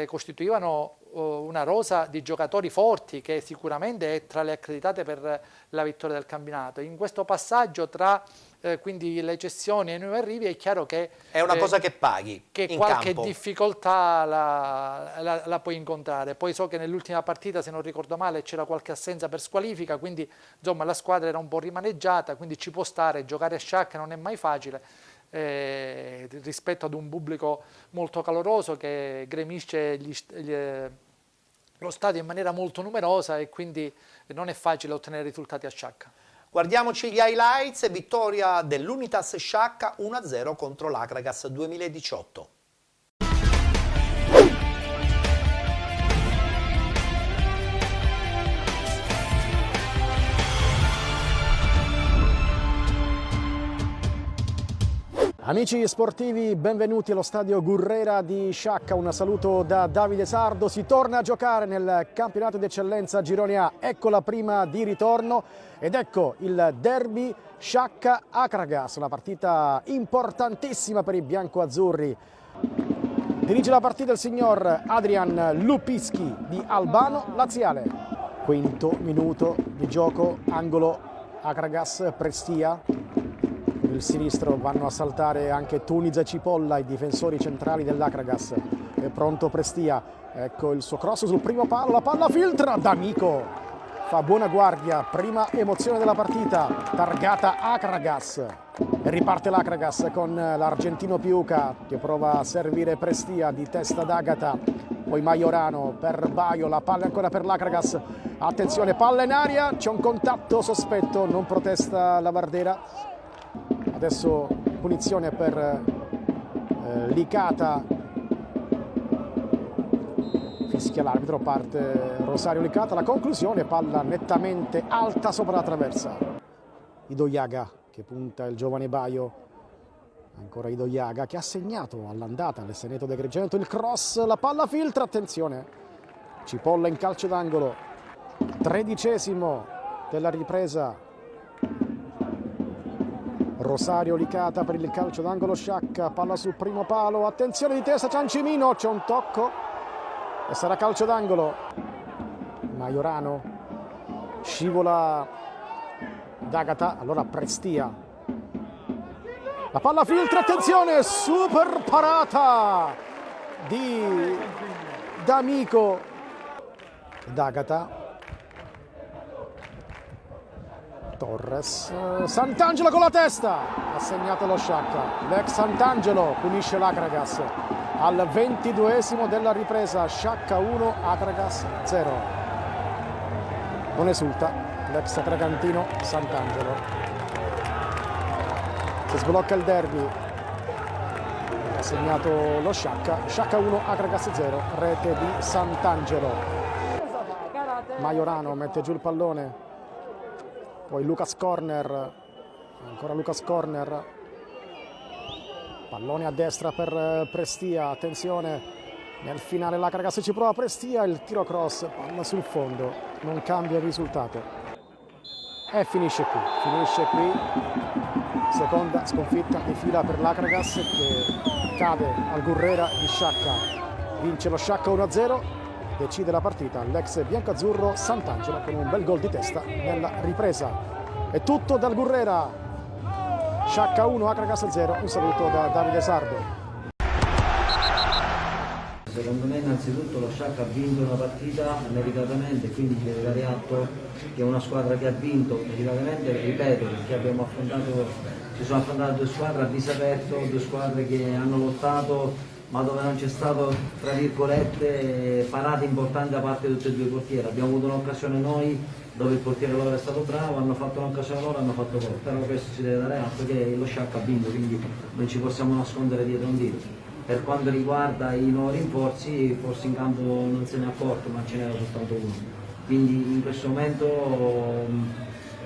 costituivano una rosa di giocatori forti che sicuramente è tra le accreditate per la vittoria del campionato. In questo passaggio tra quindi le cessioni e i nuovi arrivi è chiaro che è una cosa che paghi, che qualche difficoltà la puoi incontrare. Poi so che nell'ultima partita, se non ricordo male, c'era qualche assenza per squalifica, quindi insomma la squadra era un po' rimaneggiata, quindi ci può stare, giocare a sciacca non è mai facile rispetto ad un pubblico molto caloroso che gremisce lo stadio in maniera molto numerosa e quindi non è facile ottenere risultati a sciacca. Guardiamoci gli highlights, vittoria dell'Unitas Sciacca 1-0 contro l'Agragas 2018. Amici sportivi, benvenuti allo stadio Gurrera di Sciacca. Un saluto da Davide Sardo. Si torna a giocare nel campionato d'eccellenza Girone A. Ecco la prima di ritorno ed ecco il derby Sciacca-Akragas, una partita importantissima per i biancoazzurri. Dirige la partita il signor Adrian Lupischi di Albano Laziale. Quinto minuto di gioco, angolo Akragas, Prestia. Il sinistro vanno a saltare anche Tuniza e Cipolla, i difensori centrali dell'Akragas. È pronto Prestia, ecco il suo cross sul primo palo, la palla filtra, D'Amico fa buona guardia, prima emozione della partita, targata Akragas. E riparte l'Akragas con l'argentino Piuca che prova a servire Prestia di testa d'Agata, poi Majorano per Baio, la palla ancora per l'Akragas. Attenzione, palla in aria, c'è un contatto sospetto, non protesta la Vardera. Adesso punizione per Licata, fischia l'arbitro, parte Rosario Licata, la conclusione, palla nettamente alta sopra la traversa. Idoiaga che punta il giovane Baio, ancora Idoiaga che ha segnato all'andata all'Esteneto de Agrigento, il cross, la palla filtra, attenzione, Cipolla in calcio d'angolo, 13° della ripresa. Rosario Licata per il calcio d'angolo Sciacca, palla sul primo palo, attenzione di testa Ciancimino, c'è un tocco e sarà calcio d'angolo. Majorano scivola D'Agata, allora Prestia, la palla filtra, attenzione, super parata di D'Amico. D'Agata, Torres, Sant'Angelo con la testa, ha segnato lo Sciacca, l'ex Sant'Angelo punisce l'Akragas al 22° della ripresa, Sciacca 1, Akragas 0. Non esulta l'ex akragantino Sant'Angelo. Si sblocca il derby, ha segnato lo Sciacca, Sciacca 1, Akragas 0, rete di Sant'Angelo. Majorano mette giù il pallone, poi Lucas Corner, ancora Lucas Corner, pallone a destra per Prestia, attenzione, nel finale l'Akragas ci prova Prestia, il tiro cross, palla sul fondo, non cambia il risultato e finisce qui, seconda sconfitta di fila per l'Akragas che cade al Gurrera di Sciacca, vince lo Sciacca 1-0. Decide la partita l'ex biancoazzurro Sant'Angelo con un bel gol di testa nella ripresa. È tutto dal Gurrera, Sciacca 1, Akragas 0. Un saluto da Davide Sardo. Secondo me innanzitutto lo Sciacca ha vinto una partita meritatamente, quindi ci deve dare atto che è una squadra che ha vinto meritatamente, ripeto, perché ci sono affrontate due squadre a viso aperto, due squadre che hanno lottato ma dove non c'è stato, tra virgolette, parate importanti da parte di tutti e due i portieri. Abbiamo avuto un'occasione noi dove il portiere loro è stato bravo, hanno fatto un'occasione loro, hanno fatto gol, però questo si deve dare atto che lo Sciacca ha vinto, quindi non ci possiamo nascondere dietro un dito. Per quanto riguarda i nuovi rinforzi, forse in campo non se ne è accorto, ma ce n'era soltanto uno. Quindi in questo momento,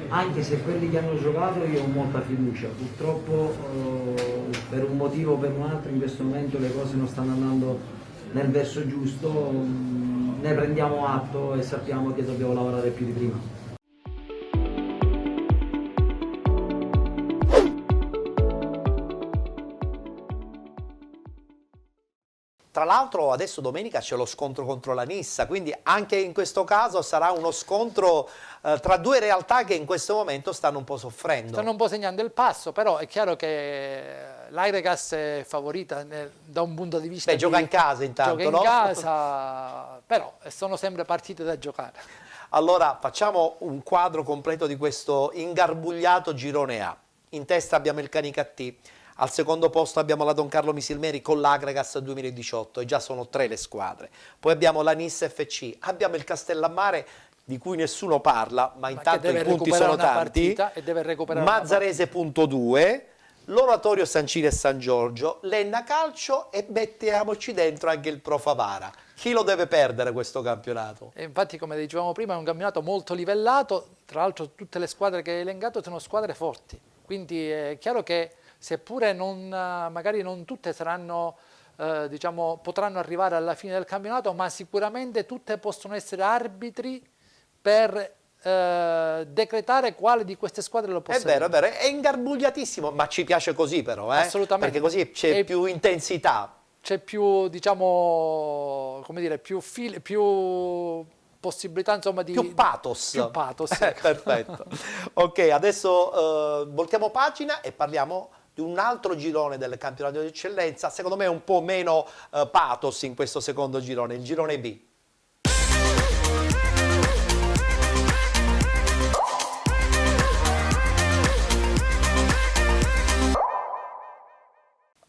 anche se quelli che hanno giocato io ho molta fiducia, purtroppo per un motivo o per un altro in questo momento le cose non stanno andando nel verso giusto, ne prendiamo atto e sappiamo che dobbiamo lavorare più di prima. Tra l'altro adesso domenica c'è lo scontro contro la Nissa, quindi anche in questo caso sarà uno scontro tra due realtà che in questo momento stanno un po' soffrendo. Stanno un po' segnando il passo, però è chiaro che l'Akragas è favorita da un punto di vista... Beh, gioca in casa intanto, gioca in casa, però sono sempre partite da giocare. Allora facciamo un quadro completo di questo ingarbugliato girone A. In testa abbiamo il Canicattì. Al secondo posto abbiamo la Don Carlo Misilmeri con l'Akragas 2018 e già sono 3 le squadre. Poi abbiamo la Nissa FC, abbiamo il Castellammare di cui nessuno parla, ma intanto i punti sono tanti. E deve recuperare Mazzarese punto 2, l'Oratorio San Ciro e San Giorgio, l'Enna Calcio e mettiamoci dentro anche il Pro Favara. Chi lo deve perdere questo campionato? E infatti, come dicevamo prima, è un campionato molto livellato, tra l'altro tutte le squadre che hai elencato sono squadre forti, quindi è chiaro che seppure magari non tutte saranno, diciamo, potranno arrivare alla fine del campionato, ma sicuramente tutte possono essere arbitri per decretare quale di queste squadre lo possa È vero, è ingarbugliatissimo, ma ci piace così però, Assolutamente. Perché così c'è più intensità. C'è più, diciamo, come dire, più possibilità, insomma, di... Più pathos. Più pathos. Perfetto. Ok, adesso voltiamo pagina e parliamo di un altro girone del campionato di eccellenza, secondo me un po' meno pathos in questo secondo girone, il girone B.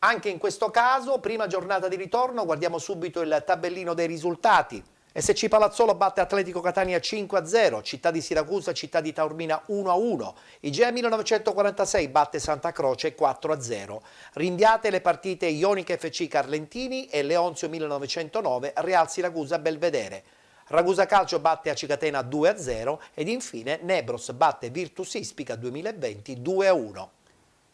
Anche in questo caso, prima giornata di ritorno, guardiamo subito il tabellino dei risultati. SC Palazzolo batte Atletico Catania 5-0, Città di Siracusa, Città di Taormina 1-1, Igea 1946 batte Santa Croce 4-0. Rinviate le partite Ionica FC Carlentini e Leonzio 1909 Real Siracusa Belvedere. Ragusa Calcio batte Acicatena 2-0 ed infine Nebros batte Virtus Ispica 2020 2-1.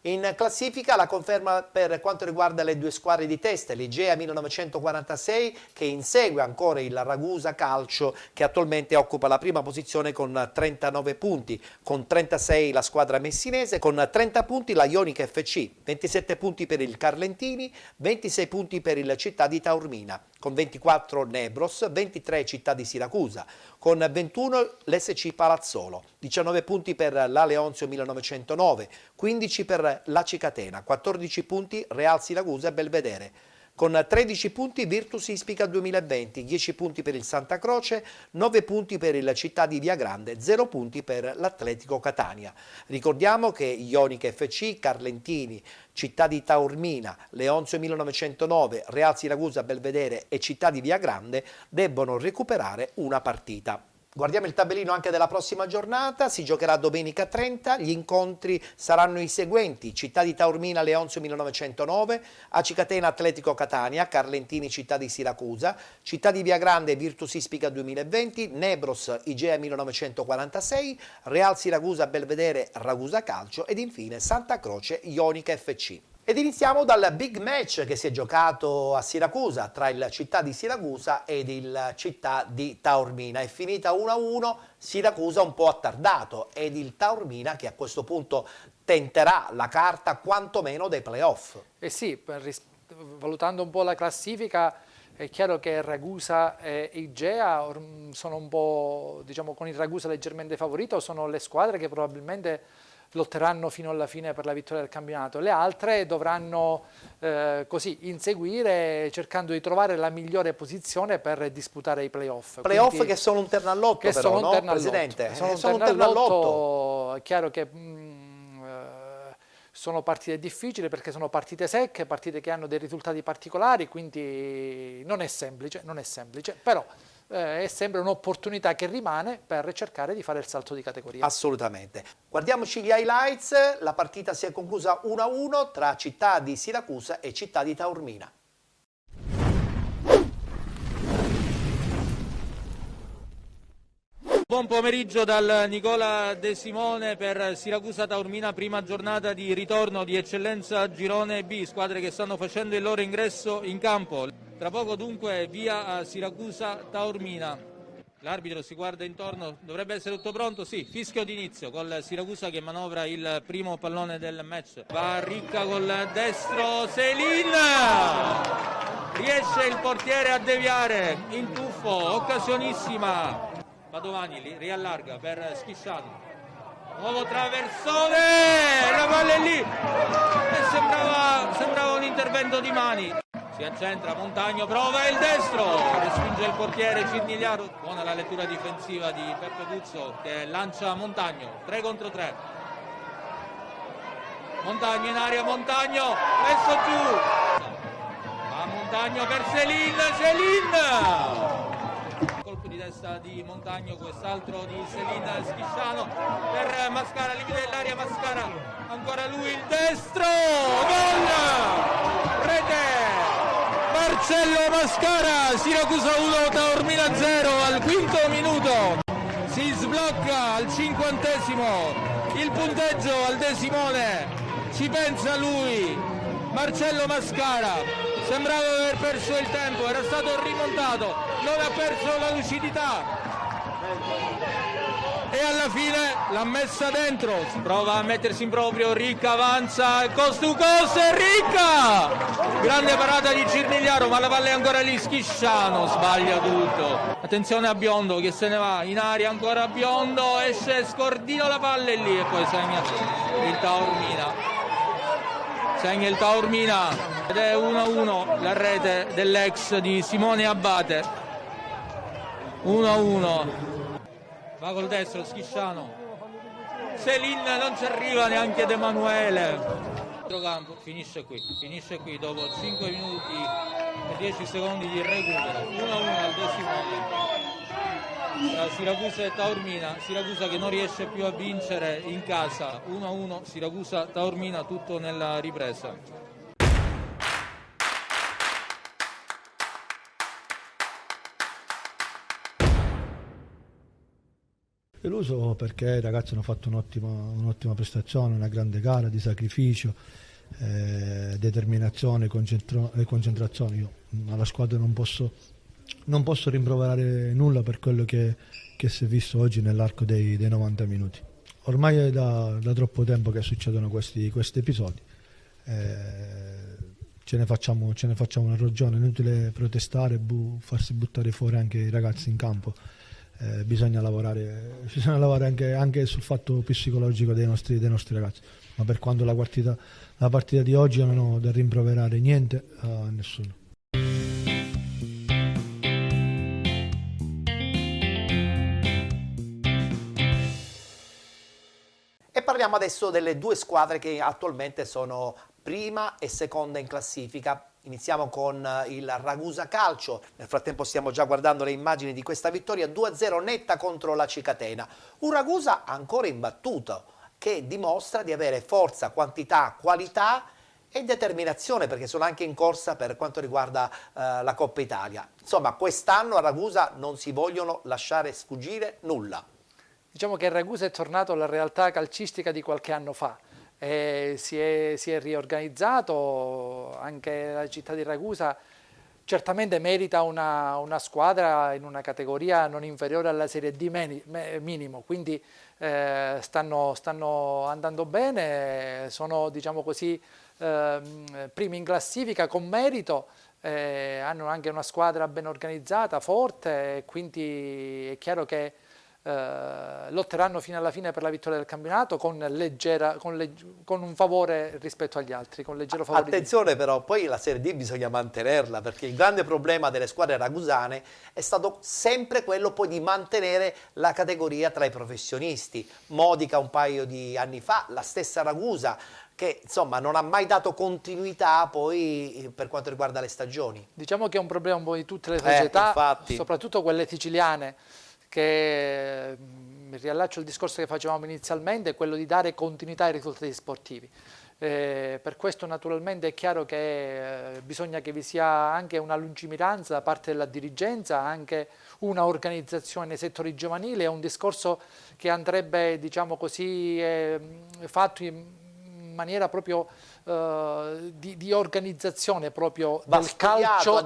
In classifica la conferma per quanto riguarda le due squadre di testa, l'Igea 1946 che insegue ancora il Ragusa Calcio che attualmente occupa la prima posizione con 39 punti, con 36 la squadra messinese, con 30 punti la Ionica FC, 27 punti per il Carlentini, 26 punti per il Città di Taormina, con 24 Nebros, 23 Città di Siracusa, con 21 l'SC Palazzolo, 19 punti per la Leonzio 1909, 15 per la Cicatena, 14 punti Real Siracusa e Belvedere, con 13 punti Virtus Ispica 2020, 10 punti per il Santa Croce, 9 punti per il Città di Via Grande, 0 punti per l'Atletico Catania. Ricordiamo che Ionica FC, Carlentini, Città di Taormina, Leonzio 1909, Real Siracusa Belvedere e Città di Via Grande debbono recuperare una partita. Guardiamo il tabellino anche della prossima giornata, si giocherà domenica 30, gli incontri saranno i seguenti: Città di Taormina Leonzio 1909, Acicatena Atletico Catania, Carlentini Città di Siracusa, Città di Via Grande Virtus Ispica 2020, Nebros Igea 1946, Real Siracusa Belvedere Ragusa Calcio ed infine Santa Croce Ionica FC. Ed iniziamo dal big match che si è giocato a Siracusa tra il Città di Siracusa ed il Città di Taormina. È finita 1-1, Siracusa un po' attardato ed il Taormina che a questo punto tenterà la carta quantomeno dei playoff. Eh sì, valutando un po' la classifica è chiaro che Ragusa e Igea sono un po', diciamo, con il Ragusa leggermente favorito, sono le squadre che probabilmente lotteranno fino alla fine per la vittoria del campionato. Le altre dovranno così inseguire cercando di trovare la migliore posizione per disputare i playoff. Playoff quindi, che sono un terno all'otto però, no, Presidente? Sono un terno all'otto. È chiaro che sono partite difficili perché sono partite secche, partite che hanno dei risultati particolari, quindi non è semplice, però è sempre un'opportunità che rimane per cercare di fare il salto di categoria. Assolutamente. Guardiamoci gli highlights, la partita si è conclusa 1-1 tra Città di Siracusa e Città di Taormina. Buon pomeriggio dal Nicola De Simone per Siracusa Taormina, prima giornata di ritorno di eccellenza Girone B, squadre che stanno facendo il loro ingresso in campo. Tra poco dunque via a Siracusa Taormina. L'arbitro si guarda intorno, dovrebbe essere tutto pronto? Sì, fischio d'inizio col Siracusa che manovra il primo pallone del match. Va Ricca col destro, Selin! Riesce il portiere a deviare, in tuffo, occasionissima. Padovani li riallarga per Schisciano. Nuovo traversone, la palla è lì e sembrava un intervento di mani. Si accentra Montagno, prova il destro, respinge il portiere Cirnigliaro. Buona la lettura difensiva di Peppe Puzzo che lancia Montagno, 3 contro 3. Montagno in aria, Montagno, messo giù. Va Montagno per Selin! Colpo di testa di Montagno, quest'altro di Selin, Schisciano per Mascara, limite dell'area, Mascara, ancora lui il destro, gol! Rete! Marcello Mascara, Siracusa 1, Taormina 0 al quinto minuto, si sblocca al 50°, il punteggio al De Simone ci pensa lui, Marcello Mascara, sembrava aver perso il tempo, era stato rimontato, non ha perso la lucidità e alla fine l'ha messa dentro, prova a mettersi in proprio, Ricca avanza, cost to cost e Ricca! Grande parata di Cirnigliaro, ma la palla è ancora lì, Schisciano sbaglia tutto. Attenzione a Biondo che se ne va, in aria ancora Biondo, esce Scordino, la palla è lì e poi segna il Taormina. Segna il Taormina ed è 1-1 la rete dell'ex di Simone Abate. 1-1. Va col destro Schisciano, Selin non ci arriva neanche De Emanuele. Campo finisce qui dopo 5 minuti e 10 secondi di recupero. 1-1 al decimo tra Siracusa e Taormina. Siracusa che non riesce più a vincere in casa. 1-1 Siracusa-Taormina, tutto nella ripresa. Deluso perché i ragazzi hanno fatto un'ottima prestazione, una grande gara di sacrificio, determinazione e concentrazione. Io alla squadra non posso rimproverare nulla per quello che si è visto oggi nell'arco dei 90 minuti. Ormai è da troppo tempo che succedono questi episodi, ce ne facciamo una ragione, è inutile protestare, farsi buttare fuori anche i ragazzi in campo. Bisogna lavorare anche sul fatto psicologico dei nostri ragazzi, ma per quanto la partita di oggi non ho da rimproverare niente a nessuno. E parliamo adesso delle due squadre che attualmente sono prima e seconda in classifica. Iniziamo con il Ragusa Calcio. Nel frattempo stiamo già guardando le immagini di questa vittoria 2-0 netta contro la Cicatena. Un Ragusa ancora imbattuto che dimostra di avere forza, quantità, qualità e determinazione, perché sono anche in corsa per quanto riguarda la Coppa Italia. Insomma, quest'anno a Ragusa non si vogliono lasciare sfuggire nulla. Diciamo che Ragusa è tornato alla realtà calcistica di qualche anno fa. Si è riorganizzato, anche la città di Ragusa certamente merita una squadra in una categoria non inferiore alla Serie D minimo, quindi stanno andando bene, sono, diciamo così, primi in classifica con merito, hanno anche una squadra ben organizzata, forte, quindi è chiaro che lotteranno fino alla fine per la vittoria del campionato con un favore rispetto agli altri, con leggero favore. Attenzione però, poi la Serie D bisogna mantenerla, perché il grande problema delle squadre ragusane è stato sempre quello poi di mantenere la categoria tra i professionisti. Modica un paio di anni fa, la stessa Ragusa, che insomma non ha mai dato continuità poi per quanto riguarda le stagioni. Diciamo che è un problema un po' di tutte le società, infatti. Soprattutto quelle siciliane, che mi riallaccio al discorso che facevamo inizialmente, quello di dare continuità ai risultati sportivi. Per questo naturalmente è chiaro che bisogna che vi sia anche una lungimiranza da parte della dirigenza, anche una organizzazione nei settori giovanili, è un discorso che andrebbe, diciamo così, fatto in maniera proprio di organizzazione proprio del calcio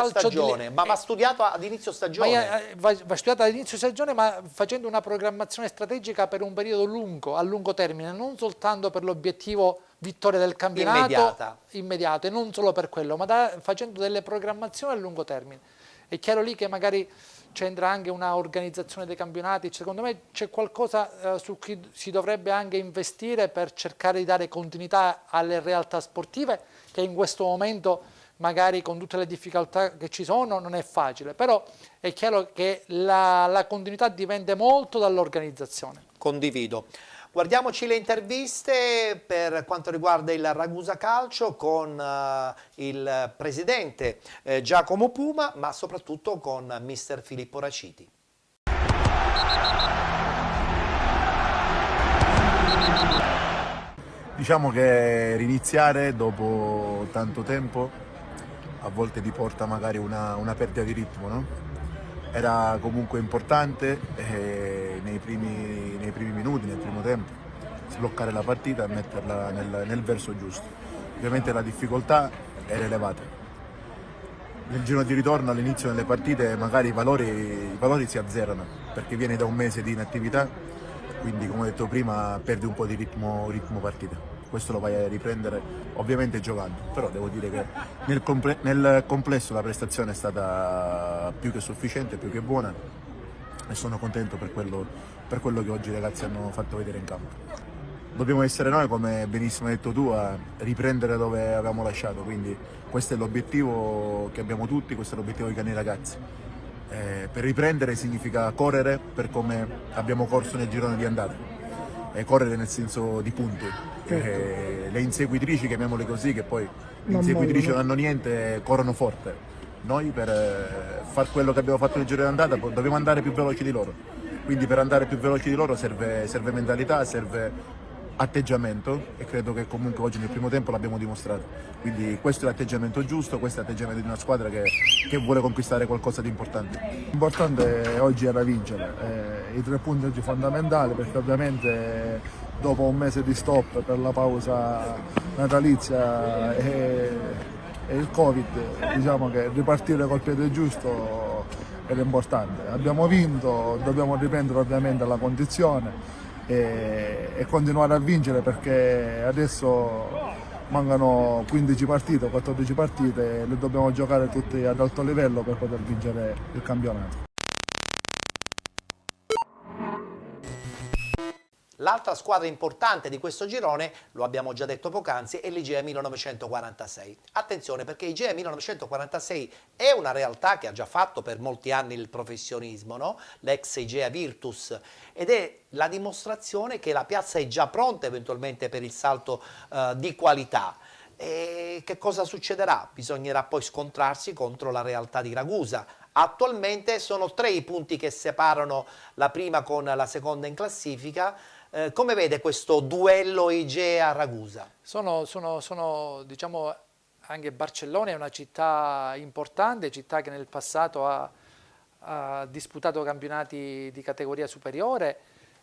stagione, ma va studiato ad inizio stagione. Va studiato ad inizio stagione, ma facendo una programmazione strategica per un periodo lungo, a lungo termine, non soltanto per l'obiettivo vittoria del campionato immediato, e non solo per quello, ma facendo delle programmazioni a lungo termine. È chiaro lì che magari c'entra anche una organizzazione dei campionati, secondo me c'è qualcosa su cui si dovrebbe anche investire per cercare di dare continuità alle realtà sportive, che in questo momento magari con tutte le difficoltà che ci sono non è facile, però è chiaro che la continuità dipende molto dall'organizzazione. Condivido. Guardiamoci le interviste per quanto riguarda il Ragusa Calcio con il presidente Giacomo Puma, ma soprattutto con mister Filippo Raciti. Diciamo che riniziare dopo tanto tempo a volte ti porta magari una perdita di ritmo, no? Era comunque importante nei primi minuti, nel primo tempo, sbloccare la partita e metterla nel verso giusto. Ovviamente la difficoltà era elevata. Nel giro di ritorno all'inizio delle partite magari i valori si azzerano perché vieni da un mese di inattività, quindi come ho detto prima perdi un po' di ritmo partita. Questo lo vai a riprendere ovviamente giocando, però devo dire che nel complesso la prestazione è stata più che sufficiente, più che buona e sono contento per quello che oggi i ragazzi hanno fatto vedere in campo. Dobbiamo essere noi, come benissimo hai detto tu, a riprendere dove avevamo lasciato, quindi questo è l'obiettivo che abbiamo tutti, questo è l'obiettivo che hanno i ragazzi. Per riprendere significa correre per come abbiamo corso nel girone di andata. Correre nel senso di punti. Le inseguitrici, chiamiamole così, che poi le inseguitrici non hanno niente, corrono forte. Noi per fare quello che abbiamo fatto nel giro di andata dobbiamo andare più veloci di loro. Quindi per andare più veloci di loro serve mentalità, serve atteggiamento e credo che comunque oggi nel primo tempo l'abbiamo dimostrato. Quindi questo è l'atteggiamento giusto, questo è l'atteggiamento di una squadra che vuole conquistare qualcosa di importante. L'importante oggi era vincere, i 3 punti oggi fondamentali perché ovviamente dopo un mese di stop per la pausa natalizia e il Covid, diciamo che ripartire col piede giusto era importante. Abbiamo vinto, dobbiamo riprendere ovviamente la condizione e continuare a vincere perché adesso mancano 15 partite o 14 partite e le dobbiamo giocare tutte ad alto livello per poter vincere il campionato. L'altra squadra importante di questo girone, lo abbiamo già detto poc'anzi, è l'Igea 1946. Attenzione perché Igea 1946 è una realtà che ha già fatto per molti anni il professionismo, no? L'ex Igea Virtus, ed è la dimostrazione che la piazza è già pronta eventualmente per il salto di qualità. E che cosa succederà? Bisognerà poi scontrarsi contro la realtà di Ragusa. Attualmente sono 3 i punti che separano la prima con la seconda in classifica. Come vede questo duello Igea-Ragusa? Sono diciamo, anche Barcellona è una città importante, città che nel passato ha disputato campionati di categoria superiore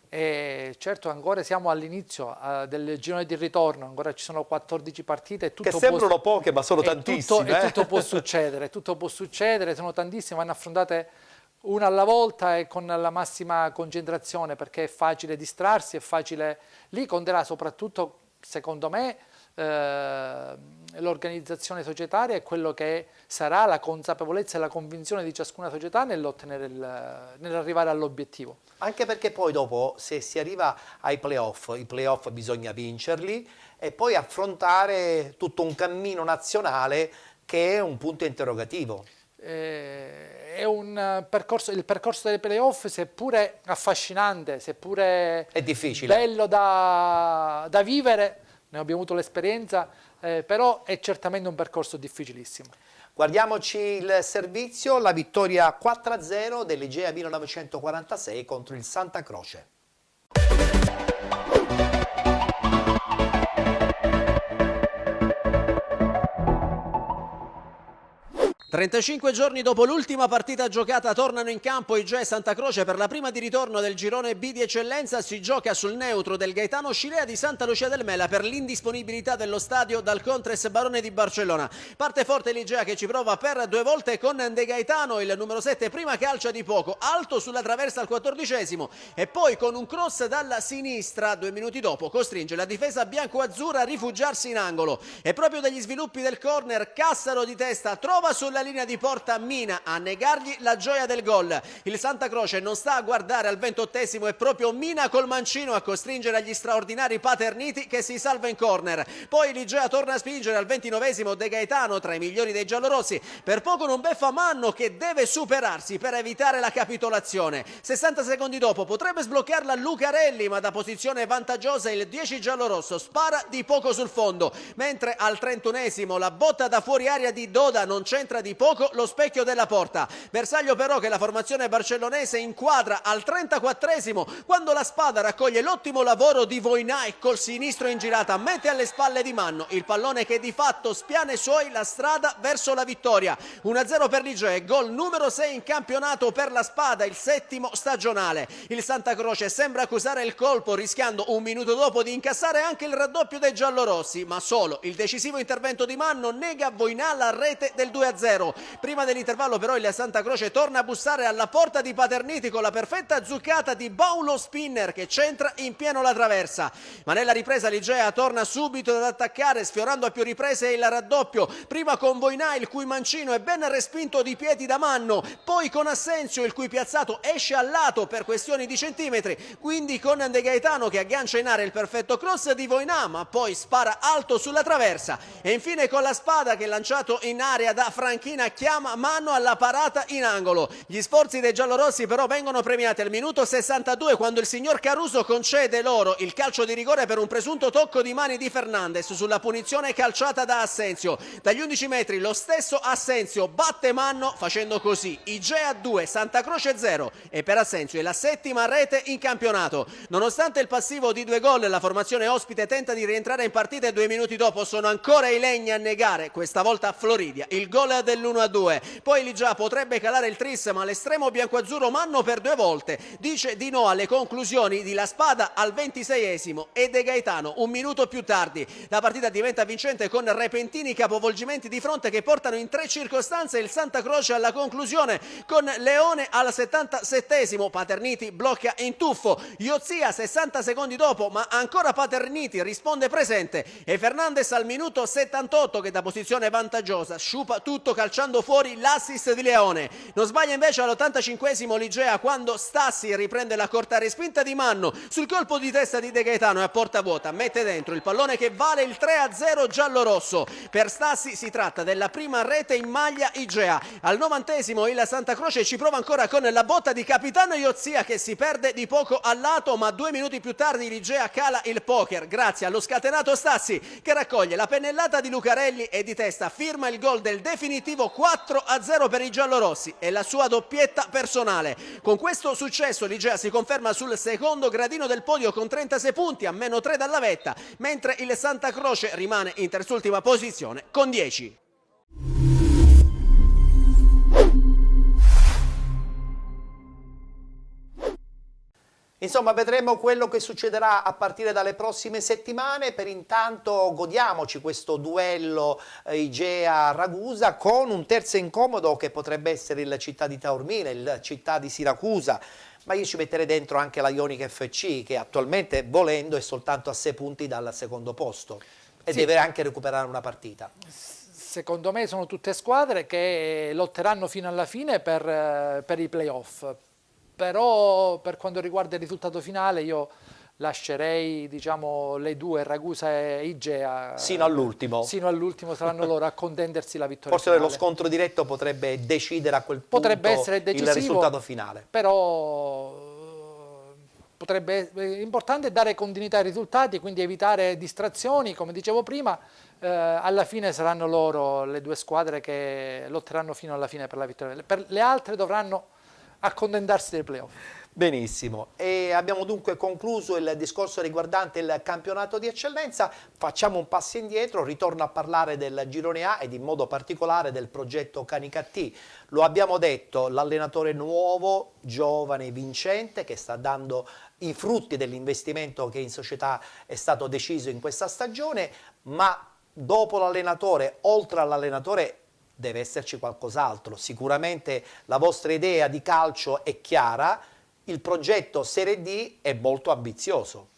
e certo ancora siamo all'inizio del girone di ritorno, ancora ci sono 14 partite. Tutto che sembrano poche ma sono tantissime. Tutto può succedere, sono tantissime, vanno affrontate una alla volta e con la massima concentrazione perché è facile distrarsi, è facile, lì conterà soprattutto secondo me l'organizzazione societaria e quello che sarà la consapevolezza e la convinzione di ciascuna società nell'arrivare all'obiettivo. Anche perché poi dopo se si arriva ai playoff, i playoff bisogna vincerli e poi affrontare tutto un cammino nazionale che è un punto interrogativo. È il percorso dei playoff, seppure affascinante, seppure è difficile, bello da vivere, ne abbiamo avuto l'esperienza, però è certamente un percorso difficilissimo. Guardiamoci il servizio, la vittoria 4-0 dell'Igea 1946 contro il Santa Croce. 35 giorni dopo l'ultima partita giocata tornano in campo Igea e Santa Croce per la prima di ritorno del girone B di eccellenza. Si gioca sul neutro del Gaetano Scilea di Santa Lucia del Mela per l'indisponibilità dello stadio dal Contres Barone di Barcellona. Parte forte l'Igea che ci prova per 2 volte con De Gaetano, il numero 7, prima calcia di poco, alto sulla traversa al 14esimo e poi con un cross dalla sinistra 2 minuti dopo costringe la difesa bianco-azzurra a rifugiarsi in angolo e proprio dagli sviluppi del corner Cassaro di testa trova sulla linea di porta Mina a negargli la gioia del gol. Il Santa Croce non sta a guardare al 28esimo, è proprio Mina col mancino a costringere agli straordinari Paterniti che si salva in corner. Poi l'Igea torna a spingere al 29esimo, De Gaetano tra i migliori dei giallorossi, per poco non beffa Manno che deve superarsi per evitare la capitolazione. 60 secondi dopo potrebbe sbloccarla Lucarelli, ma da posizione vantaggiosa il 10 giallorosso spara di poco sul fondo, mentre al 31esimo la botta da fuori aria di Doda non c'entra di di poco lo specchio della porta. Bersaglio però che la formazione barcellonese inquadra al 34esimo quando la Spada raccoglie l'ottimo lavoro di Voinà e col sinistro in girata mette alle spalle di Manno il pallone che di fatto spiana i suoi la strada verso la vittoria. 1-0 per l'Ige, gol numero 6 in campionato per la Spada, il 7° stagionale. Il Santa Croce sembra accusare il colpo rischiando un minuto dopo di incassare anche il raddoppio dei giallorossi, ma solo il decisivo intervento di Manno nega a Voinà la rete del 2-0. Prima dell'intervallo però il Santa Croce torna a bussare alla porta di Paterniti con la perfetta zuccata di Paulo Spinner che centra in pieno la traversa. Ma nella ripresa l'Igea torna subito ad attaccare sfiorando a più riprese il raddoppio, prima con Voinà il cui mancino è ben respinto di piedi da Manno, poi con Assensio il cui piazzato esce al lato per questioni di centimetri, quindi con De Gaetano che aggancia in area il perfetto cross di Voinà ma poi spara alto sulla traversa, e infine con la Spada che lanciato in area da Franchina chiama Manno alla parata in angolo. Gli sforzi dei giallorossi però vengono premiati al minuto 62 quando il signor Caruso concede loro il calcio di rigore per un presunto tocco di mani di Fernandez sulla punizione calciata da Assensio. Dagli 11 metri lo stesso Assensio batte Manno facendo così Igea 2, Santa Croce 0, e per Assensio è la 7ª rete in campionato. Nonostante il passivo di 2 gol, la formazione ospite tenta di rientrare in partita e 2 minuti dopo sono ancora i Legni a negare, questa volta a Floridia, il gol dell'1-2. Poi Ligia potrebbe calare il tris, ma l'estremo biancoazzurro Manno per 2 volte dice di no alle conclusioni di La Spada al 26esimo e De Gaetano un minuto più tardi. La partita diventa vincente con repentini capovolgimenti di fronte che portano in 3 circostanze il Santa Croce alla conclusione, con Leone al 77esimo, Paterniti blocca in tuffo, Iozia 60 secondi dopo ma ancora Paterniti risponde presente, e Fernandez al minuto 78 che da posizione vantaggiosa sciupa tutto calciando fuori l'assist di Leone. Non sbaglia invece all'85esimo l'Igea quando Stassi riprende la corta respinta di Manno sul colpo di testa di De Gaetano e a porta vuota mette dentro il pallone che vale il 3-0 giallorosso. Per Stassi si tratta della prima rete in maglia Igea. Al 90esimo il Santa Croce ci prova ancora con la botta di capitano Iozia che si perde di poco al lato, ma 2 minuti più tardi l'Igea cala il poker grazie allo scatenato Stassi che raccoglie la pennellata di Lucarelli e di testa firma il gol del definitivo 4-0 per i giallorossi e la sua doppietta personale. Con questo successo l'Igea si conferma sul secondo gradino del podio con 36 punti a meno 3 dalla vetta, mentre il Santa Croce rimane in terzultima posizione con 10. Insomma, vedremo quello che succederà a partire dalle prossime settimane. Per intanto godiamoci questo duello Igea-Ragusa con un terzo incomodo che potrebbe essere il Città di Taormina, il Città di Siracusa. Ma io ci metterei dentro anche la Ionica FC che attualmente, volendo, è soltanto a 6 punti dal secondo posto e deve anche recuperare una partita. Secondo me sono tutte squadre che lotteranno fino alla fine per i playoff. Però per quanto riguarda il risultato finale io lascerei, diciamo, le due, Ragusa e Igea. Sino all'ultimo. Sino all'ultimo saranno loro a contendersi la vittoria Forse finale. lo scontro diretto potrebbe decidere a quel punto potrebbe essere decisivo, il risultato finale. Però è importante dare continuità ai risultati, quindi evitare distrazioni, come dicevo prima. Alla fine saranno loro le due squadre che lotteranno fino alla fine per la vittoria. Per le altre dovranno accontentarsi dei playoff. Benissimo, e abbiamo dunque concluso il discorso riguardante il campionato di eccellenza. Facciamo un passo indietro, ritorno a parlare del Girone A ed in modo particolare del progetto Canicattì. Lo abbiamo detto, l'allenatore nuovo, giovane, vincente, che sta dando i frutti dell'investimento che in società è stato deciso in questa stagione, ma dopo l'allenatore, oltre all'allenatore, deve esserci qualcos'altro. Sicuramente la vostra idea di calcio è chiara, il progetto Serie D è molto ambizioso.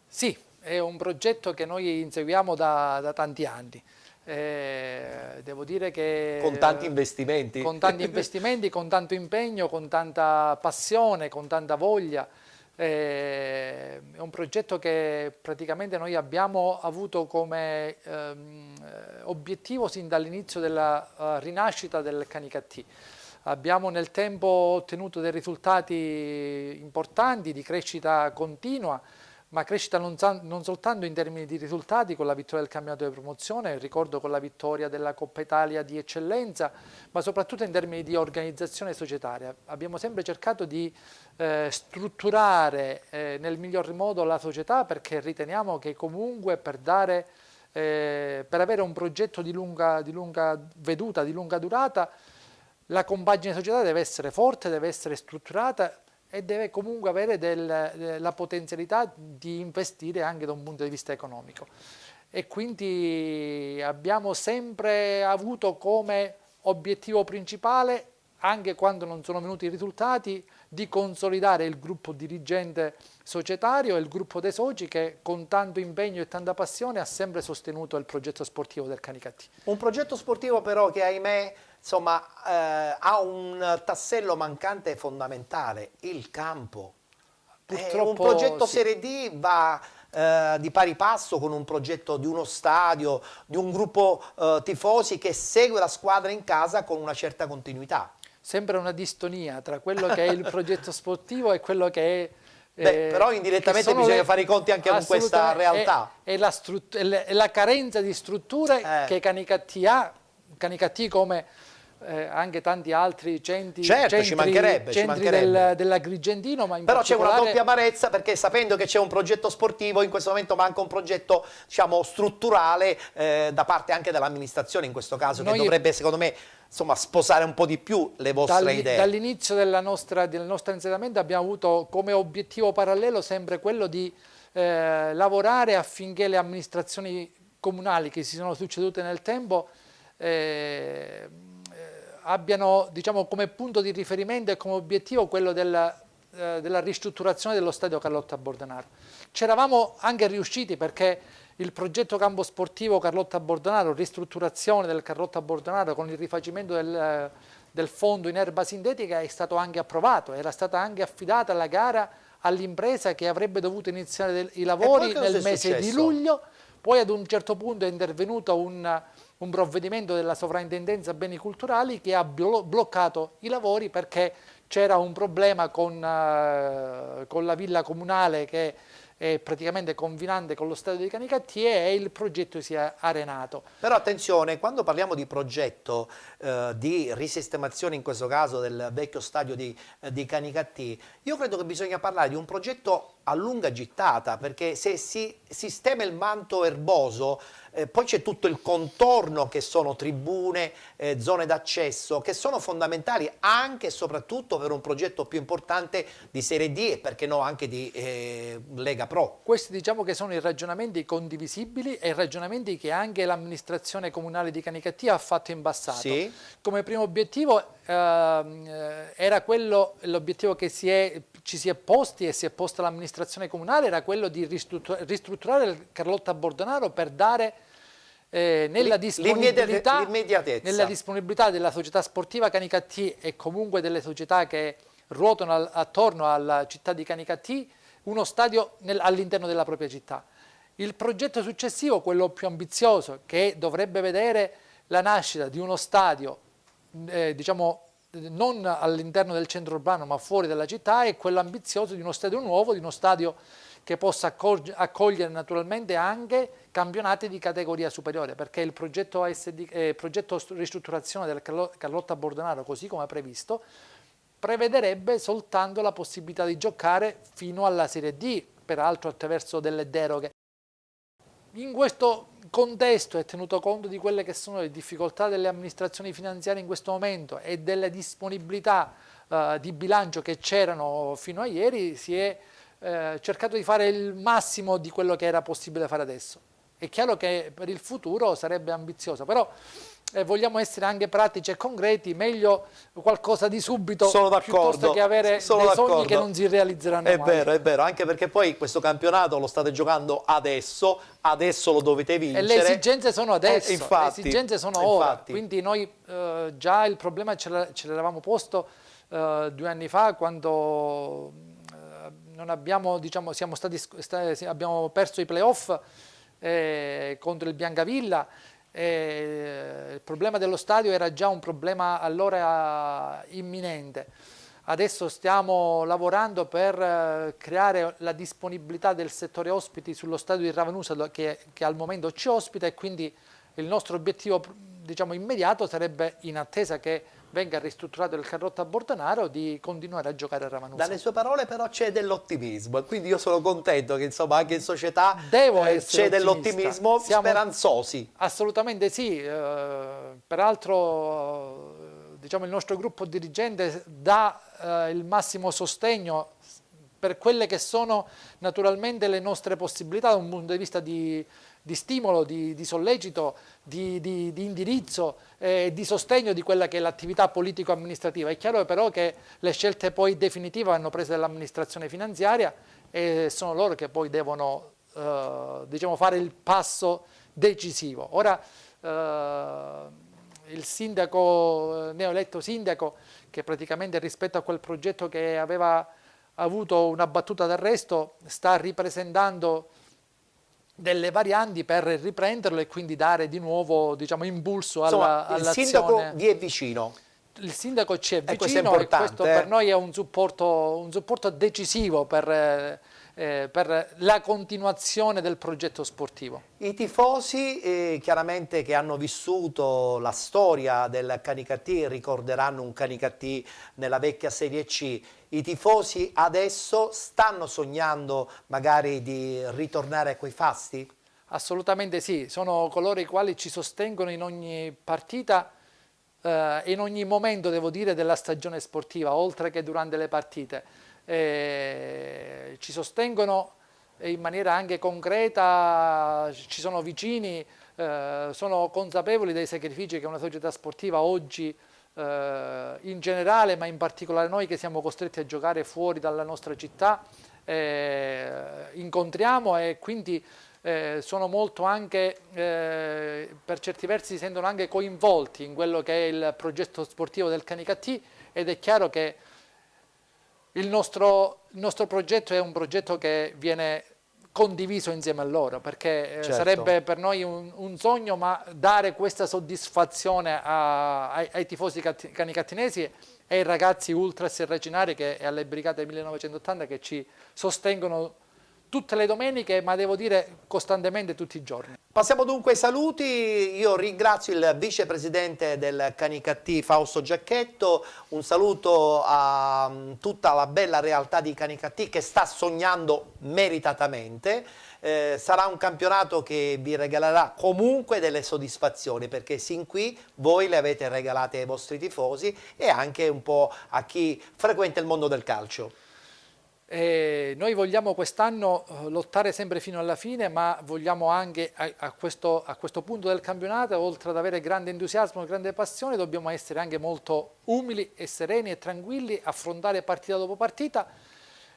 Sì, è un progetto che noi inseguiamo da tanti anni. Devo dire che con tanti investimenti. Con tanti investimenti, con tanto impegno, con tanta passione, con tanta voglia. È un progetto che praticamente noi abbiamo avuto come obiettivo sin dall'inizio della rinascita del Canicattì. Abbiamo nel tempo ottenuto dei risultati importanti di crescita continua, ma crescita non soltanto in termini di risultati con la vittoria del campionato di promozione, ricordo con la vittoria della Coppa Italia di eccellenza, ma soprattutto in termini di organizzazione societaria. Abbiamo sempre cercato di strutturare nel miglior modo la società, perché riteniamo che comunque per avere un progetto di lunga veduta, di lunga durata, la compagine societaria deve essere forte, deve essere strutturata e deve comunque avere la potenzialità di investire anche da un punto di vista economico. E quindi abbiamo sempre avuto come obiettivo principale, anche quando non sono venuti i risultati, di consolidare il gruppo dirigente societario e il gruppo dei soci che con tanto impegno e tanta passione ha sempre sostenuto il progetto sportivo del Canicattì. Un progetto sportivo però che ahimè insomma, ha un tassello mancante fondamentale, il campo. Purtroppo, un progetto sì. Serie D va di pari passo con un progetto di uno stadio, di un gruppo tifosi che segue la squadra in casa con una certa continuità. Sembra una distonia tra quello che è il progetto sportivo e quello che è... però indirettamente bisogna fare i conti anche con questa realtà. È la carenza di strutture che Canicattì ha, Canicattì come anche tanti altri centri dell'Agrigentino, ma in però c'è particolare... una doppia amarezza, perché sapendo che c'è un progetto sportivo in questo momento manca un progetto, diciamo, strutturale da parte anche dell'amministrazione in questo caso, che dovrebbe secondo me insomma sposare un po' di più le vostre idee. Dall'inizio del nostro insediamento abbiamo avuto come obiettivo parallelo sempre quello di lavorare affinché le amministrazioni comunali che si sono succedute nel tempo abbiano, diciamo, come punto di riferimento e come obiettivo quello della ristrutturazione dello stadio Carlotta Bordenaro. C'eravamo anche riusciti, perché il progetto campo sportivo Carlotta Bordenaro, ristrutturazione del Carlotta Bordenaro con il rifacimento del fondo in erba sintetica, è stato anche approvato, era stata anche affidata la gara all'impresa che avrebbe dovuto iniziare i lavori nel mese di luglio. Poi ad un certo punto è intervenuto un provvedimento della sovrintendenza beni culturali che ha bloccato i lavori perché c'era un problema con la villa comunale che è praticamente confinante con lo stadio di Canicattì e il progetto si è arenato. Però attenzione, quando parliamo di progetto di risistemazione, in questo caso del vecchio stadio di Canicattì, io credo che bisogna parlare di un progetto a lunga gittata, perché se si sistema il manto erboso poi c'è tutto il contorno che sono tribune, zone d'accesso, che sono fondamentali anche e soprattutto per un progetto più importante di Serie D e perché no anche di Lega Pro. Questi diciamo che sono i ragionamenti condivisibili e i ragionamenti che anche l'amministrazione comunale di Canicattì ha fatto in passato. Sì. Come primo obiettivo era quello, l'obiettivo che ci si è posti e si è posta l'amministrazione comunale, era quello di ristrutturare il Carlotta Bordenaro per dare nella disponibilità della società sportiva Canicattì e comunque delle società che ruotano attorno alla città di Canicattì uno stadio all'interno della propria città. Il progetto successivo, quello più ambizioso, che dovrebbe vedere la nascita di uno stadio diciamo non all'interno del centro urbano ma fuori dalla città, è quello ambizioso di uno stadio nuovo, di uno stadio che possa accogliere naturalmente anche campionati di categoria superiore, perché il progetto ristrutturazione del Carlotta Bordenaro, così come previsto, prevederebbe soltanto la possibilità di giocare fino alla Serie D, peraltro attraverso delle deroghe. In questo contesto è tenuto conto di quelle che sono le difficoltà delle amministrazioni finanziarie in questo momento e delle disponibilità di bilancio che c'erano fino a ieri, si è cercato di fare il massimo di quello che era possibile fare adesso. È chiaro che per il futuro sarebbe ambizioso, però vogliamo essere anche pratici e concreti, meglio qualcosa di subito piuttosto che avere dei sogni che non si realizzeranno mai. È vero, anche perché poi questo campionato lo state giocando adesso lo dovete vincere. E le esigenze sono adesso, infatti, le esigenze sono ora, quindi noi già il problema ce l'eravamo posto 2 anni fa quando non abbiamo, diciamo, abbiamo perso i playoff contro il Biancavilla. Il problema dello stadio era già un problema allora imminente. Adesso stiamo lavorando per creare la disponibilità del settore ospiti sullo stadio di Ravanusa che al momento ci ospita, e quindi il nostro obiettivo, diciamo, immediato sarebbe, in attesa che venga ristrutturato il Carrotta Bordanaro, di continuare a giocare a Ravanusa. Dalle sue parole però c'è dell'ottimismo, e quindi io sono contento che insomma anche in società c'è dell'ottimismo, speranzosi. Assolutamente sì, peraltro diciamo, il nostro gruppo dirigente dà il massimo sostegno per quelle che sono naturalmente le nostre possibilità da un punto di vista di stimolo, di sollecito, di indirizzo e di sostegno di quella che è l'attività politico-amministrativa. È chiaro però che le scelte poi definitive vanno prese dall'amministrazione finanziaria, e sono loro che poi devono diciamo, fare il passo decisivo. Ora il sindaco, neoeletto sindaco, che praticamente rispetto a quel progetto che aveva avuto una battuta d'arresto, sta ripresentando delle varianti per riprenderlo e quindi dare di nuovo, diciamo, impulso all'azione. Il sindaco vi è vicino? Il sindaco ci è questo è vicino, e importante, questo per noi è un supporto decisivo per la continuazione del progetto sportivo. I tifosi chiaramente che hanno vissuto la storia del Canicattì ricorderanno un Canicattì nella vecchia Serie C. I tifosi adesso stanno sognando magari di ritornare a quei fasti? Assolutamente sì, sono coloro i quali ci sostengono in ogni partita, in ogni momento, devo dire, della stagione sportiva, oltre che durante le partite. Ci sostengono in maniera anche concreta, ci sono vicini, sono consapevoli dei sacrifici che una società sportiva oggi in generale, ma in particolare noi che siamo costretti a giocare fuori dalla nostra città, incontriamo, e quindi sono molto anche, per certi versi si sentono anche coinvolti in quello che è il progetto sportivo del Canicattì, ed è chiaro che il nostro progetto è un progetto che viene condiviso insieme a loro, perché sarebbe per noi un sogno, ma dare questa soddisfazione ai tifosi canicattinesi e ai ragazzi ultras e reginari e alle Brigate 1980 che ci sostengono tutte le domeniche, ma devo dire costantemente tutti i giorni. Passiamo dunque ai saluti. Io ringrazio il vicepresidente del Canicattì Fausto Giacchetto, un saluto a tutta la bella realtà di Canicattì che sta sognando meritatamente. Sarà un campionato che vi regalerà comunque delle soddisfazioni, perché sin qui voi le avete regalate ai vostri tifosi e anche un po' a chi frequenta il mondo del calcio. Noi vogliamo quest'anno lottare sempre fino alla fine, ma vogliamo anche a questo punto del campionato, oltre ad avere grande entusiasmo e grande passione, dobbiamo essere anche molto umili e sereni e tranquilli, affrontare partita dopo partita,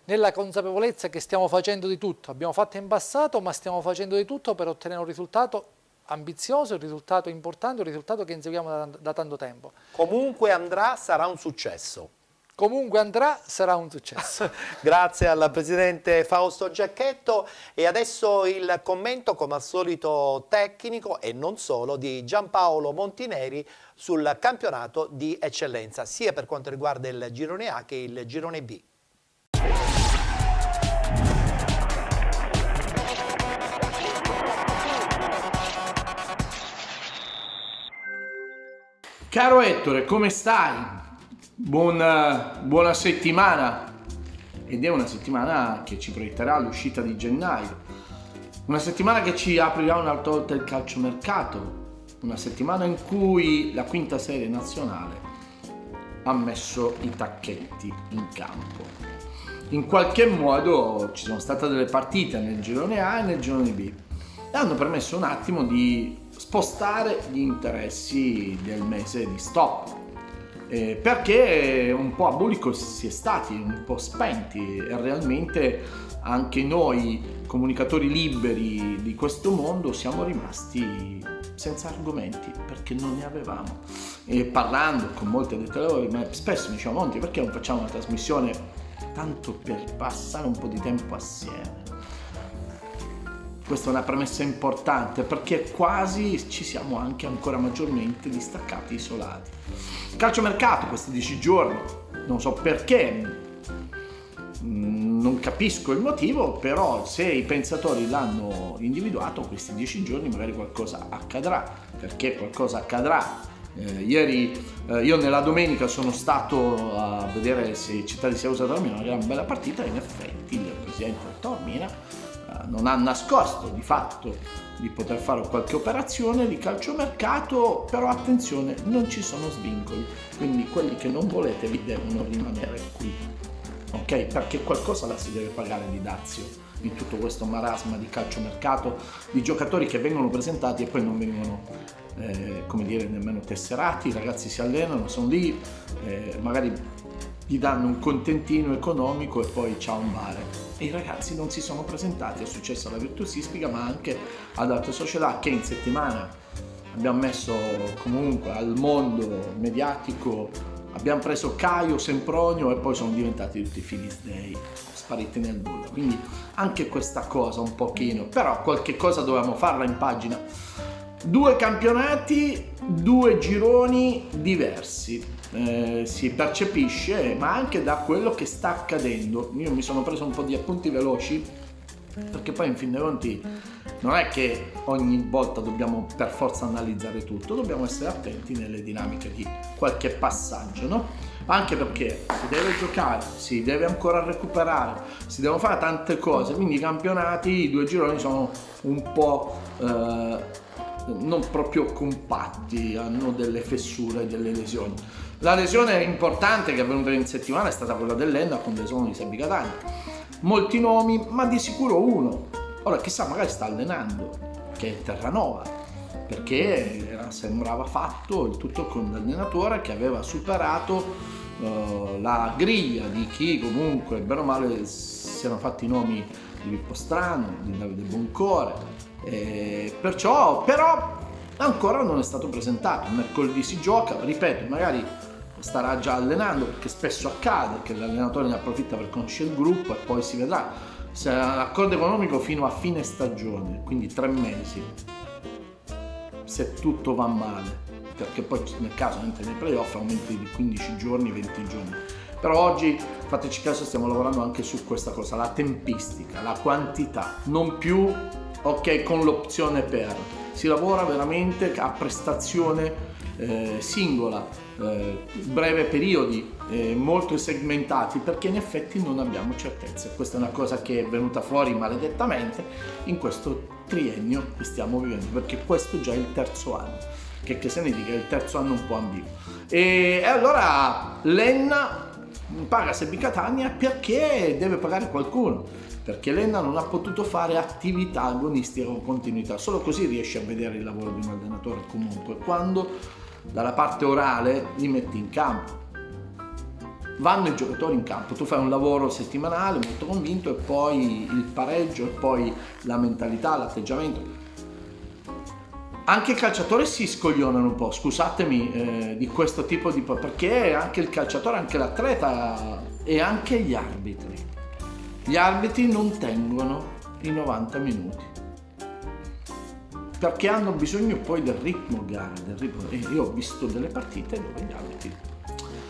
nella consapevolezza che stiamo facendo di tutto. Abbiamo fatto in passato, ma stiamo facendo di tutto per ottenere un risultato ambizioso, un risultato importante, un risultato che inseguiamo da tanto tempo. Comunque andrà, sarà un successo. Comunque andrà, sarà un successo. Grazie al presidente Fausto Giacchetto, e adesso il commento, come al solito tecnico e non solo, di Giampaolo Montineri sul campionato di eccellenza, sia per quanto riguarda il girone A che il girone B. Caro Ettore, come stai? Buona settimana, ed è una settimana che ci proietterà all'uscita di gennaio, una settimana che ci aprirà un'altra volta il calciomercato, una settimana in cui la quinta serie nazionale ha messo i tacchetti in campo. In qualche modo ci sono state delle partite nel girone A e nel girone B e hanno permesso un attimo di spostare gli interessi del mese di stop. Perché un po' a bulico si è stati un po' spenti, e realmente anche noi comunicatori liberi di questo mondo siamo rimasti senza argomenti, perché non ne avevamo. E parlando con molti addetti ai lavori, ma spesso mi dicevano: Monti, perché non facciamo una trasmissione tanto per passare un po' di tempo assieme? Questa è una premessa importante, perché quasi ci siamo anche ancora maggiormente distaccati, isolati. Calciomercato questi 10 giorni, non so perché, non capisco il motivo, però se i pensatori l'hanno individuato questi 10 giorni magari qualcosa accadrà, perché qualcosa accadrà. Ieri io nella domenica sono stato a vedere se Città di Siracusa Taormina, una gran bella partita, e in effetti il presidente del Taormina non ha nascosto di fatto di poter fare qualche operazione di calciomercato, però attenzione, non ci sono svincoli, quindi quelli che non volete vi devono rimanere qui, ok? Perché qualcosa la si deve pagare di dazio in tutto questo marasma di calciomercato, di giocatori che vengono presentati e poi non vengono come dire nemmeno tesserati. I ragazzi si allenano, sono lì, magari gli danno un contentino economico e poi ciao un bar, e i ragazzi non si sono presentati. È successo alla Virtus Ispica, ma anche ad altre società che in settimana abbiamo messo comunque al mondo mediatico, abbiamo preso Caio, Sempronio e poi sono diventati tutti Filistei, spariti nel nulla. Quindi anche questa cosa un pochino, però qualche cosa dovevamo farla in pagina. 2 campionati, 2 gironi diversi, si percepisce, ma anche da quello che sta accadendo. Io mi sono preso un po' di appunti veloci, perché poi in fin dei conti non è che ogni volta dobbiamo per forza analizzare tutto, dobbiamo essere attenti nelle dinamiche di qualche passaggio, no? Anche perché si deve giocare, si deve ancora recuperare, si devono fare tante cose, quindi i campionati, i 2 gironi sono un po' non proprio compatti, hanno delle fessure, delle lesioni. La lesione importante che è avvenuta in settimana è stata quella dell'Enna con l'esonero di Sebbi Catania. Molti nomi, ma di sicuro uno. Ora chissà, magari sta allenando, che è Terranova, perché sembrava fatto il tutto con l'allenatore che aveva superato la griglia di chi comunque bene o male si erano fatti i nomi di Pippo Strano, di Davide Boncore. Perciò però ancora non è stato presentato. Mercoledì si gioca, ripeto, magari starà già allenando, perché spesso accade che l'allenatore ne approfitta per conoscere il gruppo e poi si vedrà. Se l'accordo economico fino a fine stagione, quindi 3 mesi, se tutto va male, perché poi nel caso entri nei playoff aumenti di 15 giorni, 20 giorni. Però oggi, fateci caso, stiamo lavorando anche su questa cosa, la tempistica, la quantità, non più ok con l'opzione per, si lavora veramente a prestazione singola, breve periodi, molto segmentati, perché in effetti non abbiamo certezze. Questa è una cosa che è venuta fuori maledettamente in questo triennio che stiamo vivendo, perché questo già è il 3° anno, che significa il 3° anno un po' ambiguo. E allora l'Enna paga Sebbi Catania perché deve pagare qualcuno, perché l'Enna non ha potuto fare attività agonistica con continuità. Solo così riesce a vedere il lavoro di un allenatore comunque, quando dalla parte orale li metti in campo. Vanno i giocatori in campo, tu fai un lavoro settimanale molto convinto e poi il pareggio e poi la mentalità, l'atteggiamento. Anche i calciatori si scoglionano un po', scusatemi, di questo tipo di... perché anche il calciatore, anche l'atleta e anche gli arbitri. Gli arbitri non tengono i 90 minuti, perché hanno bisogno poi del ritmo gara, del ritmo. E io ho visto delle partite dove gli arbitri,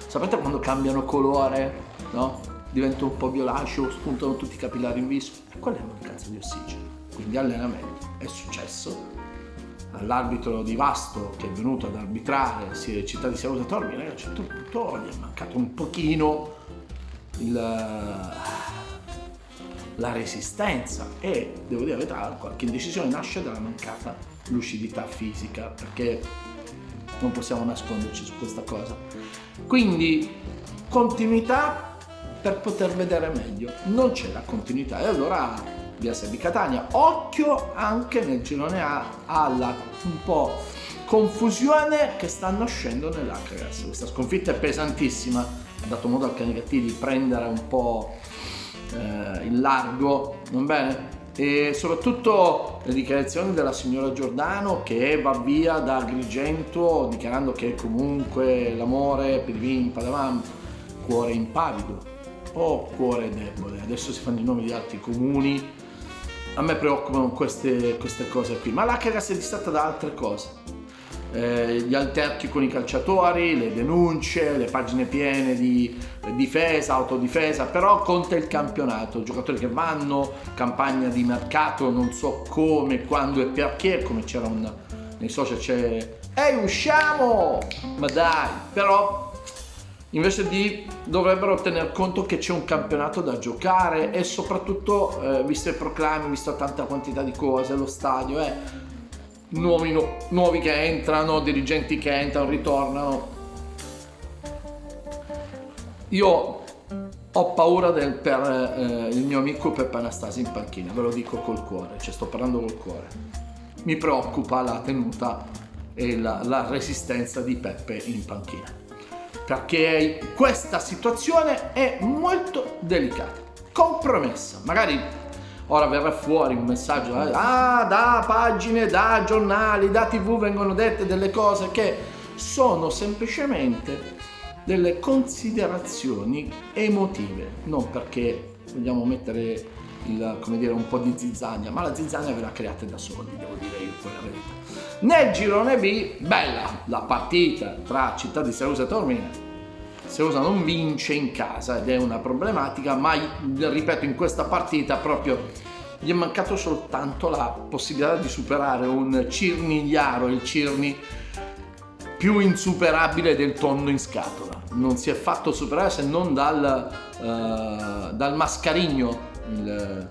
sapete quando cambiano colore, no? Diventano un po' violaceo, spuntano tutti i capillari in viso, e quella è mancanza di ossigeno. Quindi allenamento. È successo all'arbitro di Vasto che è venuto ad arbitrare Città di Siracusa Taormina, a un certo punto gli è mancato un pochino la resistenza, e devo dire la verità, qualche indecisione nasce dalla mancata lucidità fisica, perché non possiamo nasconderci su questa cosa. Quindi continuità per poter vedere meglio, non c'è la continuità, e allora via Sebbi Catania. Occhio anche nel girone A alla un po' confusione che sta nascendo nell'Acregas. Questa sconfitta è pesantissima, ha dato modo al Canicattì di prendere un po' in largo, non bene? E soprattutto le dichiarazioni della signora Giordano, che va via da Agrigento dichiarando che comunque l'amore per Vin Padavano, cuore impavido o cuore debole. Adesso si fanno i nomi di altri comuni. A me preoccupano queste cose qui, ma l'Acregas è distratta da altre cose. gli alterchi con i calciatori, le denunce, le pagine piene di difesa, autodifesa, però conta il campionato, giocatori che vanno, campagna di mercato, non so come, quando e perché, come c'era nei social c'è ehi usciamo, ma dai, però invece dovrebbero tener conto che c'è un campionato da giocare e soprattutto visto i proclami, visto tanta quantità di cose, lo stadio nuovi che entrano, dirigenti che entrano, ritornano. Io ho paura per il mio amico Peppe Anastasi in panchina, ve lo dico col cuore, sto parlando col cuore. Mi preoccupa la tenuta e la resistenza di Peppe in panchina, perché questa situazione è molto delicata, compromessa. Magari ora verrà fuori un messaggio, da pagine, da giornali, da TV vengono dette delle cose che sono semplicemente delle considerazioni emotive, non perché vogliamo mettere un po' di zizzania, ma la zizzania ve la create da soli, devo dire io poi la verità. Nel girone B, bella la partita tra Città di Siracusa e Taormina. Siracusa non vince in casa ed è una problematica, ma ripeto, in questa partita proprio gli è mancato soltanto la possibilità di superare un Cirnigliaro, il Cirni più insuperabile del tonno in scatola. Non si è fatto superare se non dal Mascarigno, il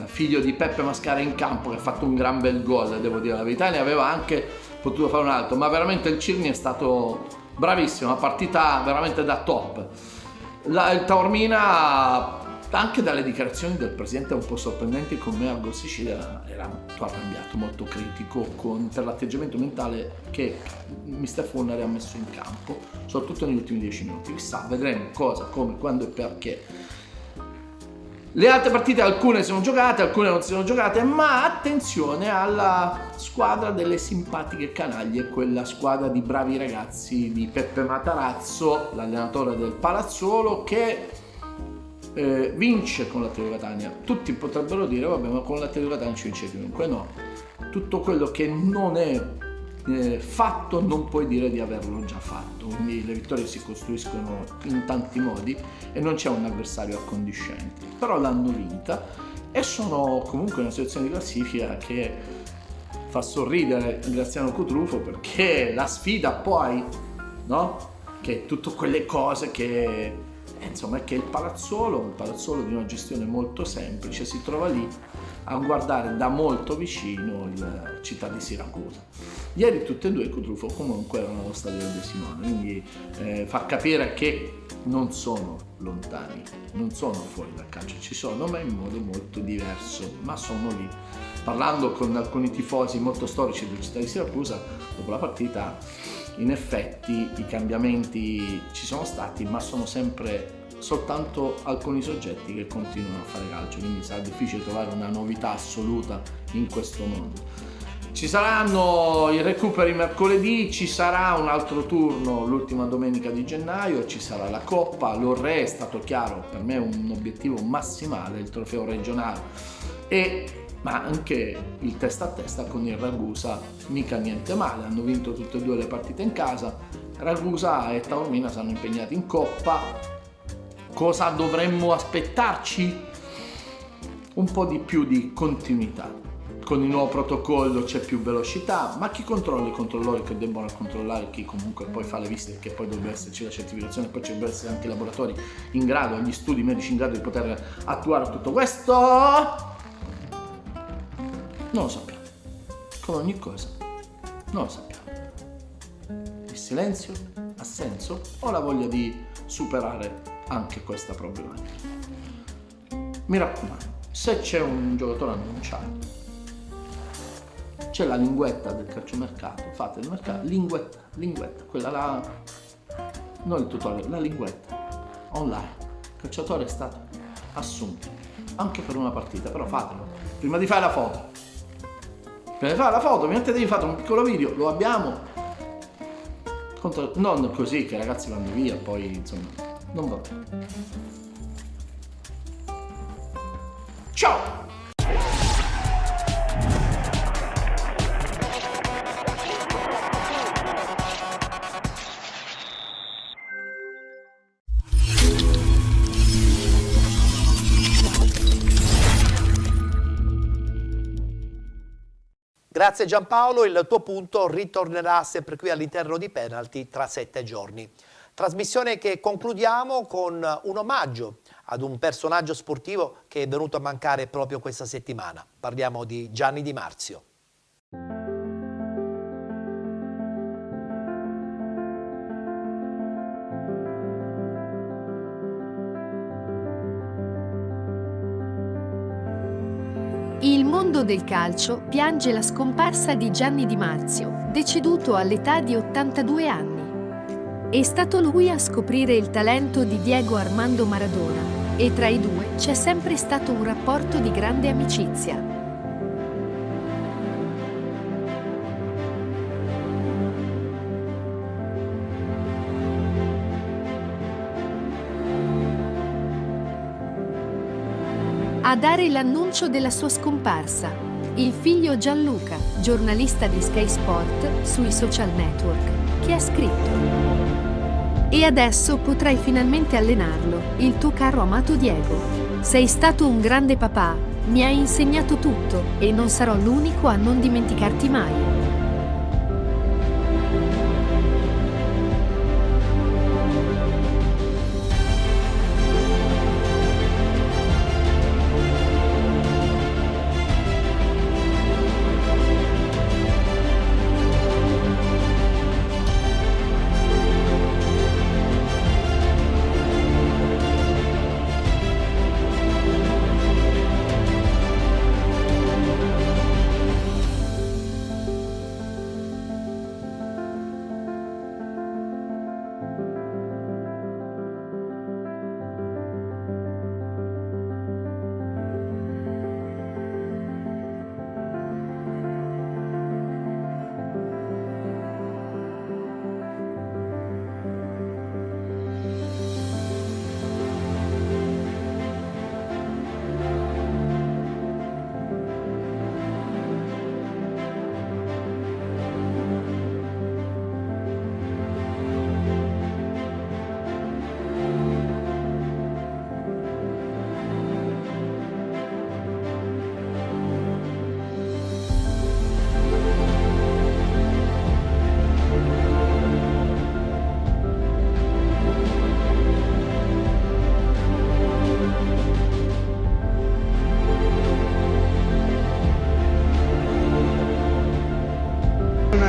figlio di Peppe Mascara in campo, che ha fatto un gran bel gol, devo dire la verità, ne aveva anche potuto fare un altro, ma veramente il Cirni è stato bravissimo, una partita veramente da top. Il Taormina, anche dalle dichiarazioni del presidente un po' sorprendenti con me a Gol Sicilia, era molto arrabbiato, molto critico per l'atteggiamento mentale che Mister Fornari ha messo in campo, soprattutto negli ultimi 10 minuti. Chissà, vedremo cosa, come, quando e perché. Le altre partite, alcune sono giocate, alcune non si sono giocate, ma attenzione alla squadra delle simpatiche canaglie, quella squadra di bravi ragazzi di Peppe Matarazzo, l'allenatore del Palazzolo, che vince con la Teo Catania. Tutti potrebbero dire, vabbè, ma con la Teo Catania ci vince chiunque. No, tutto quello che non è fatto non puoi dire di averlo già fatto, quindi le vittorie si costruiscono in tanti modi e non c'è un avversario accondiscente, però l'hanno vinta e sono comunque in una situazione di classifica che fa sorridere Graziano Cutrufo, perché la sfida poi, no? Che tutte quelle cose che insomma, è che il Palazzolo di una gestione molto semplice si trova lì a guardare da molto vicino il Città di Siracusa. Ieri tutte e due i Cutrufo comunque erano allo stadio del De Simone, quindi fa capire che non sono lontani, non sono fuori dal calcio, ci sono ma in modo molto diverso, ma sono lì. Parlando con alcuni tifosi molto storici del Città di Siracusa dopo la partita, in effetti i cambiamenti ci sono stati, ma sono sempre soltanto alcuni soggetti che continuano a fare calcio, quindi sarà difficile trovare una novità assoluta in questo mondo. Ci saranno i recuperi mercoledì, ci sarà un altro turno l'ultima domenica di gennaio, ci sarà la Coppa, l'Orre è stato chiaro, per me un obiettivo massimale, il trofeo regionale, ma anche il testa a testa con il Ragusa, mica niente male, hanno vinto tutte e due le partite in casa, Ragusa e Taormina saranno impegnati in Coppa. Cosa dovremmo aspettarci? Un po' di più di continuità. Con il nuovo protocollo c'è più velocità, ma chi controlla i controllori che debbono controllare, chi comunque poi fa le visite, che poi dovrebbe esserci la certificazione, poi ci dovrebbero essere anche i laboratori in grado, gli studi medici in grado di poter attuare tutto questo? Non lo sappiamo. Come ogni cosa, non lo sappiamo. Il silenzio ha senso o la voglia di superare anche questa problematica? Mi raccomando, se c'è un giocatore annunciato, c'è la linguetta del calciomercato, fate il mercato, linguetta, quella là, non il tutorial, la linguetta online. Il calciatore è stato assunto anche per una partita, però fatelo prima di fare la foto. Prima di fare la foto, mentre devi fare un piccolo video, lo abbiamo. Non così che i ragazzi vanno via, poi insomma. Non va bene. Ciao! Grazie Giampaolo, il tuo punto ritornerà sempre qui all'interno di Penalty tra 7 giorni. Trasmissione che concludiamo con un omaggio ad un personaggio sportivo che è venuto a mancare proprio questa settimana. Parliamo di Gianni Di Marzio. Il mondo del calcio piange la scomparsa di Gianni Di Marzio, deceduto all'età di 82 anni. È stato lui a scoprire il talento di Diego Armando Maradona e tra i due c'è sempre stato un rapporto di grande amicizia. A dare l'annuncio della sua scomparsa, il figlio Gianluca, giornalista di Sky Sport, sui social network, che ha scritto: "E adesso potrai finalmente allenarlo, il tuo caro amato Diego. Sei stato un grande papà, mi hai insegnato tutto e non sarò l'unico a non dimenticarti mai."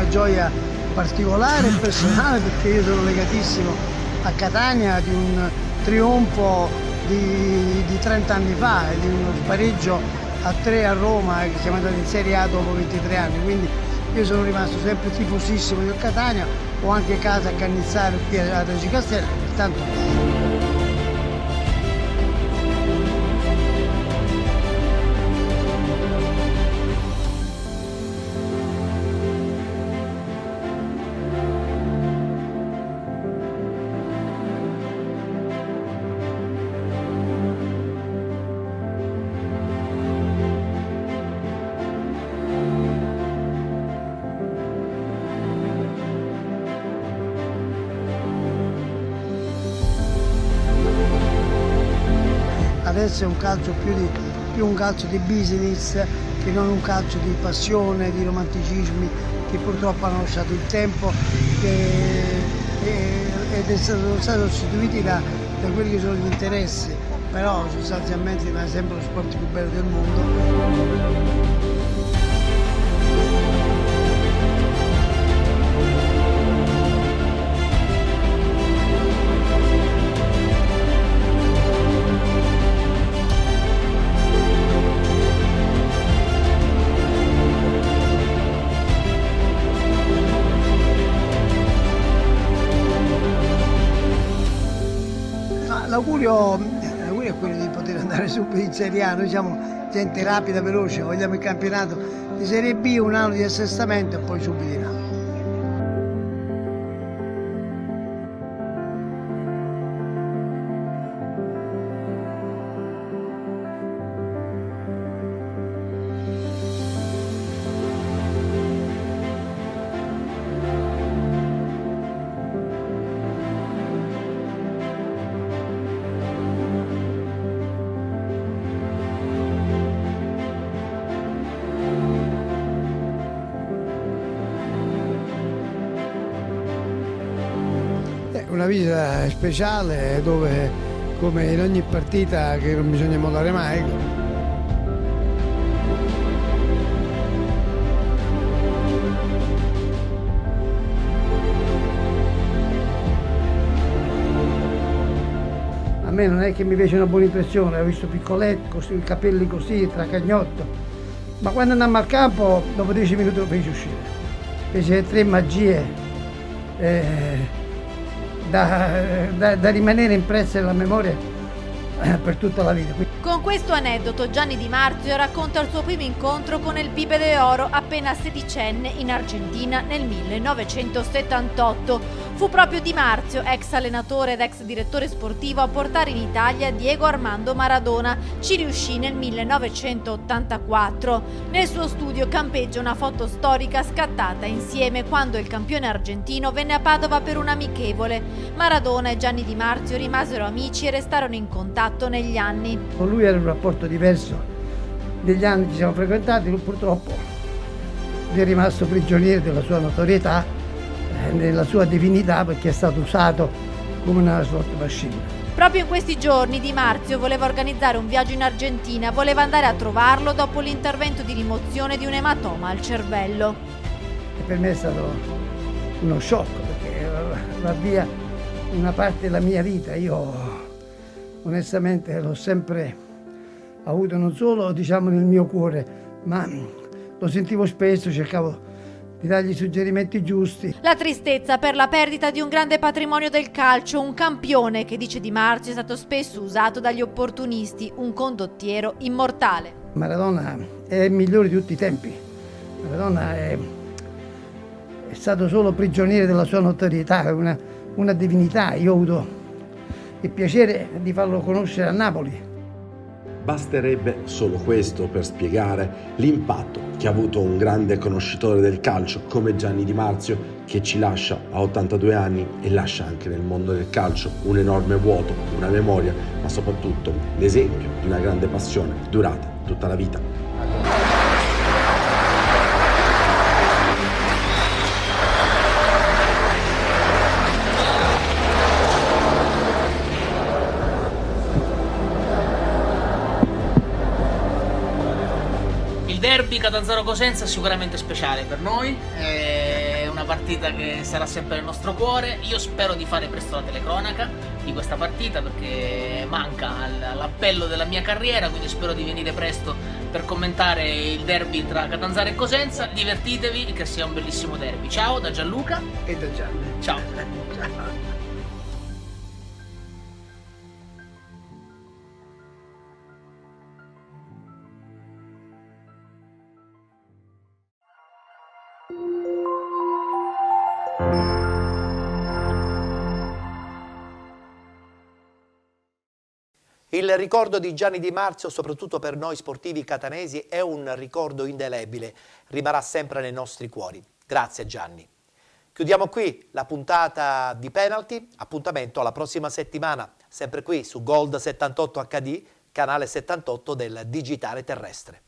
Gioia particolare e personale, perché io sono legatissimo a Catania di un trionfo di 30 anni fa e di uno spareggio a 3 a Roma che siamo andati in Serie A dopo 23 anni, quindi io sono rimasto sempre tifosissimo del Catania, ho anche casa a Cannizzaro qui a Trecicastella, pertanto adesso è un calcio più un calcio di business che non un calcio di passione, di romanticismi che purtroppo hanno lasciato il tempo ed sono stati sostituiti da quelli che sono gli interessi, però sostanzialmente rimane sempre lo sport più bello del mondo. L'augurio è quello di poter andare subito in Serie A, noi siamo gente rapida, veloce, vogliamo il campionato di Serie B, un anno di assestamento e poi subito in A. Una visita speciale dove, come in ogni partita, che non bisogna mollare mai. A me non è che mi fece una buona impressione, ho visto piccoletto, così, i capelli così, tracagnotto, ma quando andammo al campo, dopo 10 minuti lo feci uscire. Fece 3 magie da rimanere impresse nella memoria per tutta la vita. Con questo aneddoto Gianni Di Marzio racconta il suo primo incontro con il Pibe de Oro appena sedicenne in Argentina nel 1978. Fu proprio Di Marzio, ex allenatore ed ex direttore sportivo, a portare in Italia Diego Armando Maradona. Ci riuscì nel 1984. Nel suo studio campeggia una foto storica scattata insieme quando il campione argentino venne a Padova per un amichevole. Maradona e Gianni Di Marzio rimasero amici e restarono in contatto negli anni. Con lui era un rapporto diverso. Negli anni ci siamo frequentati, lui purtroppo è rimasto prigioniero della sua notorietà, nella sua divinità, perché è stato usato come una slot machine. Proprio in questi giorni Di Marzio voleva organizzare un viaggio in Argentina, voleva andare a trovarlo dopo l'intervento di rimozione di un ematoma al cervello. E per me è stato uno shock, perché va via una parte della mia vita. Io onestamente l'ho sempre avuto, non solo diciamo nel mio cuore, ma lo sentivo spesso, cercavo di dargli i suggerimenti giusti. La tristezza per la perdita di un grande patrimonio del calcio, un campione che, dice Di Marzio, è stato spesso usato dagli opportunisti, un condottiero immortale. Maradona è il migliore di tutti i tempi. Maradona è stato solo prigioniero della sua notorietà, è una divinità. Io ho avuto il piacere di farlo conoscere a Napoli. Basterebbe solo questo per spiegare l'impatto che ha avuto un grande conoscitore del calcio come Gianni Di Marzio, che ci lascia a 82 anni e lascia anche nel mondo del calcio un enorme vuoto, una memoria, ma soprattutto l'esempio di una grande passione durata tutta la vita. Il derby Catanzaro-Cosenza è sicuramente speciale per noi, è una partita che sarà sempre nel nostro cuore. Io spero di fare presto la telecronaca di questa partita, perché manca all'appello della mia carriera, quindi spero di venire presto per commentare il derby tra Catanzaro e Cosenza. Divertitevi, che sia un bellissimo derby. Ciao da Gianluca e da Gianni. Ciao. Ciao. Il ricordo di Gianni Di Marzio, soprattutto per noi sportivi catanesi, è un ricordo indelebile, rimarrà sempre nei nostri cuori. Grazie Gianni. Chiudiamo qui la puntata di Penalty, appuntamento alla prossima settimana, sempre qui su Gold 78 HD, canale 78 del digitale terrestre.